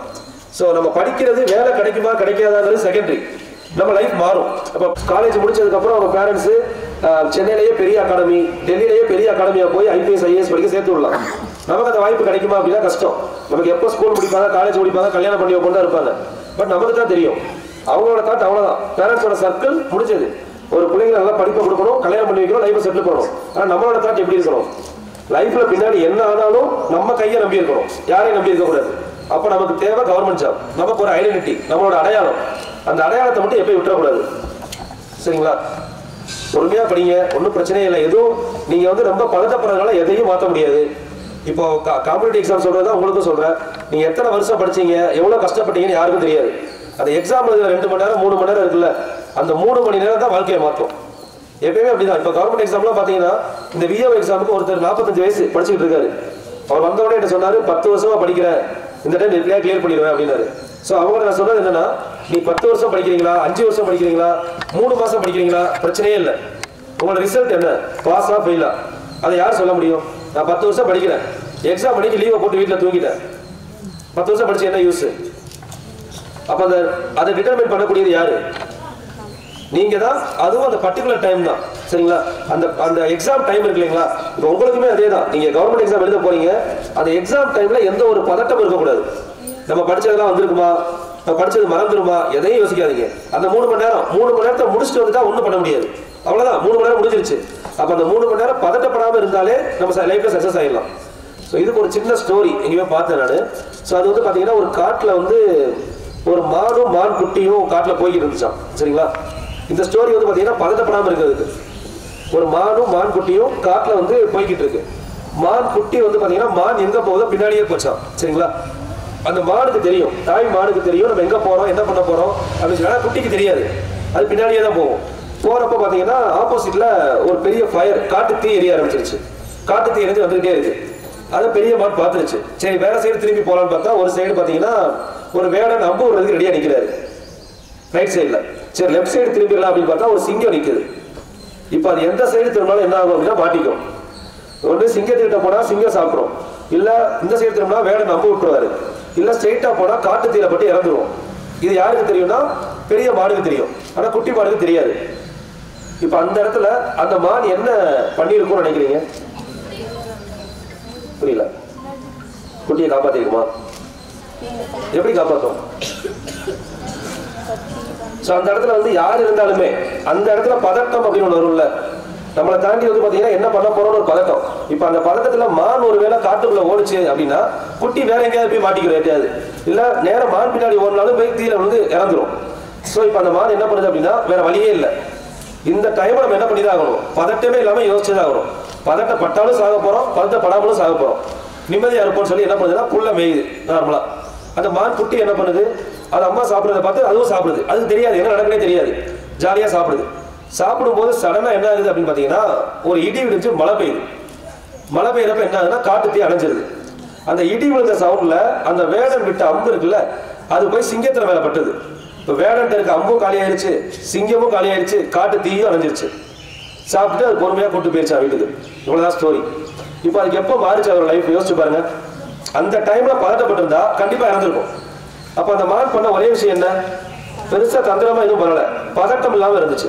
ஸோ நம்ம படிக்கிறது வேலை கிடைக்குமா கிடைக்காதாங்கிறது செகண்டரி, நம்ம லைஃப் மாறும். அப்போ காலேஜ் முடிச்சதுக்கப்புறம் அவங்க பேரண்ட்ஸு சென்னையிலேயே பெரிய அகாடமி, டெல்லியிலேயே பெரிய அகாடமியாக போய் ஐபிஎஸ் ஐஏஎஸ் படிக்க சேர்த்து விடலாம். நமக்கு அந்த வாய்ப்பு கிடைக்குமா அப்படின்னா கஷ்டம். நமக்கு எப்போ ஸ்கூல் முடிப்பாங்க, காலேஜ் முடிப்பாங்க, கல்யாணம் பண்ணி வைப்போம் தான் இருப்பாங்க. பட் நமக்கு தான் தெரியும் அவங்களோட தாட் அவ்வளோதான். பேரண்ட்ஸோட சர்க்கிள் முடிஞ்சது. ஒரு பிள்ளைங்க நல்லா படிப்பை கொடுக்கணும், கல்யாணம் பண்ணி வைக்கணும், லைஃப்பை செட்டில் பண்ணணும். ஆனால் நம்மளோட தாட் எப்படி இருக்கணும், லைஃப்ல பின்னாடி என்ன ஆனாலும் நம்ம கையை நம்பி இருக்கணும், யாரையும் நம்பி இருக்கக்கூடாது. அப்போ நமக்கு தேவை கவர்மெண்ட் ஜாப். நமக்கு ஒரு ஐடென்டிட்டி, நம்மளோட அடையாளம். அந்த அடையாளத்தை மட்டும் எப்பயும் விட்டுறக்கூடாது, சரிங்களா? பொறுமையா படிங்க, ஒன்றும் பிரச்சனையே இல்லை. எதுவும் நீங்க வந்து ரொம்ப பதட்டப்படுறதுனால எதையும் மாற்ற முடியாது. இப்போ காம்படிட்டிவ் எக்ஸாம் சொல்றதுதான் உங்களுக்கும் சொல்றேன். நீங்க எத்தனை வருஷம் படிச்சீங்க, எவ்வளவு கஷ்டப்பட்டீங்கன்னு யாருக்கும் தெரியாது. அந்த எக்ஸாம் 2 மணி நேரம் 3 மணி நேரம் இருக்குல்ல, அந்த 3 மணி நேரம் தான் வாழ்க்கையை மாற்றும். எப்பயுமே அப்படிதான். இப்போ கவர்மெண்ட் எக்ஸாம்லாம் பாத்தீங்கன்னா, இந்த விஓ எக்ஸாமுக்கு ஒருத்தர் 45 வயசு படிச்சுட்டு இருக்காரு. அவர் வந்தவொடனே என்ன சொன்னாரு, 10 வருஷமா படிக்கிறேன், இந்த டைம் எப்படியா கிளியர் பண்ணிடுவேன் அப்படின்னாரு. ஸோ அவங்க நான் சொன்னது என்னன்னா, நீ 10 வருஷம் படிக்கிறீங்களா, 5 வருஷம் படிக்கிறீங்களா, 3 மாசம் படிக்கிறீங்களா, பிரச்சனையே இல்லை. உங்களோட ரிசல்ட் என்ன, பாஸா ஃபெயிலா, அதை யார் சொல்ல முடியும்? நான் 10 வருஷம் படிக்கிறேன், எக்ஸாம் அன்னைக்கு லீவை போட்டு வீட்டில் தூங்கிட்டேன், 10 வருஷம் படிச்சு என்ன யூஸ்? அப்ப அதை டிட்டர்மைன் பண்ணக்கூடியது யாரு? நீங்க தான். அதுவும் அந்த பர்டிகுலர் டைம் தான், சரிங்களா? அந்த எக்ஸாம் டைம் இருக்கு இல்லைங்களா, இப்போ உங்களுக்குமே அதே தான். நீங்க கவர்மெண்ட் எக்ஸாம் எழுத போறீங்க, அந்த எக்ஸாம் டைம்ல எந்த ஒரு பதட்டம் இருக்கக்கூடாது. நம்ம படிச்சதெல்லாம் வந்திருக்குமா, நம்ம படிச்சது மறந்துருமா, எதையும் யோசிக்காதீங்க. அந்த 3 மணி நேரத்தை முடிச்சுட்டு வந்துட்டா ஒன்றும் பண்ண முடியாது, அவ்வளவுதான். 3 மணி நேரம் முடிஞ்சிருச்சு. அப்ப அந்த 3 மணி நேரம் பதட்டப்படாம இருந்தாலே நம்ம லைஃப்ல சக்சஸ் ஆயிடலாம். ஸோ இதுக்கு ஒரு சின்ன ஸ்டோரி எங்கேயுமே பார்த்தேன் நான். ஸோ அது வந்து பாத்தீங்கன்னா, ஒரு காட்டுல வந்து ஒரு மானும் மான் குட்டியும் காட்டுல போய்கிட்டு இருந்துச்சான், சரிங்களா? இந்த ஸ்டோரி வந்து பாத்தீங்கன்னா பதட்டப்படாம இருக்கிறதுக்கு. ஒரு மானும் மான் குட்டியும் காட்டுல வந்து போய்கிட்டு இருக்கு. மான் குட்டி வந்து பாத்தீங்கன்னா மான் எங்க போகுதோ பின்னாடியே போச்சான், சரிங்களா? அந்த மானுக்கு தெரியும், தாய் மானுக்கு தெரியும் நம்ம எங்க போறோம், என்ன பண்ண போறோம் அப்படின்னு சொல்லி. குட்டிக்கு தெரியாது, அது பின்னாடியே தான் போகும். போறப்ப பாத்தீங்கன்னா ஆப்போசிட்ல ஒரு பெரிய ஃபயர், காட்டு தீ எரிய ஆரம்பிச்சிருச்சு. காட்டு தீ எரிஞ்சு வந்துகிட்டே இருக்கு. அதை பெரிய மான் பார்த்துருச்சு. சரி வேற சைடு திரும்பி போலான்னு பார்த்தா, ஒரு சைடு பாத்தீங்கன்னா ஒரு வேடன் அம்பு விடுறதுக்கு ரெடியா நிக்கிறாரு ரைட் சைட்ல. சரி லெஃப்ட் சைடு திரும்பிடலாம் அப்படின்னு பார்த்தா ஒரு சிங்கம் நிக்குது. இப்ப அது எந்த சைடு திரும்பினாலும் என்ன ஆகும் அப்படின்னா மாட்டிக்கும். ஒன்று சிங்கத்திட்ட போனா சிங்கம் சாப்பிடும், இல்ல இந்த சைடு திரும்பினா வேடன் அம்பு விட்டுருவாரு, இல்ல ஸ்ட்ரெயிட்டா போனா காட்டு தீயில பட்டு இறந்துருவோம். இது யாருக்கு தெரியும்னா பெரிய மாடுக்கு தெரியும், ஆனா குட்டி மாடுக்கு தெரியாது. இப்ப அந்த இடத்துல அந்த மான் என்ன பண்ணிருக்கும்னு நினைக்கிறீங்க? புரியல. குட்டியை காப்பாத்திருக்குமா? எப்படி காப்பாற்றும்? அந்த இடத்துல வந்து யார் இருந்தாலுமே அந்த இடத்துல பதட்டம் அப்படின்னு ஒண்ணு வரும்ல, நம்மளை தாண்டி வந்து பாத்தீங்கன்னா என்ன பண்ண போறோம்னு ஒரு பதட்டம். இப்ப அந்த பதட்டத்துல மான் ஒரு வேளை காட்டுக்குள்ள ஓடிச்சு அப்படின்னா குட்டி வேற எங்கேயாவது போய் மாட்டிக்கிறோம் எப்படியாவது, இல்ல நேரம் மான் பின்னாடி ஓடினாலும் போய் தீர வந்து இறந்துரும். ஸோ இப்ப அந்த மான் என்ன பண்ணுது அப்படின்னா வேற வழியே இல்லை. இந்த டைம் நம்ம என்ன பண்ணிதான் ஆகணும், பதட்டமே இல்லாம யோசிச்சுதான் ஆகணும். பதட்டப்பட்டாலும் சாக போறோம், பதட்டப்படாமலும் சாக போறோம். நிம்மதியா இருப்போம்னு சொல்லி என்ன பண்ணுதுன்னா புல்ல மேயுது நார்மலா. அந்த மான் குட்டி என்ன பண்ணுது, அது அம்மா சாப்பிடுறத பார்த்து அதுவும் சாப்பிடுது. அதுக்கு தெரியாது என்ன நடக்குனே தெரியாது, ஜாலியா சாப்பிடுது. சாப்பிடும்போது சடனா என்ன ஆகுது அப்படின்னு பாத்தீங்கன்னா ஒரு இடி விழுந்து மழை பெய்யுது. மழை பெய்யறப்ப என்ன ஆகுதுன்னா காட்டு தீ அணைஞ்சிருது. அந்த இடி விழுந்த சவுண்ட்ல அந்த வேடன் விட்ட அம்பு இருக்குல்ல அது போய் சிங்கத்துல மேல பட்டது. இப்ப வேடன் இருக்க அம்பும் காலி ஆயிடுச்சு, சிங்கமும் காலி ஆயிடுச்சு, காட்டு தீயும் அணைஞ்சிருச்சு. சாப்பிட்டு அது பொறுமையா கூட்டு போயிருச்சா வீட்டுக்கு. இவ்வளவுதான் ஸ்டோரி. இப்ப அதுக்கு எப்போ மாறிச்சு அவர் லைஃப் யோசிச்சு பாருங்க. அந்த டைம்ல பதட்டப்பட்டிருந்தா கண்டிப்பா இறந்துருக்கும். அப்ப அந்த மான் பண்ண ஒரே விஷயம் என்ன, பெருசா தந்திரமா எதுவும் பண்ணல, பதட்டம் இல்லாம இருந்துச்சு.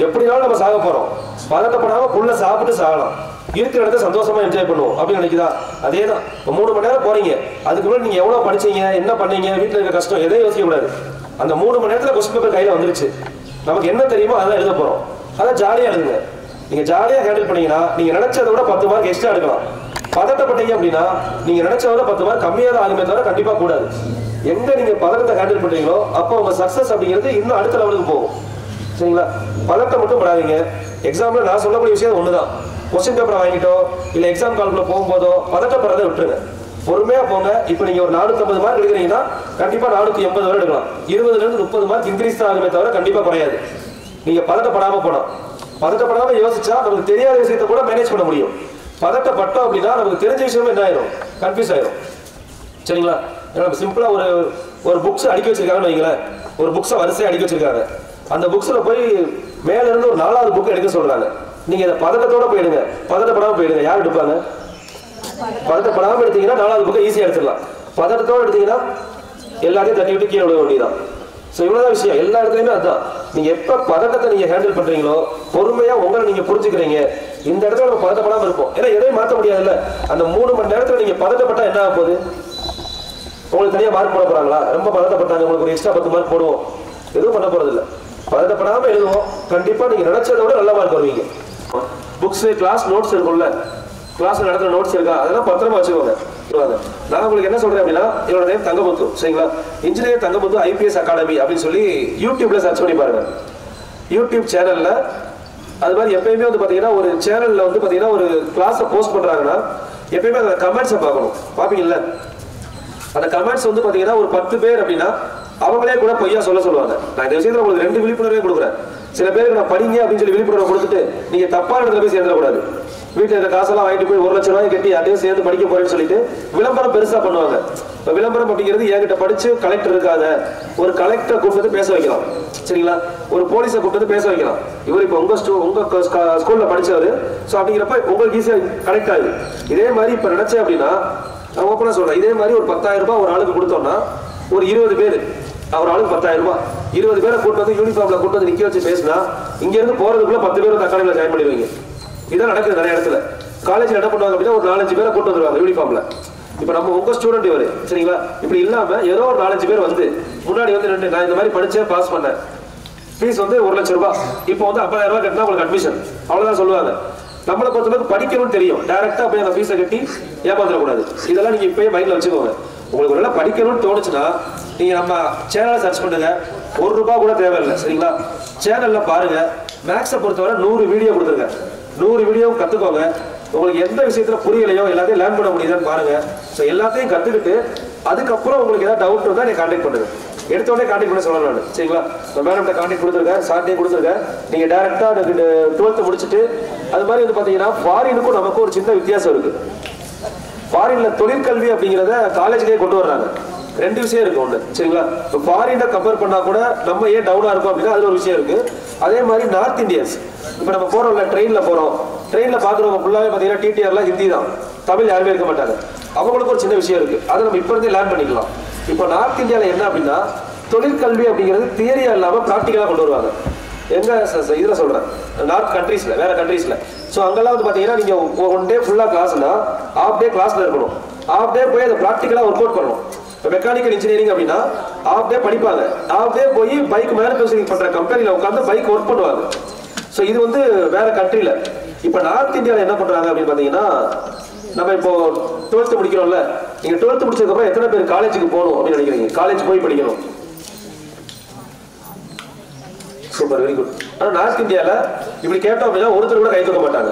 எப்படினாலும் நம்ம சாக போறோம், பதட்டப்படாம புல்ல சாப்பிட்டு சாகலாம், இருக்கிற இடத்த சந்தோஷமா என்ஜாய் பண்ணுவோம் அப்படின்னு நினைக்குதா. அதேதான் 3 மணி நேரம் போறீங்க, அதுக்கு முன்னாடி நீங்க எவ்வளவு படிச்சீங்க, என்ன பண்ணீங்க, வீட்டுல இருக்க கஷ்டம் எதையும் யோசிக்க கூடாது. அந்த 3 மணி நேரத்துல கொஸ்டின் பேப்பர் கையில வந்துருச்சு, நமக்கு என்ன தெரியுமோ அதான் எழுத போறோம். அதான் ஜாலியா எழுதுங்க. நீங்க ஜாலியா ஹேண்டில் பண்ணீங்கன்னா நீங்க நினைச்சதை விட 10 மார்க் எக்ஸ்ட்ரா எடுக்கலாம். பதட்டப்பட்டீங்க அப்படின்னா நீங்க நினைச்சதை விட 10 மார்க் கம்மியா தான் ஆகுமே தவிர கண்டிப்பா கூடாது. எங்க நீங்க பதட்டத்தை ஹேண்டில் பண்றீங்களோ அப்போ உங்க சக்சஸ் அப்படிங்கிறது இன்னும் அடுத்த லெவலுக்கு போகும். சரிங்களா? பதட்டம் மட்டும் படாதீங்க. எக்ஸாம்ல நான் சொல்லக்கூடிய விஷயம் ஒண்ணுதான், கொஸ்டின் பேப்பரை வாங்கிட்டோ இல்ல எக்ஸாம் கால்குள்ள போகும்போதோ பதட்டப்படுறதை விட்டுருங்க, பொறுமையா போங்க. இப்ப நீங்க ஒரு 450 மார்க் எடுக்கிறீங்கன்னா கண்டிப்பா 480 வரை எடுக்கலாம். 20ல இருந்து 30 மார்க் இன்க்ரீஸ் தான் ஆகுமே தவிர கண்டிப்பா குறையாது. நீங்க பதட்டப்படாம போனா, பதட்டப்படாம யோசிச்சா நமக்கு தெரியாத விஷயத்தை கூட மேனேஜ் பண்ண முடியும். பதட்டப்பட்டோம் அப்படின்னா நமக்கு தெரிஞ்ச விஷயமே என்ன ஆயிரும், கன்ஃபியூஸ் ஆயிரும். சரிங்களா? சிம்பிளா ஒரு புக்ஸ் அடுக்கி வச்சிருக்காங்கன்னு வைங்களேன், ஒரு புக்ஸை வரிசையா அடுக்கி வச்சிருக்காங்க. அந்த புக்ஸ்ல போய் மேல இருந்து ஒரு 4வது புக் எடுக்க சொல்றாங்க. நீங்க இதை பதட்டத்தோட போயிடுங்க, பதட்டப்படாம போயிடுங்க. யார் எடுப்பாங்க? பதட்டப்படாம எடுத்தீங்கன்னா 4வது புக்கை ஈஸியா எடுத்துடலாம். பதட்டத்தோட எடுத்தீங்கன்னா எல்லாத்தையும் தட்டி விட்டு கீழே விட வேண்டியதான். ஸோ இவ்வளவுதான் விஷயம். எல்லா இடத்துலையுமே அதுதான். நீங்க எப்ப பதட்டத்தை நீங்க ஹேண்டில் பண்றீங்களோ பொறுமையா உங்களை நீங்க புரிஞ்சுக்கிறீங்க, இந்த இடத்துல நம்ம பதட்டப்படாம இருப்போம். ஏன்னா எதையும் மாற்ற முடியாதுல்ல. அந்த 3 மணி நேரத்துல நீங்க பதட்டப்பட்டா என்ன ஆக போகுது, உங்களுக்கு தனியா மார்க் போட போறாங்களா? ரொம்ப பதட்டப்பட்டாங்க உங்களுக்கு ஒரு எக்ஸ்ட்ரா 10 மார்க் போடுவோம், எதுவும் பண்ண போறது இல்லை. பதட்டப்படாம எழுதுவோம், கண்டிப்பா நீங்க நினைச்சதை விட நல்ல மார்க் வருவீங்க. புக்ஸ் கிளாஸ் நோட்ஸ் இருக்கும்ல, கிளாஸ்ல நடத்துற நோட்ஸ் இருக்கா, அதெல்லாம் பத்திரமா வச்சுக்கோங்க. நான் உங்களுக்கு என்ன சொல்றேன் அப்படின்னா, என்னோட நேம் தங்கமுத்து. சரிங்களா? இன்ஜினியர் தங்கமுத்து IPS அகாடமி அப்படின்னு சொல்லி யூடியூப்ல சர்ச் பண்ணி பாருங்க. யூடியூப் சேனல்ல அது மாதிரி எப்பயுமே வந்து பாத்தீங்கன்னா ஒரு சேனல்ல வந்து பாத்தீங்கன்னா ஒரு கிளாஸை போஸ்ட் பண்றாங்கன்னா எப்பயுமே அந்த கமெண்ட்ஸை பார்க்கணும். பாப்பீங்கல்ல, அந்த கமெண்ட்ஸ் வந்து பாத்தீங்கன்னா ஒரு 10 பேர் அப்படின்னா அவங்களே கூட பொய்யா சொல்லுவாங்க. நான் இந்த விஷயத்துல உங்களுக்கு 2 விழிப்புணர்வே கொடுக்குறேன். சில பேருக்கு நான் படிங்க அப்படின்னு சொல்லி விழிப்புணர்வு கொடுத்துட்டு நீங்க தப்பான இடத்துல போய் சேர்ந்துடக்கூடாது. வீட்டில் இருக்க காசெல்லாம் வாங்கிட்டு போய் 1 லட்சம் ரூபாய் கட்டி அதையும் சேர்ந்து படிக்க போறேன்னு சொல்லிட்டு விளம்பரம் பெருசா பண்ணுவாங்க. இப்போ விளம்பரம் அப்படிங்கிறது என்கிட்ட படிச்சு கலெக்டர் இருக்காங்க, ஒரு கலெக்டரை கூப்பிட்டு பேச வைக்கலாம். சரிங்களா? ஒரு போலீஸை கூப்பிட்டு பேச வைக்கலாம். இவர் இப்போ உங்க ஸ்கூல்ல படிச்சவர், ஸோ அப்படிங்கிறப்ப உங்களுக்கு ஈஸியா கனெக்ட் ஆகுது. இதே மாதிரி இப்போ நினைச்சேன் அப்படின்னா நான் ஓப்பனா சொல்றேன், இதே மாதிரி ஒரு 10,000 ரூபாய் ஒரு ஆளுக்கு கொடுத்தோம்னா ஒரு 20 பேர், ஒரு ஆளுக்கு 10,000 ரூபாய், 20 பேரை கூட்டு வந்து யூனிஃபார்ம்ல கூட்டு வந்து நிக்க வச்சு பேசினா இங்க இருந்து போறதுக்குள்ள 10 பேர் வந்து அகாடமியில ஜாயின் பண்ணிடுவீங்க. இதான் நடக்குது நிறைய இடத்துல. காலேஜ்ல என்ன பண்ணுவாங்க அப்படின்னா ஒரு 4-5 பேரை கூட்டு வந்துருவாங்க யூனிஃபார்ம்ல. இப்ப நம்ம உங்க ஸ்டூடெண்ட் இவரு, சரிங்களா? இப்படி இல்லாம ஏதோ ஒரு 4-5 பேர் வந்து முன்னாடி வந்து நான் இந்த மாதிரி படிச்சேன், பாஸ் பண்ணேன், ஃபீஸ் வந்து 1 லட்சம் ரூபாய், இப்போ வந்து 50,000 ரூபாய் கட்டினா உங்களுக்கு அட்மிஷன், அவ்வளவுதான் சொல்லுவாங்க. நம்மளை பொறுத்தளவுக்கு படிக்கணும்னு தெரியும், டைரக்டா போய் அந்த ஃபீஸை கட்டி ஏமாந்துடக்கூடாது. இதெல்லாம் நீங்க இப்பயே மைண்ட்ல வச்சுக்கோங்க. உங்களுக்கு ஒரு படிக்கணும்னு தோணுச்சுன்னா நீங்க நம்ம சேனலை சர்ச் பண்ணுங்க, 1 ரூபாய் கூட தேவையில்லை. சரிங்களா? சேனல்ல பாருங்க, மேக்ஸை பொறுத்தவரை 100 வீடியோ கொடுத்துருங்க, 100 வீடியோ கத்துக்கோங்க. உங்களுக்கு எந்த விஷயத்துல புரியலையோ எல்லாத்தையும் லேர்ன் பண்ண முடியுதான்னு பாருங்க. ஸோ எல்லாத்தையும் கத்துக்கிட்டு அதுக்கப்புறம் உங்களுக்கு ஏதாவது டவுட் இருந்தா நீங்க கான்டாக்ட் பண்ணுங்க. எடுத்த உடனே கான்டாக்ட் பண்ண சொல்லலாம் நான். சரிங்களா? மேடம்கிட்ட கான்டாக்ட் கொடுத்துருக்கேன், சார்ட்டே கொடுத்துருக்கேன். நீங்க டைரக்டா 12th முடிச்சுட்டு அது மாதிரி வந்து பாத்தீங்கன்னா ஃபாரினுக்கும் நமக்கும் ஒரு சின்ன வித்தியாசம் இருக்கு. ஃபாரின்ல தொழிற்கல்வி அப்படிங்கிறத காலேஜ்லயே கொண்டு வர்றாங்க. 2 விஷயம் இருக்கு. ஒண்ணு, சரிங்களா? இப்போ ஃபாரினை கம்பேர் பண்ணா கூட நம்ம ஏன் டவுனா இருக்கும் அப்படின்னா அதுல ஒரு விஷயம் இருக்கு. அதே மாதிரி நார்த் இந்தியன்ஸ், இப்போ நம்ம போறோம்ல, ட்ரெயின்ல போறோம், ட்ரெயின்ல பாக்குறவங்க ஃபுல்லாவே பாத்தீங்கன்னா TTRல ஹிந்தி தான், தமிழ் யாருமே இருக்க மாட்டாங்க. அவங்களுக்கு ஒரு சின்ன விஷயம் இருக்கு, அதை நம்ம இப்ப இருந்தே லேர்ன் பண்ணிக்கலாம். இப்போ நார்த் இந்தியால என்ன அப்படின்னா தொழிற்கல்வி அப்படிங்கிறது தியரியா இல்லாம பிராக்டிகலா கொண்டு வருவாங்க. எங்க இதுல சொல்றேன், நார்த் கண்ட்ரீஸ்ல, வேற கண்ட்ரீஸ்ல. ஸோ அங்கெல்லாம் வந்து பாத்தீங்கன்னா நீங்க 1 டே ஃபுல்லா கிளாஸ்னா ½ டே கிளாஸ்ல இருக்கணும், ½ டே போய் அதை பிராக்டிகலா ஒர்க் அவுட் பண்ணணும். மெக்கானிக்கல் இன்ஜினியரிங் அப்படின்னா ½ டே படிப்பாங்க, ½ டே போய் பைக் மேனுஃபேக்சரிங் பண்ற கம்பெனில உட்காந்து பைக் ஒர்க் பண்ணுவாங்க. ஸோ இது வந்து வேற கண்ட்ரில. இப்போ நார்த் இந்தியாவில் என்ன பண்றாங்க அப்படின்னு பார்த்தீங்கன்னா, நம்ம இப்போ 12th முடிக்கிறோம்ல, நீங்க 12th முடிச்சதுக்கப்புறம் எத்தனை பேர் காலேஜுக்கு போகணும் அப்படின்னு நினைக்கிறீங்க? காலேஜ் போய் படிக்கணும். Super, very good. ஆனால் நார்த் இந்தியாவில் இப்படி கேட்டோம் அப்படின்னா ஒருத்தர் கூட கை தூக்க மாட்டாங்க.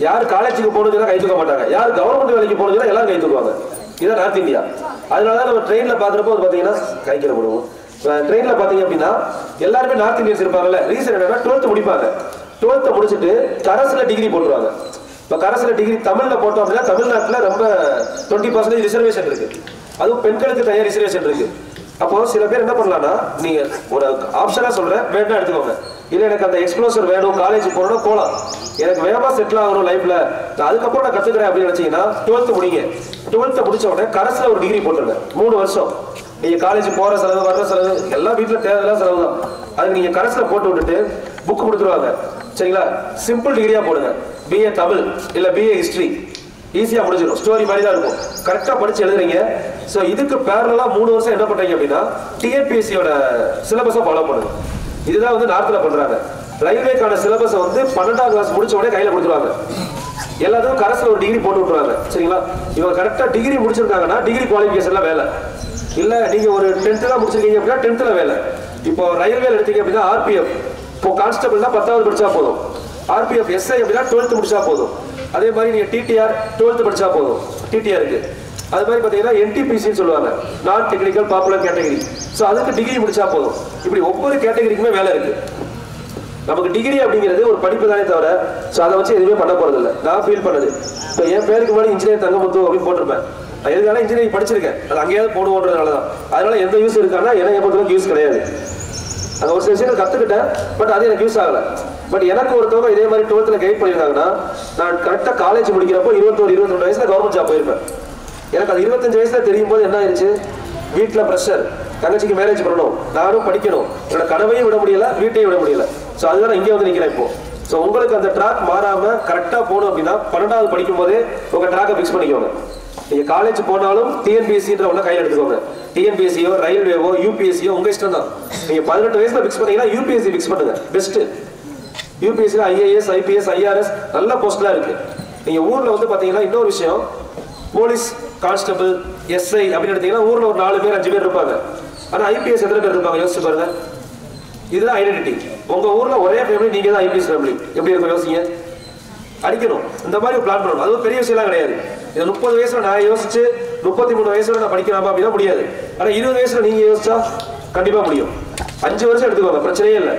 யார் காலேஜுக்கு போகணும்னா கை தூக்க மாட்டாங்க. யார் கவர்மெண்ட் வேலைக்கு போகணும்னா எல்லாரும் கை தூக்குவாங்க. இதுதான் நார்த் இந்தியா. அதனால தான் நம்ம ட்ரெயினில் பார்க்குறப்போ பார்த்தீங்கன்னா கைக்கிற போடுவோம். ட்ரெயினில் பார்த்தீங்க அப்படின்னா எல்லாருமே நார்த் இந்தியன்ஸ் இருப்பாங்கல்ல. ரீசன் என்னன்னா 12th முடிப்பாங்க. 12th முடிச்சுட்டு கரஸில் டிகிரி போட்டுருவாங்க. இப்போ கரஸில் டிகிரி தமிழில் போட்டோம் அப்படின்னா தமிழ்நாட்டில் ரொம்ப 20% ரிசர்வேஷன் இருக்கு. அதுவும் பெண்களுக்கு தனியாக ரிசர்வேஷன் இருக்கு. அப்போ சில பேர் என்ன பண்ணலாம்னா, நீங்க ஒரு ஆப்ஷனா சொல்றேன், வேணா எடுத்துக்கோங்க. இல்ல எனக்கு அந்த எக்ஸ்ப்ளோசர் வேணும், காலேஜ் போகணும், போகலாம். எனக்கு வேகமா செட்டில் ஆகணும் லைஃப்ல, அதுக்கப்புறம் நான் கத்துக்கிறேன் அப்படின்னு நினைச்சீங்கன்னா 12th முடிங்க. 12th முடிச்ச உடனே கரஸ்ல ஒரு டிகிரி போட்டுருங்க. 3 வருஷம் நீங்க காலேஜ் போற செலவு, வர்ற செலவு எல்லாம் வீட்டுல தேவையில்லாம் செலவு தான். அது நீங்க கரஸ்ல போட்டு விட்டுட்டு புக் கொடுத்துருவாங்க. சரிங்களா? சிம்பிள் டிகிரியா போடுங்க. BA தமிழ் இல்ல BA ஹிஸ்டரி, ஈஸியா முடிஞ்சிடும். ஸ்டோரி மாதிரி தான் இருக்கும். கரெக்டா படிச்சு எழுதுறீங்க. ஸோ இதுக்கு பேரலா 3 வருஷம் என்ன பண்றீங்க அப்படின்னா TNPSCயோட சிலபஸை ஃபாலோ பண்ணுங்க. இதுதான் வந்து நார்த்ல பண்றாங்க. ரயில்வேக்கான சிலபஸை வந்து 12ஆம் கிளாஸ் முடிச்ச உடனே கையில கொடுத்துருவாங்க. எல்லாத்துக்கும் கரஸ்ல ஒரு டிகிரி போட்டு விட்டுருவாங்க. சரிங்களா? இவங்க கரெக்டா டிகிரி முடிச்சிருக்காங்கன்னா டிகிரி குவாலிஃபிகேஷன்ல வேலை இல்ல. நீங்க ஒரு 10th தான் முடிச்சிருக்கீங்க அப்படின்னா 10th வேலை. இப்போ ரயில்வேல எடுத்தீங்க அப்படின்னா RPF, இப்போ கான்ஸ்டபிள்னா 10வது படிச்சா போதும். RPF SI அப்படின்னா 12th முடிச்சா போதும். அதே மாதிரி நீங்க TTR 12th படிச்சா போதும். TTR இருக்கு. அது மாதிரி பார்த்தீங்கன்னா NTPCன்னு சொல்லுவாங்க, நான் டெக்னிக்கல் பாப்புலர் கேட்டகரி. ஸோ அதுக்கு டிகிரி முடிச்சா போதும். இப்படி ஒவ்வொரு கேட்டகரிக்குமே வேலை இருக்கு. நமக்கு டிகிரி அப்படிங்கிறது ஒரு படிப்பு தானே தவிர ஸோ அதை வச்சு எதுவுமே பண்ண போறது இல்லை. நான் ஃபீல் பண்ணது, இப்போ என் பேருக்கு முன்னாடி இன்ஜினியர் தங்கமுத்து அப்படின்னு போட்டிருப்பேன். நான் எதுக்காக இன்ஜினியரிங் படிச்சிருக்கேன், அது அங்கேயாவது போடுவோன்றதுனால தான். அதனால எந்த யூஸ் இருக்கான்னா எனக்கு பொறுத்தவரைக்கும் யூஸ் கிடையாது. அந்த ஒரு சில விஷயத்தை கற்றுக்கிட்டேன், பட் அது எனக்கு யூஸ் ஆகலை. பட் எனக்கு ஒருத்தவங்க இதே மாதிரி 12th கைட் பண்ணியிருந்தாங்கன்னா நான் கரெக்டாக காலேஜ் முடிக்கிறப்போ 21-22 வயசுல கவர்மெண்ட் ஜாப் போயிருப்பேன். எனக்கு அது 25 வயசுல தெரியும் போது என்ன ஆயிடுச்சு, வீட்டில் ப்ரெஷர், தங்கச்சிக்கு மேரேஜ் பண்ணணும், நானும் படிக்கணும், என்னோட கனவையும் விட முடியல, வீட்டையும் விட முடியல. ஸோ அதுதான் இங்கே வந்து நிற்கிறேன் இப்போ. ஸோ உங்களுக்கு அந்த ட்ராக் மாறாம கரெக்டாக போகணும் அப்படின்னா 12வது படிக்கும் போதே உங்க ட்ராக்கை ஃபிக்ஸ் பண்ணிக்கோங்க. நீங்க காலேஜ் போனாலும் TNPSCன்ற ஒண்ணு கையில் எடுத்துக்கோங்க. TNPSCயோ ரயில்வேவோ UPSCயோ உங்க இஷ்டம் தான். நீங்க 18 வயசுல ஃபிக்ஸ் பண்ணீங்கன்னா UPSC ஃபிக்ஸ் பண்ணுங்க, பெஸ்ட். UPSCல IAS IPS IRS நல்ல போஸ்ட்லாம் இருக்கு. நீங்க ஊர்ல வந்து பாத்தீங்கன்னா இன்னொரு விஷயம், போலீஸ் கான்ஸ்டபிள் SI அப்படின்னு எடுத்தீங்கன்னா ஊர்ல ஒரு 4 பேர் 5 பேர் இருப்பாங்க. ஆனா IPS எத்தனை பேர் இருப்பாங்க யோசிச்சு பாருங்க. இதுதான் ஐடென்டிட்டி. உங்க ஊர்ல ஒரே ஃபேமிலி, நீங்க தான் IPS ஃபேமிலி. எப்படி இருக்கும் யோசிங்க. அடிக்கணும், இந்த மாதிரி பிளான் பண்ணணும். அது ஒரு பெரிய விஷயம்லாம் கிடையாது. இது 30 வயசுல நான் யோசிச்சு 33 வயசுல நான் படிக்கலாமா அப்படின்னா முடியாது. ஆனா 20 வயசுல நீங்க யோசிச்சா கண்டிப்பா முடியும். 5 வருஷம் எடுத்துக்கோங்க, பிரச்சனையே இல்லை.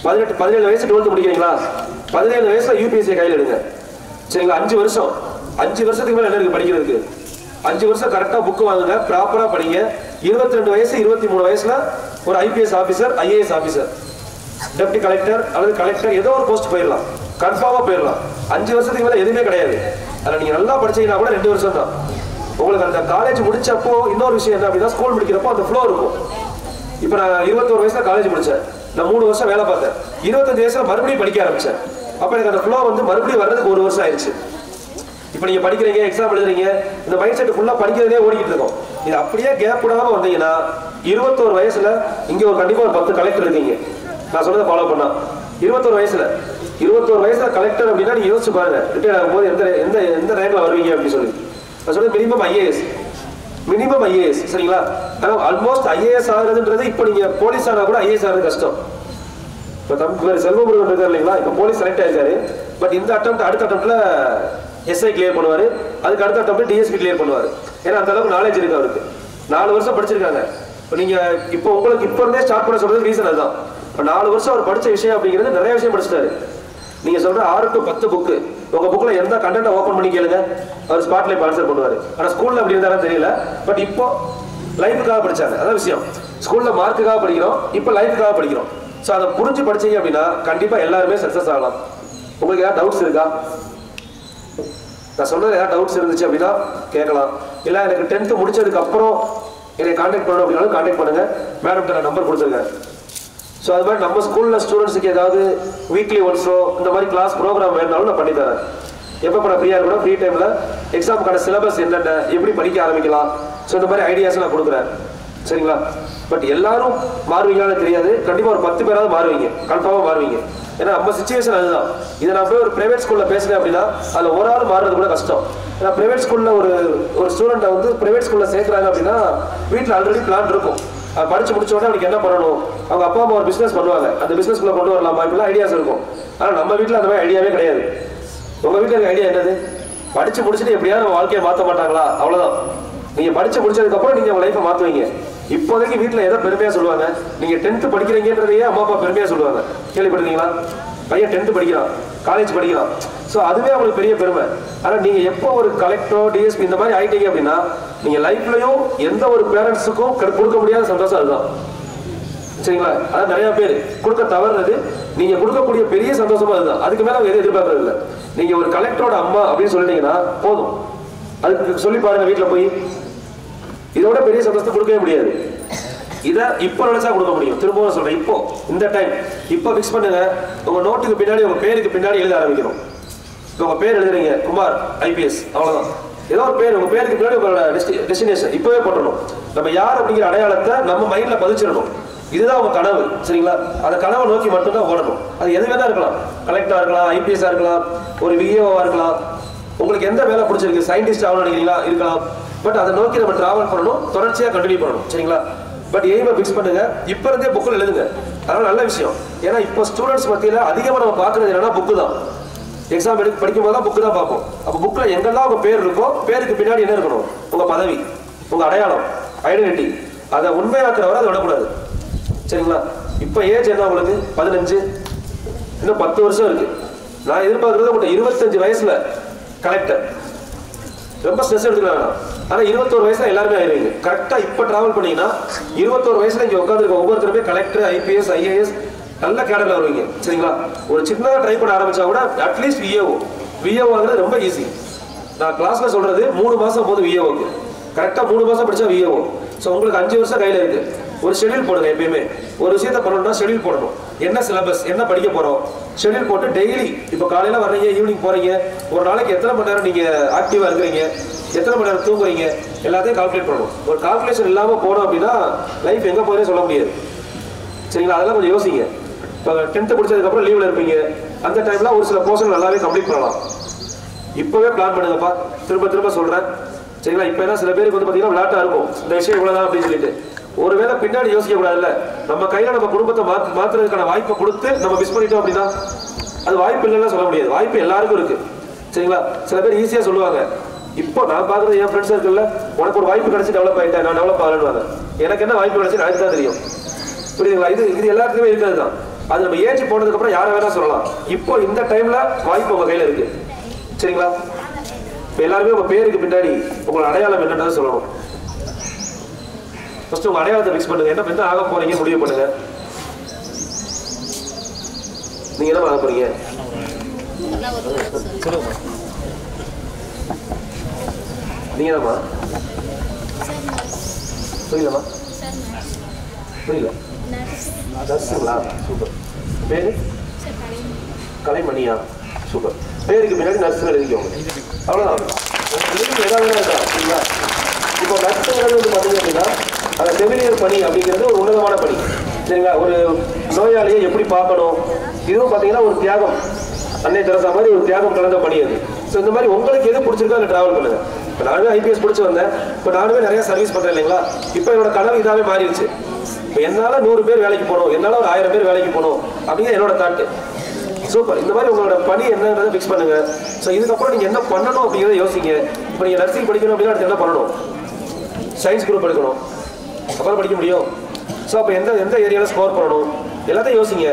17 வயசு 12th முடிக்கிறீங்களா, 17 வயசுல UPSC கையில் எடுங்க. சரிங்களா? 5 வருஷம், 5 வருஷத்துக்கு மேல என்ன இருக்கு படிக்கிறதுக்கு? 5 வருஷம் கரெக்டா புக் வாங்குங்க, ப்ராப்பரா படிங்க. 22 வயசு 23 வயசுல ஒரு IPS officer IAS officer deputy collector அல்லது கலெக்டர் ஏதோ ஒரு போஸ்ட் போயிடலாம், கன்ஃபார்மா போயிடலாம். 5 வருஷத்துக்கு மேல எதுவுமே கிடையாது. அதில் நீங்க நல்லா படிச்சீங்கன்னா கூட 2 வருஷம் தான். உங்களுக்கு அந்த காலேஜ் முடிச்சப்போ இன்னொரு விஷயம் என்ன அப்படின்னா, ஸ்கூல் முடிக்கிறப்போ அந்த ஃப்ளோ இருக்கும். இப்போ நான் 21 வயசுல காலேஜ் முடிச்சேன், நான் 3 வருஷம் வேலை பார்த்தேன். 25 வயசுல மறுபடியும் படிக்க ஆரம்பிச்சேன். அப்ப எனக்கு அந்த ஃப்ளோ வந்து மறுபடியும் வர்றதுக்கு 1 வருஷம் ஆயிடுச்சு. இப்போ நீங்க படிக்கிறீங்க, எக்ஸாம் எழுதுறீங்க, இந்த மைண்ட் செட் ஃபுல்லா படிக்கிறதே ஓடிக்கிட்டு இருக்கும். இது அப்படியே கேப் விடாம வந்தீங்கன்னா 21 வயசுல இங்க ஒரு கண்டிப்பா ஒரு 10 கலெக்டர் இருக்கீங்க. நான் சொன்னதை ஃபாலோ பண்ணா 21 வயசுல கலெக்டர் அப்படின்னா நீங்க யோசிச்சு பாருங்க, ரிட்டையர் ஆகும்போது எந்த ரேங்க்ல வருவீங்க அப்படின்னு சொல்லி. நான் சொல்றது மினிமம் IAS. சரிங்களா? ஆனா ஆல்மோஸ்ட் IAS ஆகுறதுன்றது இப்போ நீங்க போலீஸ் ஆனா கூட IAS ஆகுறது கஷ்டம். இப்போ தம்பி செல்வமுருகன் இருக்காரு இல்லைங்களா, இப்போ போலீஸ் செலக்ட் ஆயிருக்காரு. பட் இந்த அடுத்த அட்டம்ப்ட்ல SI கிளியர் பண்ணுவாரு, அதுக்கு அடுத்த அட்டம்ப்ட்ல DSP கிளியர் பண்ணுவாரு. ஏன்னா அந்த அளவுக்கு நாலேஜ் இருக்கு அவருக்கு. 4 வருஷம் படிச்சிருக்காங்க. இப்போ நீங்க உங்களுக்கு இப்போ இருந்தே ஸ்டார்ட் பண்ண சொல்றது ரீசன் அதுதான். 4 வருஷம் அவர் படிச்ச விஷயம் அப்படிங்கிறது நிறைய விஷயம் படிச்சிட்டாரு. நீங்க சொல்ற 6 to 10 புக்கு, உங்க புக்ல எந்த கண்டென்ட் ஓபன் பண்ணி கேளுங்க, அவர் ஸ்பாட்ல ஆன்சர் பண்ணுவாரு. ஆனா ஸ்கூல்ல அப்படி இருந்தாலும் தெரியல. பட் இப்போ லைஃபுக்காக படிச்சாங்க, அதான் விஷயம். ஸ்கூல்ல மார்க்குக்காக படிக்கிறோம், இப்போ லைஃபுக்காக படிக்கிறோம். ஸோ அதை புரிஞ்சு படிச்சீங்க அப்படின்னா கண்டிப்பா எல்லாருமே சக்சஸ் ஆகலாம். உங்களுக்கு ஏதாவது டவுட்ஸ் இருக்கா? நான் சொல்றது ஏதாவது டவுட்ஸ் இருந்துச்சு அப்படின்னா கேட்கலாம். இல்லை எனக்கு 10th முடிச்சதுக்கு அப்புறம் என்னை கான்டாக்ட் பண்ணணும் அப்படின்னாலும் கான்டாக்ட் பண்ணுங்க. மேடம் நான் நம்பர் கொடுத்துருக்கேன். ஸோ அது மாதிரி நம்ம ஸ்கூலில் ஸ்டூடெண்ட்ஸுக்கு ஏதாவது வீக்லி ஒன்ஸோ இந்த மாதிரி கிளாஸ் ப்ரோக்ராம் வேணுனாலும் நான் பண்ணித்தரேன். எப்போ நான் ஃப்ரீயாக இருக்கணும், ஃப்ரீ டைமில் எக்ஸாமுக்கான சிலபஸ் என்னென்ன, எப்படி படிக்க ஆரம்பிக்கலாம், ஸோ இந்த மாதிரி ஐடியாஸ் நான் கொடுக்குறேன். சரிங்களா? பட் எல்லாரும் மாறுவீங்களான்னு தெரியாது. கண்டிப்பாக ஒரு 10 பேராவது மாறுவீங்க, கன்ஃபார்மாக மாறுவீங்க. ஏன்னா நம்ம சிச்சுவேஷன் அதுதான். இதை நான் போய் ஒரு பிரைவேட் ஸ்கூலில் பேசுகிறேன் அப்படின்னா அதில் ஒரு ஆள் மாறுறது கூட கஷ்டம். ஏன்னா பிரைவேட் ஸ்கூலில் ஒரு ஸ்டூடெண்ட்டை வந்து பிரைவேட் ஸ்கூலில் சேர்க்குறாங்க அப்படின்னா வீட்டில் ஆல்ரெடி பிளான் இருக்கும். படிச்சு முடிச்ச உடனே அவனுக்கு என்ன பண்ணணும், அவங்க அப்பா அம்மா ஒரு பிஸ்னஸ் பண்ணுவாங்க, அந்த பிஸ்னஸ்க்குள்ள கொண்டு வரலாமா, இப்படிலாம் ஐடியாஸ் இருக்கும். ஆனால் நம்ம வீட்டில் அந்த மாதிரி ஐடியாவே கிடையாது. உங்கள் வீட்டில் இருக்க ஐடியா என்னது? படிச்சு முடிச்சுட்டு எப்படியாவது நம்ம வாழ்க்கையை மாற்ற மாட்டாங்களா, அவ்வளோதான். நீங்கள் படிச்சு முடிச்சதுக்கப்புறம் நீங்கள் உங்கள் லைஃப்பை மாற்றுவீங்க. இப்போதைக்கு வீட்டில் எதை பெருமையாக சொல்லுவாங்க, நீங்கள் 10th படிக்கிறீங்கன்றதையே அம்மா அப்பா பெருமையாக சொல்லுவாங்க. கேள்விப்படுறீங்களா? பையன் 10th படிக்கிறான், காலேஜ் படிக்கிறான், ஸோ அதுவே அவங்களுக்கு பெரிய பெருமை. ஆனால் நீங்கள் எப்போ ஒரு கலெக்டரோ டிஎஸ்பி இந்த மாதிரி ஆகிட்டீங்க அப்படின்னா நீங்கள் லைஃப்லையும் எந்த ஒரு பேரண்ட்ஸுக்கும் கொடுக்க முடியாத சந்தோஷம் அதுதான். சரிங்களா? அதான் நிறைய பேர் கொடுக்க தவறுறது. நீங்க கொடுக்கக்கூடிய பெரிய சந்தோஷமா அதுதான். அதுக்கு மேல அவங்க எதுவும் எதிர்பார்க்கறது இல்லை. நீங்க ஒரு கலெக்டரோட அம்மா அப்படின்னு சொல்லிட்டீங்கன்னா போதும். அதுக்கு சொல்லி பாருங்க வீட்டில் போய், இதோட பெரிய சந்தோஷத்தை கொடுக்கவே முடியாது. இதை இப்போ நினைச்சா கொடுக்க முடியும். திரும்பவும் சொல்றேன், இப்போ இந்த டைம் இப்போ ஃபிக்ஸ் பண்ணுங்க. உங்க நோட்டுக்கு பின்னாடி உங்க பேருக்கு பின்னாடி எழுத ஆரம்பிக்கணும். உங்க பேர் எழுதுறீங்க குமார் ஐபிஎஸ், அவ்வளவுதான். ஏதோ ஒரு பேர், உங்க பேருக்கு பின்னாடி உங்களோட டெஸ்டினேஷன் இப்பவே போட்டணும். நம்ம யார் அப்படிங்கிற அடையாளத்தை நம்ம மைண்ட்ல பதிச்சிடணும். இதுதான் உங்க கனவு. சரிங்களா? அந்த கனவை நோக்கி மட்டும்தான் ஓடணும். அது எது வேணா இருக்கலாம், கலெக்டரா இருக்கலாம், ஐபிஎஸ்ஸா இருக்கலாம், ஒரு விஏஓவா இருக்கலாம். உங்களுக்கு எந்த வேலை பிடிச்சிருக்கு, சயின்டிஸ்ட் ஆகணும் நினைக்கிறீங்களா, இருக்கலாம். பட் அதை நோக்கி நம்ம டிராவல் பண்ணணும், தொடர்ச்சியா கண்டினியூ பண்ணணும். சரிங்களா? பட் எய்மை ஃபிக்ஸ் பண்ணுங்க, இப்ப இருந்தே புக்கில் எழுதுங்க. அதனால நல்ல விஷயம். ஏன்னா இப்போ ஸ்டூடெண்ட்ஸ் மத்தியில் அதிகமாக நம்ம பார்க்கறது என்னன்னா புக்கு தான். எக்ஸாம் படிக்கும் போது தான் புக்கு தான் பார்ப்போம். அப்போ புக்கில் எங்கெல்லாம் உங்க பேர் இருக்கோ பேருக்கு பின்னாடி என்ன இருக்கணும், உங்க பதவி, உங்க அடையாளம், ஐடென்டிட்டி. அதை உண்மையாக்குறவரை அதை விடக்கூடாது. சரிங்களா? இப்போ ஏஜ் என்ன உங்களுக்கு? 15, இன்னும் 10 வருஷம் இருக்கு. நான் எதிர்பார்க்கறது உங்கள்கிட்ட 25 வயசுல கலெக்டர். ரொம்ப ஸ்ட்ரெஸ் எடுத்துக்கலாம். ஆனா 21 வயசுல எல்லாருமே ஆயிருவீங்க. கரெக்டா இப்ப டிராவல் பண்ணீங்கன்னா 21 வயசுல இங்க உட்காந்துருக்க ஒவ்வொருத்தருமே கலெக்டர், ஐபிஎஸ், ஐஏஎஸ் நல்ல கேடர்ல வருவீங்க. சரிங்களா? ஒரு சின்னதாக ட்ரை பண்ண ஆரம்பிச்சா கூட அட்லீஸ்ட் விஏஓ ஆகுறது ரொம்ப ஈஸி. நான் கிளாஸ்ல சொல்றது 3 மாசம் போது விஏஓக்கு. கரெக்டா 3 மாசம் படிச்சா விஏஓ. ஸோ உங்களுக்கு 5 வருஷம் கையில இருக்கு. ஒரு ஷெடியூல் போடுங்க. எப்பயுமே ஒரு விஷயத்த பண்ணணும்னா ஷெடியூல் போடணும். என்ன சிலபஸ், என்ன படிக்க போறோம், ஷெடியூல் போட்டு டெய்லி இப்போ காலையில வர்றீங்க, ஈவினிங் போறீங்க, ஒரு நாளைக்கு எத்தனை மணி நேரம் நீங்க ஆக்டிவா இருக்கிறீங்க, எத்தனை மணி நேரம் தூங்குறீங்க, எல்லாத்தையும் கால்குலேட் பண்ணணும். ஒரு கால்குலேஷன் இல்லாம போனோம் அப்படின்னா லைஃப் எங்க போறேன்னு சொல்ல முடியாது. சரிங்களா? அதெல்லாம் கொஞ்சம் யோசிங்க. இப்போ 10th முடிச்சதுக்கு அப்புறம் லீவ்ல இருப்பீங்க. அந்த டைம்ல ஒரு சில போர்ஷன் நல்லாவே கம்ப்ளீட் பண்ணலாம். இப்பவே பிளான் பண்ணுங்கப்பா. திரும்ப திரும்ப சொல்றேன். சரிங்களா? இப்போ என்ன சில பேருக்கு வந்து பாத்தீங்கன்னா விளையாட்டா இருக்கும், இந்த விஷயம் இவ்வளவுதான் அப்படின்னு சொல்லிட்டு. ஒருவேளை பின்னாடி யோசிக்க கூடாதுல்ல, நம்ம கையில நம்ம குடும்பத்தை மாத்துறதுக்கான வாய்ப்பை கொடுத்து நம்ம மிஸ் பண்ணிட்டோம் அப்படின்னா அது வாய்ப்பு இல்லைன்னு சொல்ல முடியாது. வாய்ப்பு எல்லாருக்கும் இருக்கு. சரிங்களா? சில பேர் ஈஸியா சொல்லுவாங்க, இப்போ நான் பாக்குறது என் ஃப்ரெண்ட்ஸ் இருக்குல்ல, உனக்கு ஒரு வாய்ப்பு கிடைச்சி டெவலப் ஆயிட்டேன், நான் டெவலப் ஆகலன்னு. எனக்கு என்ன வாய்ப்பு கிடைச்சி எனக்கு தான் தெரியும். புரியுதுங்களா? இது எல்லாருக்குமே இருக்கிறது தான். அது நம்ம ஏஜ் போனதுக்கு அப்புறம் யாரை வேணா சொல்லலாம். இப்போ இந்த டைம்ல வாய்ப்பு உங்க கையில இருக்கு. சரிங்களா? இப்போ எல்லாருமே உங்க பேருக்கு பின்னாடி உங்களோட அடையாளம் என்னன்றதை சொல்லணும். ஃபர்ஸ்ட் உங்க அடையாளத்தை ஃபிக்ஸ் பண்ணுங்க. என்ன ஆக போறீங்க முடிவு பண்ணுங்க. நீங்க என்ன ஆக போறீங்க? நீங்க என்னமா? புரியலமா? புரியல. நர்ஸுங்களா? சூப்பர். பேரு? கலைமணியா? சூப்பர். பேருக்கு பின்னாடி நர்ஸ் எழுதிக்கோங்க. அவ்வளவுதான். ஏதாவது இருக்கா? சரிங்களா? இப்போ நர்ஸுங்கிறது வந்து பார்த்தீங்க அப்படின்னா அந்த செவிலியர் பணி அப்படிங்கிறது ஒரு உன்னதமான பணி. சரிங்களா? ஒரு நோயாளியை எப்படி பார்க்கணும், இதுவும் பார்த்தீங்கன்னா ஒரு தியாகம். அன்னை தெரசா மாதிரி ஒரு தியாகம் கலந்த பணி அது. ஸோ இந்த மாதிரி உங்களுக்கு எது பிடிச்சிருக்கோ அதில் டிராவல் பண்ணுங்க. இப்போ நானுமே ஐபிஎஸ் பிடிச்சி வந்தேன். இப்போ நானுமே நிறைய சர்வீஸ் பண்ணுறேன் இல்லைங்களா? இப்போ என்னோட கனவு இதாகவே மாறிடுச்சு. இப்போ என்னால் 100 பேர் வேலைக்கு போகணும், என்னால் ஒரு 1000 பேர் வேலைக்கு போகணும் அப்படிங்கிற என்னோட தாட்டு. சூப்பர். இந்த மாதிரி உங்களோட பணி என்னன்றதை ஃபிக்ஸ் பண்ணுங்க. ஸோ இதுக்கப்புறம் நீங்கள் என்ன பண்ணணும் அப்படிங்கிறத யோசிங்க. இப்போ நீங்கள் நர்சிங் படிக்கணும் அப்படின்னா அடுத்து என்ன பண்ணணும்? சயின்ஸ் குரூப் எடுக்கணும், அப்புறம் படிக்க முடியும். ஸோ அப்போ எந்த ஏரியாவில் ஸ்கோர் பண்ணணும் எல்லாத்தையும் யோசிங்க.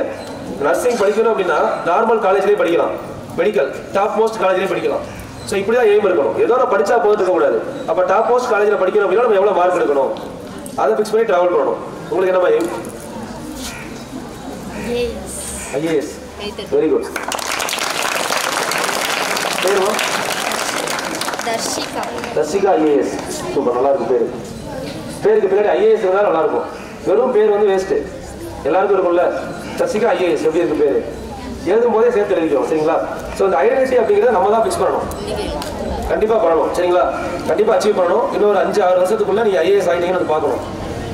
நர்சிங் படிக்கணும் அப்படின்னா நார்மல் காலேஜ்லேயே படிக்கலாம், மெடிக்கல் டாப் மோஸ்ட் காலேஜ்லேயே படிக்கலாம். ஸோ இப்படி தான் எய்ம் இருக்கணும். ஏதோ நான் படித்தா போதும் இருக்கக்கூடாது. அப்போ டாப் மோஸ்ட் காலேஜில் படிக்கணும் அப்படின்னா நம்ம எவ்வளோ மார்க் எடுக்கணும் அதை ஃபிக்ஸ் பண்ணி ட்ராவல் பண்ணணும். உங்களுக்கு என்னமா எய்ம்? ஐஏஎஸ். Very good. பேருமா? தர்ஷிகா ஐஏஎஸ். சூப்பர், நல்லா இருக்கும் பேரு. பேருக்கு பின்னாடி ஐஏஎஸ் இருந்தால் நல்லா இருக்கும். வெறும் பேர் வந்து வேஸ்ட்டு. எல்லாருக்கும் இருக்கும்ல, தர்ஷிகா ஐஏஎஸ் எப்படி இருக்கு பேரு? எழுதும் போதே சேர்த்து எழுதிக்கிறோம். சரிங்களா? ஸோ இந்த ஐடென்டிட்டி அப்படிங்கிறத நம்ம தான் ஃபிக்ஸ் பண்ணணும். கண்டிப்பாக பண்ணணும். சரிங்களா? கண்டிப்பாக அச்சீவ் பண்ணணும். இன்னொரு 5-6 வருஷத்துக்குள்ள நீங்கள் ஐஏஎஸ் ஆகிட்டீங்கன்னு பார்க்கணும்.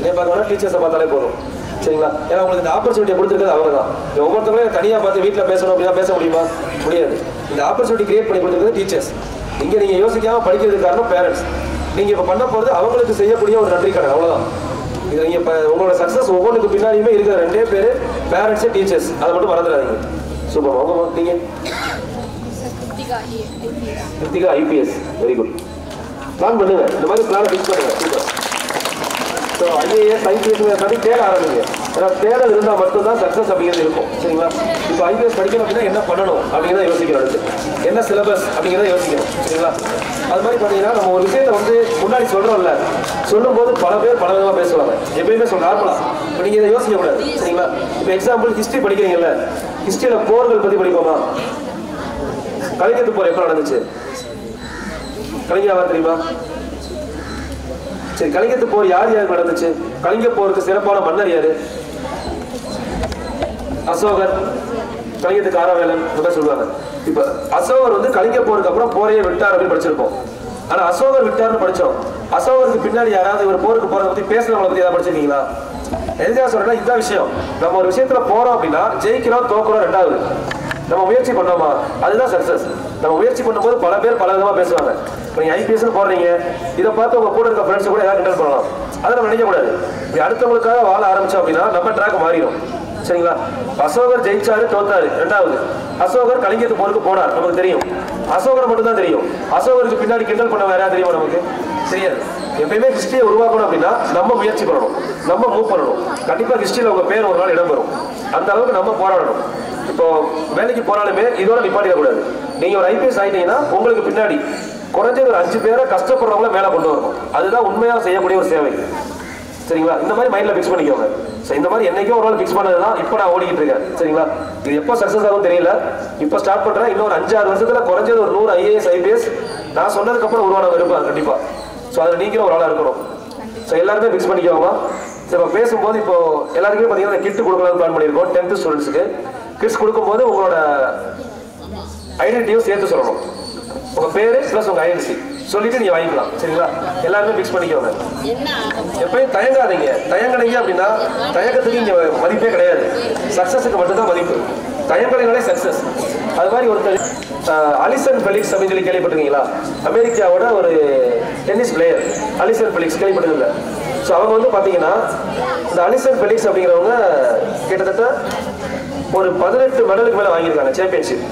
என்னை பார்க்க டீச்சர்ஸை பார்த்தாலே போதும், சரிங்களா? ஏன்னா உங்களுக்கு இந்த ஆப்பர்ச்சுனிட்டியை கொடுத்துருக்கிறது அவங்க தான். ஒவ்வொருத்தவங்களையும் தனியாக பார்த்து வீட்டில் பேசணும் அப்படின்னா பேச முடியுமா? முடியாது. இந்த ஆப்பர்ச்சுனிட்டி கிரியேட் பண்ணி கொடுத்துருக்கிறது டீச்சர்ஸ். இங்கே நீங்கள் யோசிக்காமல் படிக்கிறதுக்கு காரணம் பேரண்ட்ஸ். நீங்கள் இப்போ பண்ண போகிறது அவங்களுக்கு செய்யக்கூடிய ஒரு நன்றி கடன், அவ்வளோதான். இது நீங்கள் இப்போ உங்களோட சக்ஸஸ் ஒவ்வொன்றுக்கு பின்னாடியுமே இருக்கிற 2 பேர் பேரண்ட்ஸு, டீச்சர்ஸ். அதை மட்டும் மறந்துடாதீங்க. சூப்பர். உங்க நீங்கள் Krithika IPS, very good. Plan பண்ணுங்க, இந்த மாதிரி பிளானை ஃபிக்ஸ் பண்ணுங்க. சூப்பர். ஸோ IAS IPS பற்றி தேட ஆரம்பிங்க. ஏன்னா தேடல் இருந்தால் மட்டும்தான் சக்ஸஸ் அப்படிங்கிறது இருக்கும், சரிங்களா? இப்போ IPS படிக்கணும் அப்படின்னா என்ன பண்ணணும் அப்படிங்கிறத யோசிக்கணும். அடுத்து என்ன சிலபஸ் அப்படிங்கிறத யோசிக்கணும், சரிங்களா? அது மாதிரி பார்த்தீங்கன்னா நம்ம ஒரு விஷயத்தை வந்து முன்னாடி சொல்கிறோம்ல, சொல்லும்போது பல பேர் பல விதமாக பேசுவாங்க. எப்பயுமே நார்மலாக இப்போ நீங்கள் இதை யோசிக்கக்கூடாது, சரிங்களா? இப்போ எக்ஸாம்பிள் ஹிஸ்ட்ரி படிக்கிறீங்கல்ல, ஹிஸ்ட்ரியில் போர்கள் பற்றி படிப்போமா? கலிங்கத்து போர் எப்போ நடந்துச்சு? கலிங்கா தெரியுமா? சரி, கலிங்கத்து போர் யார் யாருக்கு நடந்துச்சு? கலிங்க போருக்கு சிறப்பான மன்னர் யாரு? அசோகர், கலிங்கத்துக்கு ஆரவேலன் சொல்லுவாங்க. இப்ப அசோகர் வந்து கலிங்க போருக்கு அப்புறம் போரையே விட்டார் அப்படின்னு படிச்சிருப்போம். ஆனா அசோகர் விட்டார்னு படிச்சோம். அசோகருக்கு பின்னாடி யாராவது ஒரு போருக்கு போறதை பத்தி பேசுறவங்களை பத்தி ஏதாவது படிச்சிருக்கீங்களா? எதுக்காக சொல்றேன்னா இதுதான் விஷயம். நம்ம ஒரு விஷயத்துல போறோம் அப்படின்னா ஜெயிக்கிறோம் தோக்குறோம் ரெண்டாவது. நம்ம முயற்சி பண்ணோமா அதுதான் சக்சஸ். நம்ம முயற்சி பண்ணும்போது பல பேர் பல விதமா பேசுவாங்க. இப்போ நீங்க IPS போடுறீங்க, இதை பார்த்து உங்க கூட இருக்க ஃப்ரெண்ட்ஸ் கூட ஏதாவது கிண்டல் பண்ணலாம். அதை நம்ம நினைக்கக்கூடாது. இப்படி அடுத்தவங்களுக்காக வாழ ஆரம்பிச்சோம் அப்படின்னா நம்ம ட்ராக் மாறிடும், சரிங்களா? அசோகர் ஜெயிச்சாரு தோத்தாரு ரெண்டாவது. அசோகர் கலிங்கத்து போருக்கு போனார், நமக்கு தெரியும். அசோகரை மட்டும் தான் தெரியும். அசோகருக்கு பின்னாடி கிண்டல் பண்ண வேற தெரியுமா? நமக்கு தெரியாது. எப்பயுமே ஹிஸ்டரியை உருவாக்கணும் அப்படின்னா நம்ம முயற்சி பண்ணணும், நம்ம மூவ் பண்ணணும். கண்டிப்பா ஹிஸ்டரியில் உங்க பேர் ஒரு நாள் இடம்பெறும். அந்த அளவுக்கு நம்ம போராடணும். இப்போ வேலைக்கு போனாலுமே இதோட நிப்பாட்டிடக்கூடாது. நீங்க ஒரு IPS ஆயிட்டீங்கன்னா உங்களுக்கு பின்னாடி குறைஞ்சது ஒரு 5 பேரை கஷ்டப்படுறவங்கள மேல கொண்டு வரணும். அதுதான் உண்மையா செய்யக்கூடிய ஒரு சேவை, சரிங்களா? இந்த மாதிரி மைண்ட்ல பிக்ஸ் பண்ணிக்கோங்க. இந்த மாதிரி என்னைக்கும் ஒரு நாள் பிக்ஸ் பண்ணதுதான் இப்போ நான் ஓடிக்கிட்டு இருக்கேன், சரிங்களா? இது எப்போ சக்சஸ் ஆகும் தெரியல. இப்போ ஸ்டார்ட் பண்றேன். இன்னொரு 5-6 வருஷத்துல குறைஞ்சது ஒரு 100 IAS IPS நான் சொன்னதுக்கு அப்புறம் உருவானவங்க இருப்பாங்க கண்டிப்பா. ஸோ அதில் நீங்களும் ஒரு ஆளா இருக்கணும். ஸோ எல்லாருமே பிக்ஸ் பண்ணிக்கோங்க. சரி, இப்போ பேசும்போது இப்போ எல்லாருக்குமே பார்த்தீங்கன்னா கிட் கொடுக்கலாம்னு பிளான் பண்ணியிருக்கோம். 10th ஸ்டூடெண்ட்ஸுக்கு கிட்ஸ் கொடுக்கும்போது உங்களோட ஐடென்டிட்டியும் சேர்த்து சொல்லணும். உங்க பேரு பிளஸ் உங்க ஐடென்டிட்டி சொல்லிட்டு நீங்க வாங்கிக்கலாம், சரிங்களா? எல்லாருமே பிக்ஸ் பண்ணிக்கோங்க. எப்பயும் தயங்காதீங்க. தயங்கினீங்க அப்படின்னா தயக்கத்துக்கு இங்க மதிப்பே கிடையாது. சக்சஸுக்கு மட்டும்தான் மதிப்பு. தயங்கலைனாலே சக்சஸ். அது மாதிரி ஒருத்தர் அலிசன் ஃபெலிக்ஸ் அப்படின்னு சொல்லி கேள்விப்பட்டிருக்கீங்களா? அமெரிக்காவோட ஒரு டென்னிஸ் பிளேயர் அலிசன் ஃபெலிக்ஸ் கேள்விப்பட்டதில்ல. ஸோ அவங்க வந்து பார்த்தீங்கன்னா இந்த அலிசன் ஃபெலிக்ஸ் அப்படிங்கிறவங்க கிட்டத்தட்ட ஒரு 18 மெடலுக்கு மேலே வாங்கியிருக்காங்க சாம்பியன்ஷிப்.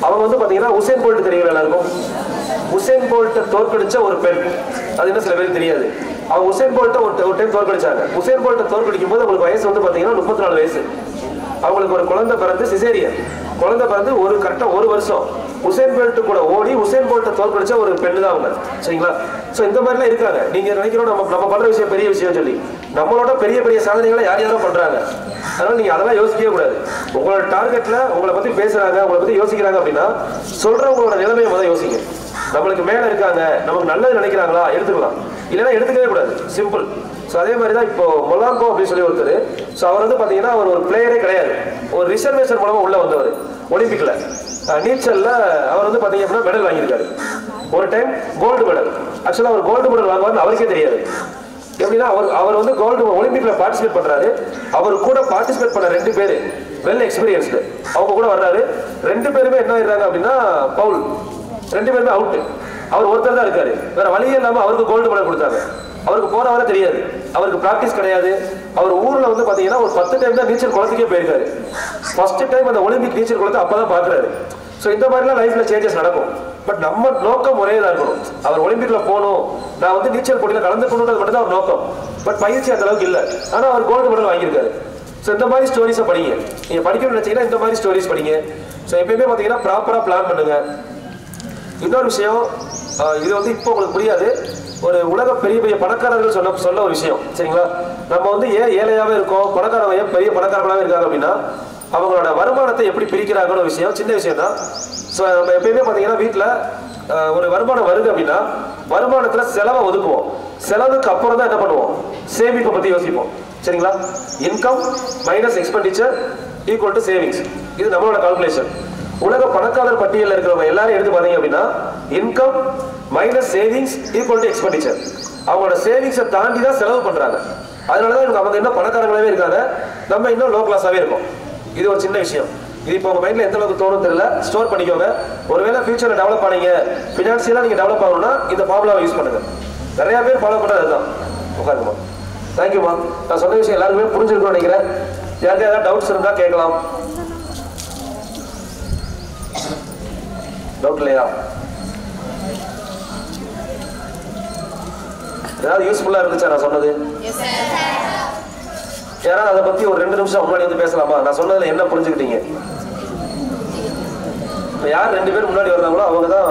அவங்க வந்து பார்த்தீங்கன்னா உசேன் போல்ட் தெரியும் எல்லாருக்கும். உசேன் போல்ட்டை தோற்கடிச்ச ஒரு பெண், அது என்ன சில பேருக்கு தெரியாது. அவங்க உசேன் போல்ட்டை ஒரு டைம் தோற்கடிச்சாங்க. உசேன் போல்ட்டை தோற்கடிக்கும் போது அவங்களுக்கு வயசு வந்து பார்த்தீங்கன்னா 34 வயசு. அவங்களுக்கு ஒரு குழந்தை பிறந்து சிசேரியன் குழந்தை பிறந்து கரெக்டாக ஒரு வருஷம் உசேன் போல்ட் கூட ஓடி உசேன் போல்ட்டை தோற்கடிச்ச ஒரு பெண்ணு தான் அவங்க, சரிங்களா? ஸோ இந்த மாதிரிலாம் இருக்காங்க. நீங்க நினைக்கிறோம் நம்ம பண்ற விஷயம் பெரிய விஷயம் சொல்லி, நம்மளோட பெரிய பெரிய சாதனைகளை யாரும் பண்றாங்க. அதனால நீங்க அதெல்லாம் யோசிக்கவே கூடாது. உங்களோட டார்கெட்ல உங்களை பத்தி பேசுறாங்க, உங்களை பத்தி யோசிக்கிறாங்க அப்படின்னா சொல்றவங்களோட நிலைமையை முதல்ல யோசிங்க. நம்மளுக்கு மேல இருக்காங்க, நமக்கு நல்லது நினைக்கிறாங்களா எடுத்துக்கலாம், இல்லைன்னா எடுத்துக்கவே கூடாது. சிம்பிள். ஸோ அதே மாதிரி தான் இப்போ மொலாங்கோ அப்படின்னு சொல்லி ஒருத்தர். ஸோ அவர் வந்து பார்த்தீங்கன்னா அவர் ஒரு பிளேயரே கிடையாது. ஒரு ரிசர்வேஷன் மூலமாக உள்ள வந்தவர். ஒலிம்பிக்ல நீச்சல்ல அவர் வந்து பார்த்தீங்க அப்படின்னா மெடல் வாங்கியிருக்காரு. ஒரு டைம் கோல்டு மெடல். ஆக்சுவலாக அவர் கோல்டு மெடல் வாங்குவார்னு அவருக்கே தெரியாது. எப்படின்னா அவர் வந்து கோல்டு ஒலிம்பிக்ல பார்ட்டிசிபேட் பண்றாரு. அவர் கூட பார்ட்டிசிபேட் பண்ண 2 பேர் வெல் எக்ஸ்பீரியன்ஸ்டு அவங்க கூட வர்றாரு. 2 பேருமே என்ன ஆயிடுறாங்க அப்படின்னா பவுல். 2 பேருமே அவுட். அவர் ஒருத்தர் தான் இருக்காரு. வேற வழியே இல்லாம அவருக்கு கோல்டு மெடல் கொடுத்தாங்க. அவருக்கு போற வர தெரியாது, அவருக்கு பிராக்டிஸ் கிடையாது. அவர் ஊர்ல வந்து பாத்தீங்கன்னா ஒரு 10 டைம் தான் நீச்சல் குளத்துக்கே போயிருக்காரு. ஃபர்ஸ்ட் டைம் அந்த ஒலிம்பிக் நீச்சல் குளத்தை அப்பதான் பாக்குறாரு. ஸோ இந்த மாதிரிலாம் லைஃப்ல சேஞ்சஸ் நடக்கும். பட் நம்ம நோக்கம் ஒரே தான் இருக்கணும். அவர் ஒலிம்பிக்ல போகணும், நான் வந்து நீச்சல் போட்டியில கலந்துக்கணும்ன்றது மட்டும் தான் ஒரு நோக்கம். பட் பயிற்சி அந்த அளவுக்கு இல்லை. ஆனா அவர் கோல்டு மெடல் வாங்கியிருக்காரு. ஸோ இந்த மாதிரி ஸ்டோரிஸை படிங்க. நீங்க படிக்கணும்னு நினைச்சீங்கன்னா இந்த மாதிரி ஸ்டோரிஸ் படிங்க. ஸோ எப்பயுமே பாத்தீங்கன்னா ப்ராப்பரா பிளான் பண்ணுங்க. இன்னொரு விஷயம், இது வந்து இப்போ உங்களுக்கு புரியாது. ஒரு உலக பெரிய பெரிய பணக்காரர்கள் சொல்ல ஒரு விஷயம், சரிங்களா? நம்ம வந்து ஏன் ஏழையாவே இருக்கோம், பணக்காரங்க பெரிய பணக்காரர்களாவே இருக்காங்க அப்படின்னா அவங்களோட வருமானத்தை எப்படி பிரிக்கிறாங்கன்னு ஒரு விஷயம், சின்ன விஷயம் தான். ஸோ நம்ம எப்பயுமே பார்த்தீங்கன்னா வீட்டில் ஒரு வருமானம் வருது அப்படின்னா வருமானத்தில் செலவை ஒதுக்குவோம். செலவுக்கு அப்புறம் தான் என்ன பண்ணுவோம், சேமிப்பை பற்றி யோசிப்போம், சரிங்களா? Income minus expenditure equal to savings. இது நம்மளோட கால்குலேஷன். உலக பணக்காரர் பட்டியலில் இருக்கிறவங்க எல்லாரும் எடுத்து பார்த்தீங்க அப்படின்னா income minus savings equal to expenditure. அவங்களோட சேவிங்ஸை தாண்டி தான் செலவு பண்றாங்க. அதனால தான் அவங்க இன்னும் பணக்காரங்களாவே இருக்காங்க, நம்ம இன்னும் லோ கிளாஸாகவே இருக்கோம். இது ஒரு சின்ன விஷயம். இது இப்போ உங்கள் மைண்டில் எந்த அளவுக்கு தோணும் தெரியல, ஸ்டோர் பண்ணிக்கோங்க. ஒருவேளை ஃபியூச்சரில் டெவலப் ஆனீங்க, ஃபினான்ஷியலாக நீங்கள் டெவலப் ஆகணும்னா இந்த ஃபார்முலாவை யூஸ் பண்ணுங்கள். நிறையா பேர் ஃபாலோ பண்ணுறது அதுதான். உட்காருங்கம்மா. தேங்க்யூம்மா. நான் சொன்ன விஷயம் எல்லாருக்குமே புரிஞ்சிருக்கும்னு நினைக்கிறேன். யாருக்கு ஏதாவது டவுட்ஸ் இருந்தால் கேட்கலாம். டவுட் இல்லையா? ஏதாவது யூஸ்ஃபுல்லாக இருந்துச்சா நான் சொன்னது? யாராவது அதை பற்றி ஒரு 2 நிமிஷம் முன்னாடி வந்து பேசலாமா? நான் சொன்னதில் என்ன புரிஞ்சுக்கிட்டீங்க? இப்போ யார் 2 பேர் முன்னாடி வர்றாங்களோ அவங்க தான்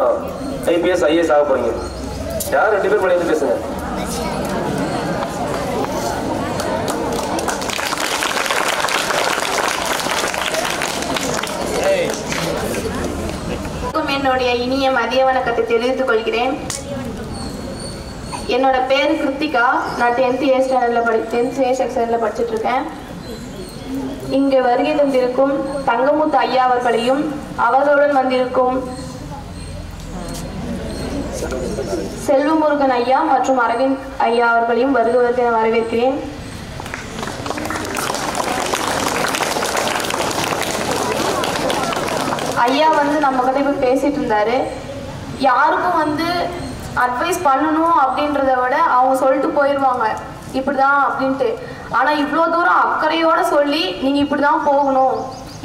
IPS IAS ஆக போறீங்க. யார் 2 பேர் முன்னாடி வந்து பேசுங்க. என்னுடைய இனிய மதிய வணக்கத்தை தெரிவித்துக் கொள்கிறேன். என்னோட பேர் கிருத்திகா. நான் 10th A செக்ஷனில் படிச்சுட்டு இருக்கேன். இங்கு வருகை தந்திருக்கும் தங்கமுத்து ஐயா அவர்களையும் அவர்களுடன் வந்திருக்கும் செல்வமுருகன் ஐயா மற்றும் அரவிந்த் ஐயா அவர்களையும் வருக வரவேற்கிறேன். ஐயா நம்ம கிட்ட இப்போ பேசிட்டு இருந்தாரு. யாருக்கும் அட்வைஸ் பண்ணணும் அப்படின்றத விட அவங்க சொல்லிட்டு போயிடுவாங்க இப்படிதான் அப்படின்ட்டு. ஆனால் இவ்வளோ தூரம் அக்கறையோட சொல்லி நீங்கள் இப்படி தான் போகணும்,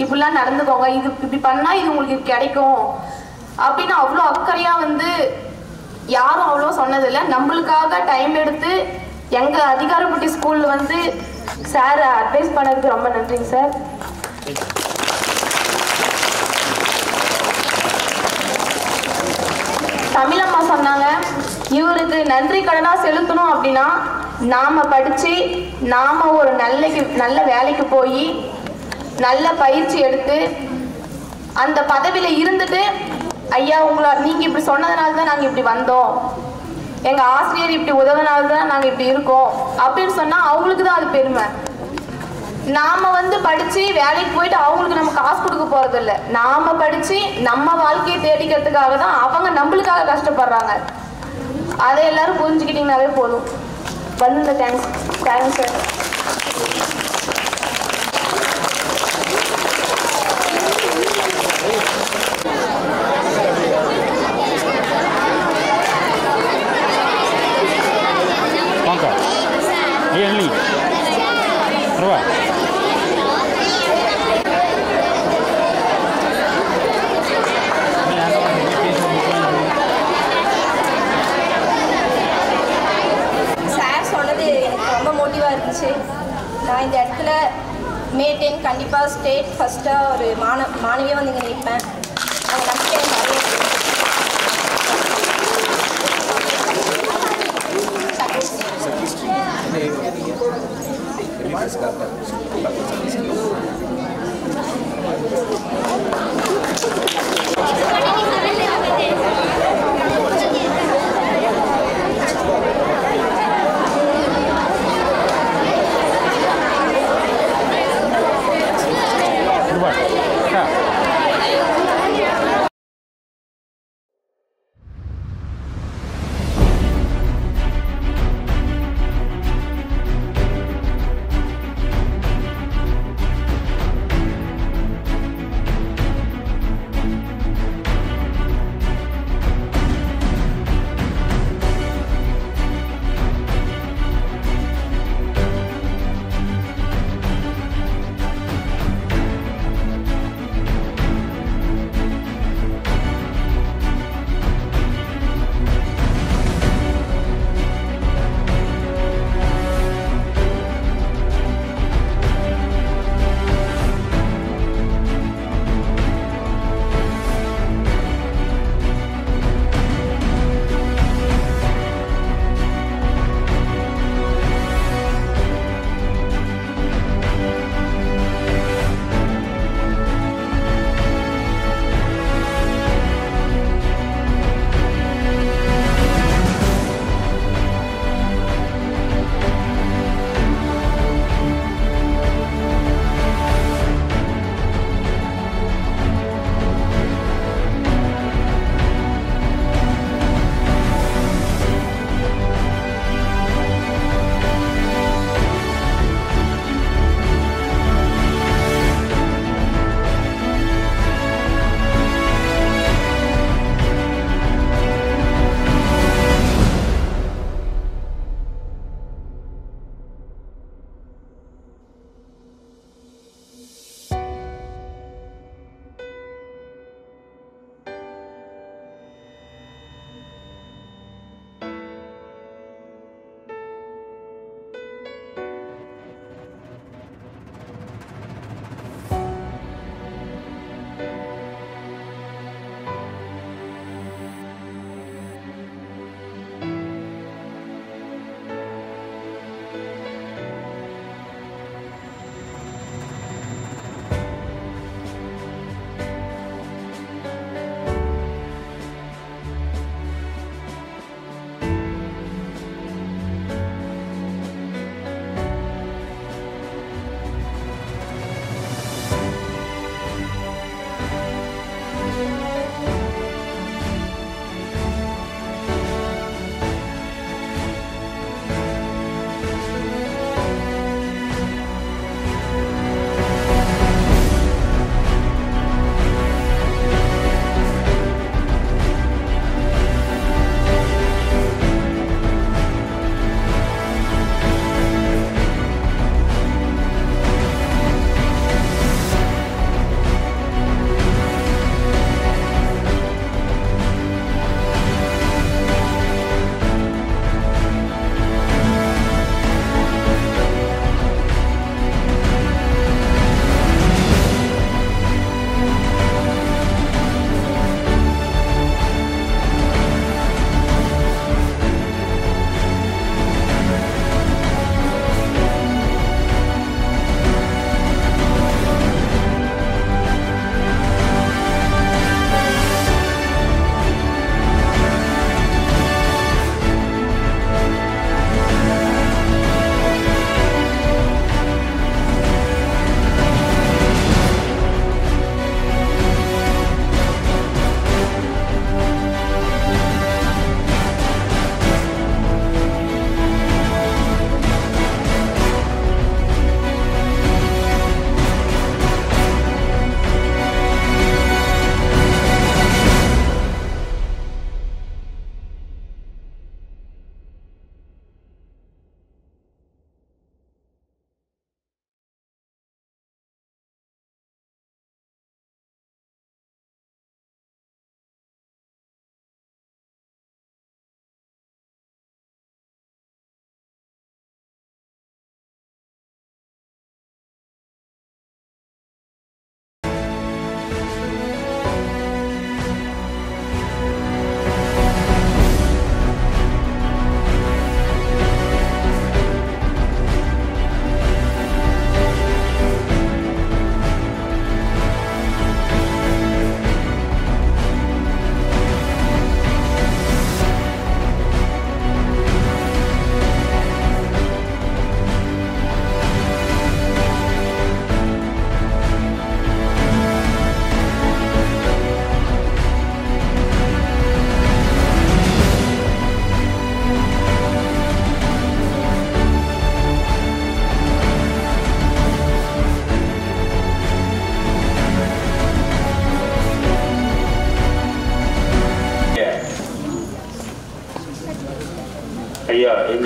இப்படிலாம் நடந்துக்கோங்க, இது இப்படி பண்ணால் இது உங்களுக்கு கிடைக்கும் அப்படின்னு அவ்வளோ அக்கறையாக யாரும் அவ்வளோ சொன்னதில்லை. நம்மளுக்காக டைம் எடுத்து எங்கள் அதிகாரப்பட்டி ஸ்கூலில் சார் அட்வைஸ் பண்ணதுக்கு ரொம்ப நன்றிங்க சார். தமிழம்மா சொன்னாங்க, இவருக்கு நன்றி கடனா செலுத்தணும் அப்படின்னா நாம படிச்சு நாம ஒரு நல்ல வேலைக்கு போய் நல்ல பயிற்சி எடுத்து அந்த பதவியில இருந்துட்டு, ஐயா நீங்க இப்படி சொன்னதுனால தான் நாங்க இப்படி வந்தோம், எங்க ஆசிரியர் இப்படி உதவினால தான் நாங்க இப்படி இருக்கோம் அப்படின்னு சொன்னா அவங்களுக்கு தான் அது பெருமை. நாம படிச்சு வேலைக்கு போயிட்டு அவங்களுக்கு நம்ம காசு கொடுக்க போறது இல்லை. நாம படிச்சு நம்ம வாழ்க்கையை தேடிக்கிறதுக்காக தான் அவங்க நம்மளுக்காக கஷ்டப்படுறாங்க. அதை எல்லாரும் புரிஞ்சுக்கிட்டீங்கன்னாவே போதும். Thanks sir. நான் இந்த இடத்துல May 10 கண்டிப்பாக ஸ்டேட் ஃபஸ்ட்டாக ஒரு மாணவியாக இங்கே நிற்பேன். அவங்க நம்பிக்கை நிறைய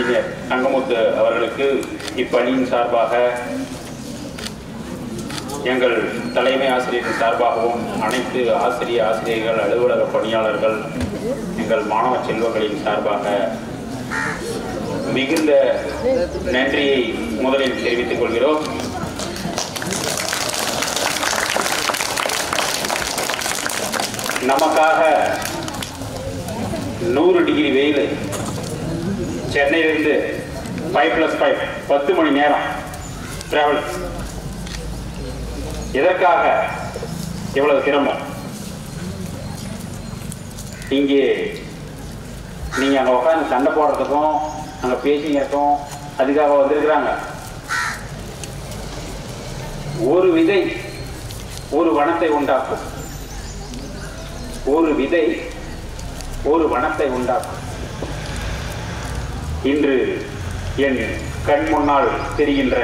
இன்ஜினியர் தங்கமுத்து அவர்களுக்கு இப்பணியின் சார்பாக எங்கள் தலைமை ஆசிரியரின் சார்பாகவும் அனைத்து ஆசிரியர்கள் அலுவலக பணியாளர்கள் எங்கள் மாணவ செல்வங்களின் சார்பாக மிகுந்த நன்றியை முதலில் தெரிவித்துக் கொள்கிறோம். நமக்காக 100 டிகிரி வெயில் சென்னையிலிருந்து 5+5 10 மணி நேரம் டிராவல். எதற்காக இவ்வளவு சிரமம்? இங்கே நீங்க அங்க உட்காந்து சண்டை போடுறதுக்கும் அங்க பேசிக்கிறதுக்கும் அதுக்காக வந்திருக்கிறாங்க. ஒரு விதை ஒரு வனத்தை உண்டாக்கும். ஒரு விதை ஒரு வனத்தை உண்டாக்கும். இன்று என் கண் முன்னால் தெரிகின்ற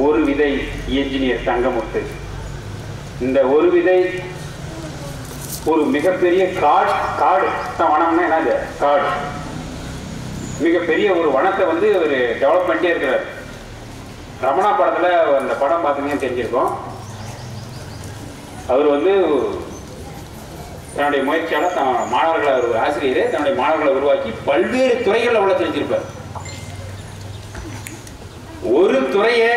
ஒரு விதை இன்ஜினியர் தங்கமுத்து. இந்த ஒரு விதை ஒரு மிகப்பெரிய காடு வனம்னா என்னது? காடு. மிகப்பெரிய ஒரு வனத்தை வந்து ஒரு டெவலப் பண்ணிட்டே இருக்கிறார். ரமணா படத்துல அந்த படம் பார்த்தீங்கன்னு தெரிஞ்சிருக்கோம். அவர் வந்து தன்னுடைய முயற்சியால மாணவர்களை ஒரு ஆசிரியர் தன்னுடைய மாணவர்களை உருவாக்கி பல்வேறு துறைகளில் உள்ள தெரிஞ்சிருப்பார். ஒரு துறையை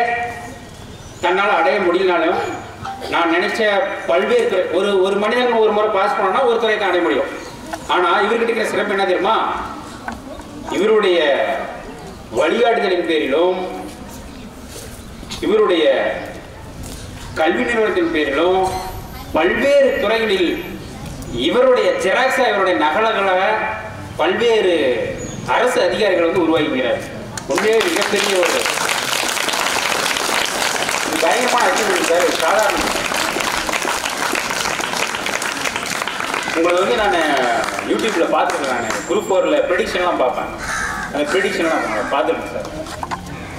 தன்னால் அடைய முடியலனாலும் நான் நினைச்ச பல்வேறு துறை ஒரு மனிதன் ஒரு முறை பாஸ் பண்ணோம்னா ஒரு துறையை தான் அடைய முடியும். ஆனா இவர்கிட்ட இருக்கிற சிறப்பு என்ன தெரியுமா? இவருடைய வழிகாட்டுதலின் பேரிலும் இவருடைய கல்வி நிறுவனத்தின் பேரிலும் பல்வேறு துறைகளில் இவருடைய ஜெராக்ஸா இவருடைய நகலங்களை பல்வேறு அரசு அதிகாரிகள் வந்து உருவாக்குகிறார். உண்மையே மிகப்பெரிய ஒரு பயங்கரமான அச்சீவ்மெண்ட் சார். சாதாரண உங்களை வந்து நான் யூடியூப்ல பார்த்துருக்கேன். நான் குரூப் 4ல ப்ரெடிக்ஷன்லாம் பார்ப்பேன். அந்த ப்ரெடிக்ஷன்லாம் பார்த்துருக்கேன் சார்.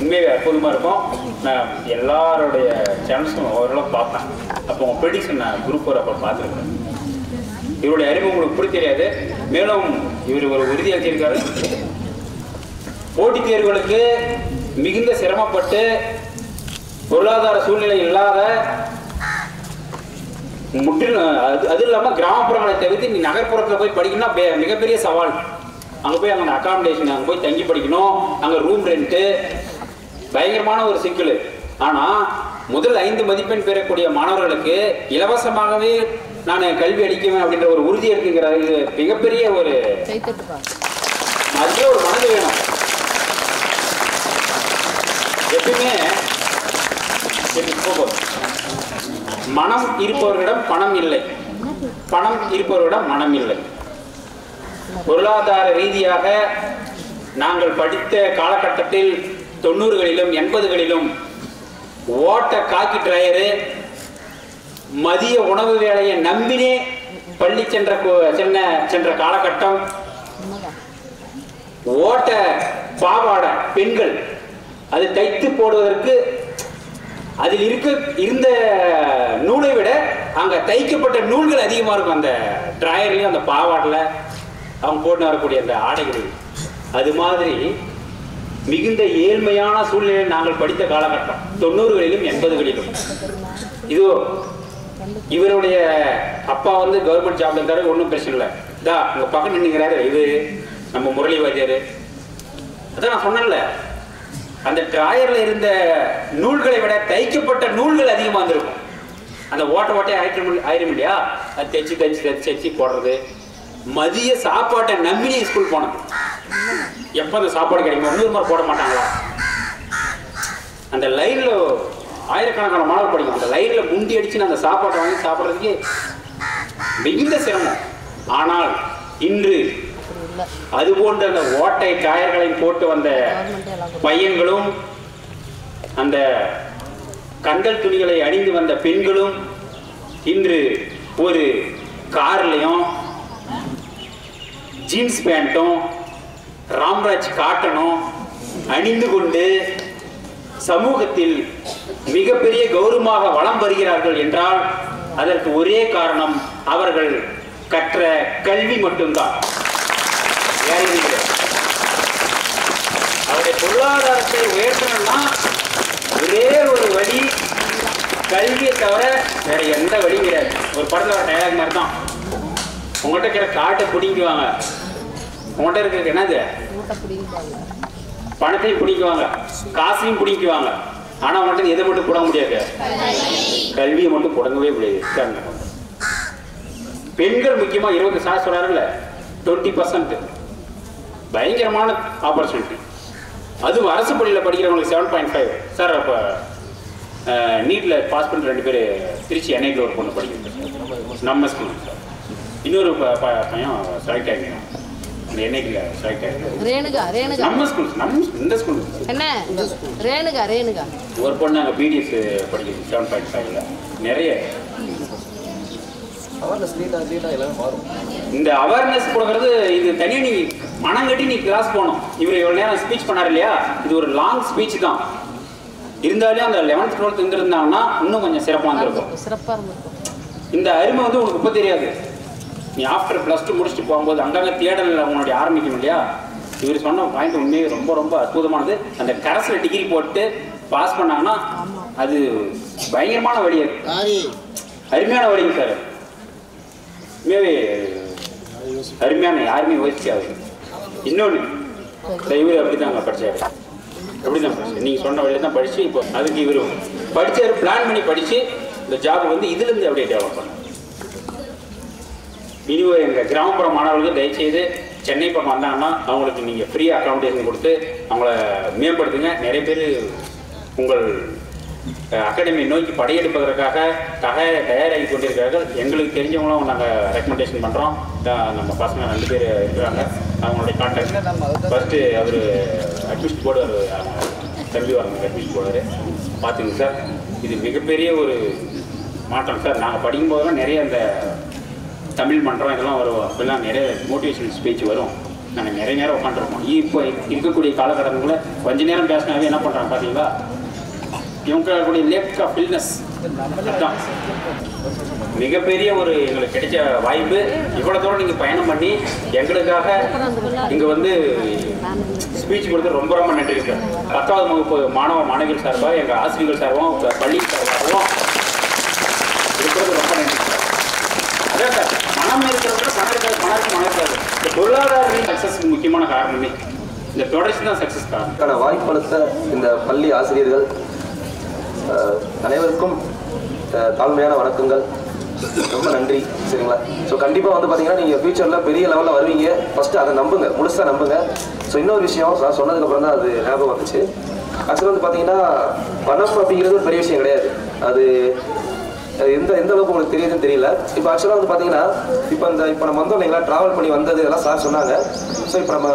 உண்மையே அற்புதமாக இருக்கும். நான் எல்லாருடைய சேனல்ஸும் ஓரளவு பார்ப்பேன். அப்போ உங்கள் ப்ரெடிக்ஷன் நான் குரூப் 4 அப்போ பார்த்துருக்கேன். இவருடைய அறிவு உங்களுக்கு புரிய தெரியாது. மேலும் இவர் ஒரு உறுதியாக்கியிருக்காரு. போட்டித் தேர்வுகளுக்கு மிகுந்த சிரமப்பட்டு பொருளாதார சூழ்நிலை இல்லாத முற்றிலும் அது இல்லாமல் கிராமப்புறங்களை தவிர்த்து நீ நகர்ப்புறத்தில் போய் படிக்கணும்னா மிகப்பெரிய சவால். அங்கே போய் அங்கே அகாமடேஷன் அங்கே போய் தங்கி படிக்கணும். அங்கே ரூம் ரெண்ட்டு பயங்கரமான ஒரு சிக்கல். ஆனால் முதல் 5 மதிப்பெண் பெறக்கூடிய மாணவர்களுக்கு இலவசமாகவே நான் கல்வி அளிக்குவேன் அப்படின்ற ஒரு உறுதி இருக்குங்கிறது இது மிகப்பெரிய ஒரு அதுவே ஒரு மனது வேணும். எப்பயுமே மனம் இருப்பவர்களிடம் பணம் இல்லை, பணம் இருப்பவர்களிடம் மனம் இல்லை. பொருளாதார ரீதியாக நாங்கள் படித்த காலகட்டத்தில் 90களிலும் 80களிலும் ஓட்ட காக்கி டிரையரு மதிய உணவு வேலையை நம்பினே பள்ளி சென்ற காலகட்டம். ஓட்ட பாவாடை பெண்கள் அது தைத்து போடுவதற்கு அதில் இருந்த நூலை விட அங்க தைக்கப்பட்ட நூல்கள் அதிகமா இருக்கும். அந்த டிராயர்லயும் அந்த பாவாடைல அவங்க போட்டு வரக்கூடிய அந்த ஆடைகள். அது மாதிரி மிகுந்த ஏழ்மையான சூழ்நிலையில் நாங்கள் படித்த காலகட்டம் 90களிலும் 80களிலும். இதோ இவருடைய அப்பா வந்து கவர்மெண்ட் ஜாப்ல இருந்தாரு, ஒன்றும் பிரச்சனை இல்லை. இதா உங்க பக்கம் நின்னுங்கிறாரு இது நம்ம முரளி வாத்தியாரு. அதான் நான் சொன்னேன்ல, அந்த டிராயர்ல இருந்த நூல்களை விட தைக்கப்பட்ட நூல்கள் அதிகமாக இருந்திருக்கும். அந்த ஓட்டை ஆயிரும் இல்லையா, அது தைச்சு போடுறது. மதிய சாப்பாட்டை நம்பினே ஸ்கூல் போனது. எப்போ அந்த சாப்பாடு கிடைக்கும், 100 முறை போட மாட்டாங்களா? அந்த லைன்ல ஆயிரக்கணக்கான மாணவர் படிக்கும். அந்த லைன்ல முண்டி அடிச்சு அந்த சாப்பாட்டை வாங்கி சாப்பிட்றதுக்கு மிகுந்த சிரமம். ஆனால் இன்று அது போன்ற அந்த ஓட்டை டயர்களை போட்டு வந்த பையன்களும் அந்த கந்தல் துணிகளை அணிந்து வந்த பெண்களும் இன்று ஒரு கார்லையும் ஜீன்ஸ் பேண்ட்டும் ராம்ராஜ் காட்டனும் அணிந்து கொண்டு சமூகத்தில் மிகப்பெரிய கௌரவமாக வலம் வருகிறார்கள் என்றால் அதற்கு ஒரே காரணம் அவர்கள் கற்ற கல்வி மட்டும்தான். அவருடைய பொருளாதாரத்தை உயர்த்தணும்னா ஒரே ஒரு வழி, கல்வியை தவிர வேற எந்த வழியும் கிடையாது. ஒரு படத்துல ஒரு டயலாக் மாதிரி தான், உங்கள்கிட்ட இருக்கிற காட்டை பிடிக்குவாங்க, உங்கள்கிட்ட இருக்கிறது என்னது பணத்தையும் பிடிக்குவாங்க, காசையும் பிடிக்குவாங்க. ஆனா உங்கள்கிட்ட எதை மட்டும் போட முடியாது, கல்வியை மட்டும் புடங்கவே முடியாது. பெண்கள் முக்கியமா 20 சொல்றாருல்ல, 20% பயங்கரமான ஆப்பர்ச்சுனிட்டி. அதுவும் அரசு பள்ளியில் படிக்கிறவங்களுக்கு 7.5 சார். அப்போ நீட்டில் பாஸ் பண்ணுற 2 பேர் திருச்சி என்ஐடியில் ஒரு பொண்ணு படிக்கிறது நம்ம ஸ்கூல் சார். இன்னொரு பையன் செலக்ட் ஆகிருக்கேன் அந்த என்ஐடியில் செலக்ட் ஆகிருக்கேன் நம்ம ஸ்கூல், இந்த ஸ்கூல் என்ன ரேணுகா ஒரு பொண்ணு அங்கே பிடிஎஸ் படிக்கிறது 7.5ல. நிறைய இந்த அவேர்னஸ் கொடுக்கறது இது தனியாக நீ மனம் கட்டி நீ கிளாஸ் போகணும். இவர் இவ்வளோ நேரம் ஸ்பீச் பண்ணார் இல்லையா, இது ஒரு லாங் ஸ்பீச் தான். இருந்தாலும் அந்த 11th 12th இருந்திருந்தாங்கன்னா இன்னும் கொஞ்சம் சிறப்பாக இருந்திருக்கும். இந்த அருமை வந்து உனக்கு இப்போ தெரியாது. நீ ஆஃப்டர் +2 முடிச்சுட்டு போகும்போது அங்கங்கே தேடல் உன்னுடைய ஆரம்பிக்கணும் இல்லையா. இவர் சொன்ன பாயிண்ட் உண்மையே ரொம்ப ரொம்ப அற்புதமானது. அந்த கரஸில் டிகிரி போட்டு பாஸ் பண்ணாங்கன்னா அது பயங்கரமான வழி, அது அருமையான வழிங்க சார். உண்மையாவே அருமையான, யாருமே யோசிக்காது. இன்னொன்று இவர் அப்படி தாங்க படித்தார், அப்படி தான் படிச்சு நீங்கள் சொன்ன வழியில் தான் படித்து இப்போ அதுக்கு இவர் படித்தார், பிளான் பண்ணி படித்து இந்த ஜாப் வந்து இதுலேருந்து அப்படியே டெவலப் பண்ணார். இனிமே எங்கள் கிராமப்புற மாணவர்களுக்கு தயவுசெய்து சென்னை பக்கம் வந்தாங்கன்னா அவங்களுக்கு நீங்கள் ஃப்ரீ அக்காமடேஷன் கொடுத்து அவங்கள மேம்படுத்துங்க. நிறைய பேர் உங்கள் அகாடமி நோக்கி படையெடுப்பதற்காக தயாராகி கொண்டிருக்கிறார்கள். எங்களுக்கு தெரிஞ்சவங்களும் நாங்கள் ரெக்கமெண்டேஷன் பண்ணுறோம். நம்ம பசங்க 2 பேர் இருக்கிறாங்க, அவங்களுடைய கான்டாக்ட். ஃபஸ்ட்டு அவர் அட்மிஷன் போடுவார், தம்பி வரங்க அட்மிஷன் போடுவார். பார்த்துங்க சார், இது மிகப்பெரிய ஒரு மாற்றம் சார். நாங்கள் படிக்கும்போதெல்லாம் நிறைய அந்த தமிழ் மன்றம் இதெல்லாம் வரும், அப்பெல்லாம் நிறைய மோட்டிவேஷனல் ஸ்பீச் வரும். நாங்கள் நிறைய நேரம் உட்காந்துருப்போம். இப்போ இருக்கக்கூடிய காலகட்டங்களில் கொஞ்ச நேரம் பேசினாவே என்ன பண்ணுறாங்க பார்த்தீங்களா, இவங்களுடைய லேக் ஆஃப் இல்னஸ். அதுதான் மிகப்பெரிய ஒரு எங்களுக்கு கிடைச்ச வாய்ப்பு. இவ்வளோ தூரம் நீங்கள் பயணம் பண்ணி எங்களுக்காக இங்கே வந்து ஸ்பீச் கொடுத்து ரொம்ப ரொம்ப நன்றி சார். 10வது வகுப்பு மாணவ மாணவிகள் சார்பாக, எங்கள் ஆசிரியர்கள் சார்பாகவும், பள்ளி சார்பாகவும் இருக்கிறது ரொம்ப நன்றி சார். அதான் சார், மனம் இருக்கிறவங்க பணம் இருக்காது. இந்த பொருளாதார சக்ஸஸ் முக்கியமான காரணமே இந்த தொடர்ச்சி தான் சக்ஸஸ் காரணம். வாய்ப்பளித்த இந்த பள்ளி ஆசிரியர்கள் அனைவருக்கும் தாழ்மையான வணக்கங்கள், ரொம்ப நன்றி. சரிங்களா? ஸோ கண்டிப்பாக வந்து பார்த்தீங்கன்னா நீங்கள் ஃபியூச்சரில் பெரிய லெவலில் வருவீங்க. ஃபஸ்ட்டு அதை நம்புங்க, முழுசாக நம்புங்க. ஸோ இன்னொரு விஷயம் சார் சொன்னதுக்கப்புறம் தான் அது ஞாபகம் வந்துச்சு. ஆக்சுவலாக வந்து பார்த்தீங்கன்னா பணம் அப்படிங்கிறது ஒரு பெரிய விஷயம் கிடையாது. அது எந்த அளவுக்கு உங்களுக்கு தெரியுதுன்னு தெரியல. இப்போ ஆக்சுவலாக வந்து பார்த்தீங்கன்னா இப்போ நம்ம வந்தோம் இல்லைங்களா, ட்ராவல் பண்ணி வந்தது எல்லாம் சார் சொன்னாங்க. ஸோ இப்போ நம்ம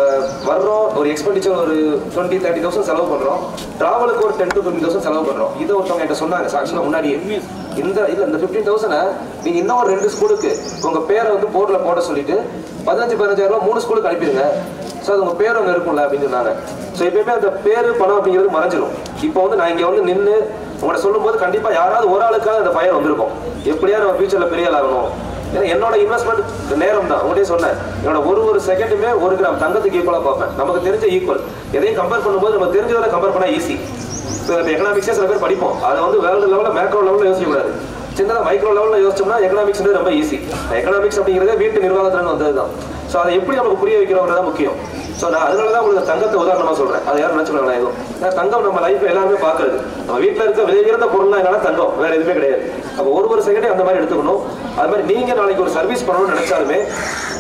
வர்றோம், ஒரு எக்ஸ்பெண்டிச்சர் ஒரு 20-30,000 செலவு பண்ணுறோம், ட்ராவலுக்கு ஒரு 10,000 to 15,000 செலவு பண்ணுறோம். இதை ஒருத்தவங்க என்கிட்ட சொன்னாங்க ஆக்சுவலாக முன்னாடியே. இந்த 15,000 நீங்கள் இன்னும் ஒரு 2 ஸ்கூலுக்கு உங்கள் பேரை வந்து போர்டில் போட சொல்லிட்டு 15,000 3 ஸ்கூலுக்கு அனுப்பிடுங்க. ஸோ அது உங்கள் பேர் அங்கே இருக்கும்ல அப்படின்னு சொன்னாங்க. ஸோ எப்பயுமே அந்த பேர் பணம் அப்படிங்கிறது மறைஞ்சிடும். இப்போ வந்து நான் இங்கே வந்து நின்று உங்கள்கிட்ட சொல்லும்போது கண்டிப்பாக யாராவது ஒரு ஆளுக்காக அந்த ஃபயர் வந்திருக்கும். எப்படியா நம்ம ஃபியூச்சரில் பெரிய ஆகணும். ஏன்னா என்னோட இன்வெஸ்ட்மெண்ட் நேரம் தான். உங்கள்கிட்ட சொன்னேன், என்னோட ஒரு செகண்டுமே 1 கிராம் தங்கத்துக்கு ஈக்குவலாக பார்ப்பேன். நமக்கு தெரிஞ்ச ஈக்குவல் எதையும் கம்பேர் பண்ணும்போது நம்ம தெரிஞ்சதை கம்பேர் பண்ணால் ஈஸி. இப்போ எக்கனாமிக்ஸே சில பேர் படிப்போம், அதை வந்து வேர்ல்டு லெவலில் மேக்ரோ லெவலில் யோசிக்கக்கூடாது. சின்னதாக மைக்ரோ லெவலில் யோசிச்சோம்னா எக்கனாமிக்ஸ் ரொம்ப ஈஸி. எக்கனாமிக்ஸ் அப்படிங்கிறதே வீட்டு நிர்வாகத்தில் வந்தது தான். ஸோ அதை எப்படி நமக்கு புரிய வைக்கிறோங்கிறது தான் முக்கியம். ஸோ நான் அதனால தான் உங்களுக்கு தங்கத்தை உதாரணமாக சொல்கிறேன். அது யாரும் நினச்சிக்கலாம் எதுவும். ஏன்னா தங்கம் நம்ம லைஃப்பில் எல்லாருமே பார்க்குறது. நம்ம வீட்டில் இருக்க விலை உயர்ந்த பொருள்லாம் என்னன்னா தங்கம், வேறு எதுவுமே கிடையாது. அப்போ ஒரு செகண்டே அந்த மாதிரி எடுத்துக்கணும். அது மாதிரி நீங்கள் நாளைக்கு ஒரு சர்வீஸ் பண்ணணும்னு நினச்சாலுமே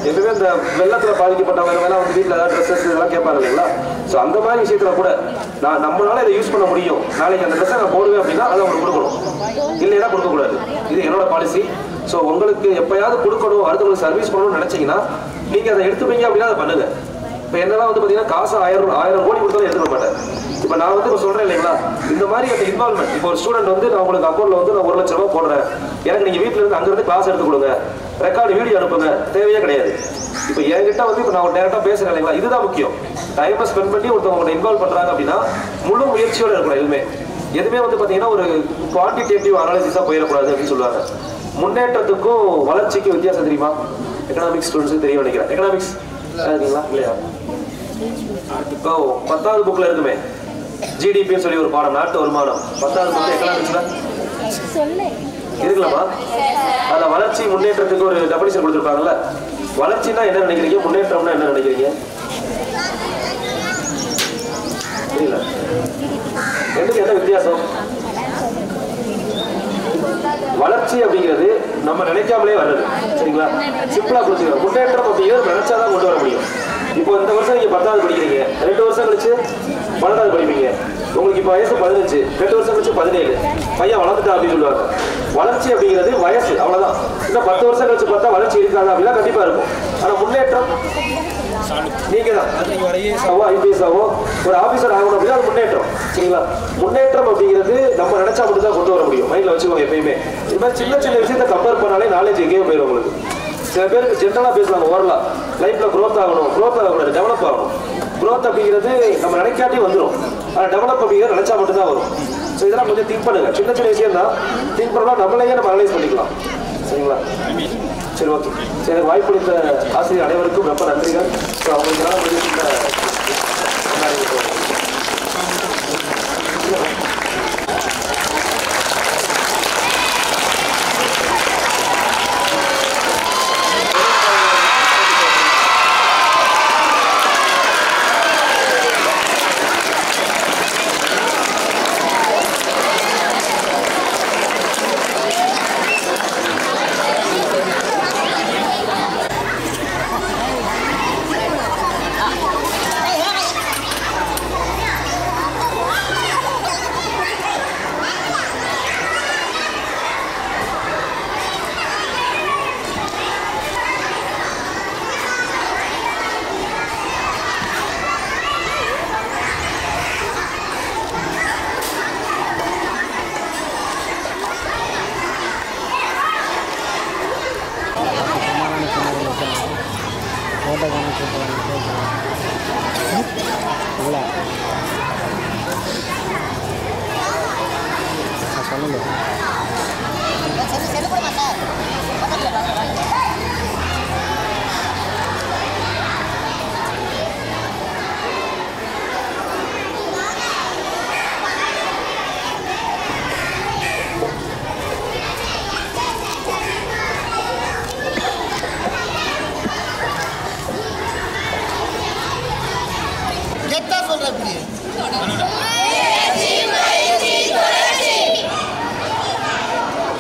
எப்பவுமே இந்த வெள்ளத்தில் பாதிக்கப்பட்டவங்க மேலே வந்து வீட்டில் ஏதாவது ட்ரெஸ்ஸஸ் இதெல்லாம் கேட்பாங்க இல்லைங்களா. ஸோ அந்த மாதிரி விஷயத்தில் கூட நம்மளால இதை யூஸ் பண்ண முடியும், நாளைக்கு அந்த ட்ரெஸ்ஸை நான் போடுவேன் அப்படின்னா அதை அவங்களுக்கு கொடுக்கணும், இல்லைன்னா கொடுக்கக்கூடாது. இது என்னோட பாலிசி. ஸோ உங்களுக்கு எப்பயாவது கொடுக்கணும், அடுத்தவங்களுக்கு சர்வீஸ் பண்ணணும்னு நினச்சிங்கன்னா நீங்கள் அதை எடுத்துப்பீங்க அப்படின்னா அதை பண்ணுங்க. இப்போ என்னெல்லாம் வந்து பார்த்தீங்கன்னா காசு 1000 கோடி கொடுத்தாலும் எடுத்துக்க மாட்டேன். இப்போ நான் வந்து இப்போ சொல்கிறேன் இல்லைங்களா, இந்த மாதிரி அந்த இன்வால்மெண்ட். இப்போ ஒரு ஸ்டூடெண்ட் வந்து நான் உங்களுக்கு அக்கௌண்ட்டில் வந்து நான் 1 லட்ச ரூபா போடுறேன், எனக்கு நீங்கள் வீட்டில் இருந்து அங்கேருந்து கிளாஸ் எடுத்து கொடுங்க, ரெக்கார்டு வீடியோ அனுப்புங்க, தேவையே கிடையாது. இப்போ என்கிட்ட வந்து இப்போ நான் டேரெக்டாக பேசுகிறேன் இல்லைங்களா, இதுதான் முக்கியம். டைமை ஸ்பெண்ட் பண்ணி ஒருத்தவங்க இன்வால்வ் பண்ணுறாங்க அப்படின்னா முழு முயற்சியோடு இருக்கணும். எதுவுமே வந்து பார்த்தீங்கன்னா ஒரு குவான்டிடேட்டிவ் அனாலிசிஸாக போயிடக்கூடாது அப்படின்னு சொல்லுவாங்க. முன்னேற்றத்துக்கும் வளர்ச்சிக்கும் வித்தியாசம் தெரியுமா? எக்கனாமிக்ஸ் ஸ்டூடெண்ட்ஸுக்கு தெரியும் நினைக்கிறேன். எக்கனாமிக்ஸ் இருக்கீங்களா இல்லையா? இப்போ 10வது புக்ல இருக்குமே ஜிடிபின்னு சொல்லி ஒரு பாடம், நாட்டு வருமானம். 10வது புக்ல எக்கனாமிக்ஸ்ல இருக்கலாமா? அதுல வளர்ச்சி முன்னேற்றத்துக்கு ஒரு டெபினிஷன் கொடுத்துருப்பாங்கல்ல. வளர்ச்சினா என்ன நினைக்கிறீங்க, முன்னேற்றம்னா என்ன நினைக்கிறீங்க? புரியல, ரெண்டுக்கு என்ன வித்தியாசம்? வளர்ச்சி அப்படிங்கிறது நம்ம நினைக்காமலே வர்றது, சரிங்களா? சிம்பிளா புரிஞ்சுக்கலாம். முன்னேற்றம் அப்படிங்கிறது நினைச்சாதான் கொண்டு வர முடியும். இப்போ இந்த வருஷம் நீங்க 10வது படிக்கிறீங்க, 2 வருஷம் கழிச்சு 12வது படிப்பீங்க. உங்களுக்கு இப்போ வயசு 15, 2 வருஷம் கழிச்சு 17, பையன் வளர்ந்துட்டா அப்படின்னு சொல்லுவாங்க. வளர்ச்சி அப்படிங்கிறது வயசு, அவ்வளவுதான். இன்னும் 10 வருஷம் கழிச்சு பார்த்தா வளர்ச்சி இருக்காது அப்படின்னா கண்டிப்பா இருக்கும். ஆனா முன்னேற்றம் நீங்க தான் IPS ஆவோ ஒரு ஆபீசர் ஆகணும் அப்படின்னா அது முன்னேற்றம், சரிங்களா? முன்னேற்றம் அப்படிங்கிறது நம்ம நினைச்சா மட்டும் தான் கொண்டு வர முடியும். மைண்ட்ல வச்சுக்கோங்க எப்பயுமே. இது மாதிரி சின்ன சின்ன விஷயத்தை கம்பேர் பண்ணாலே நாலேஜ் எங்கேயும் போயிடும் உங்களுக்கு. சில பேருக்கு ஜென்ரலா பேசுவாங்க, ஓரலா லைஃப்ல growth ஆகணும், growth ஆகக்கூடாது, டெவலப் ஆகணும். growth அப்படிங்கிறது நம்ம நினைக்காட்டி வந்துடும். ஆனா டெவலப் அப்படிங்கிறது நினைச்சா மட்டும் தான் வரும். ஸோ இதெல்லாம் கொஞ்சம் திங்க் பண்ணுங்க. சின்ன சின்ன விஷயம் தான் திங்க் பண்ணலாம், நம்மளையே நம்ம அனலைஸ் பண்ணிக்கலாம், சரிங்களா? சரி, ஓகே. சரி, எனக்கு வாய்ப்பு கொடுத்த ஆசிரியர் அனைவருக்கும் ரொம்ப நன்றிகள். ஸோ அவங்களுக்கு சொல்றேன்.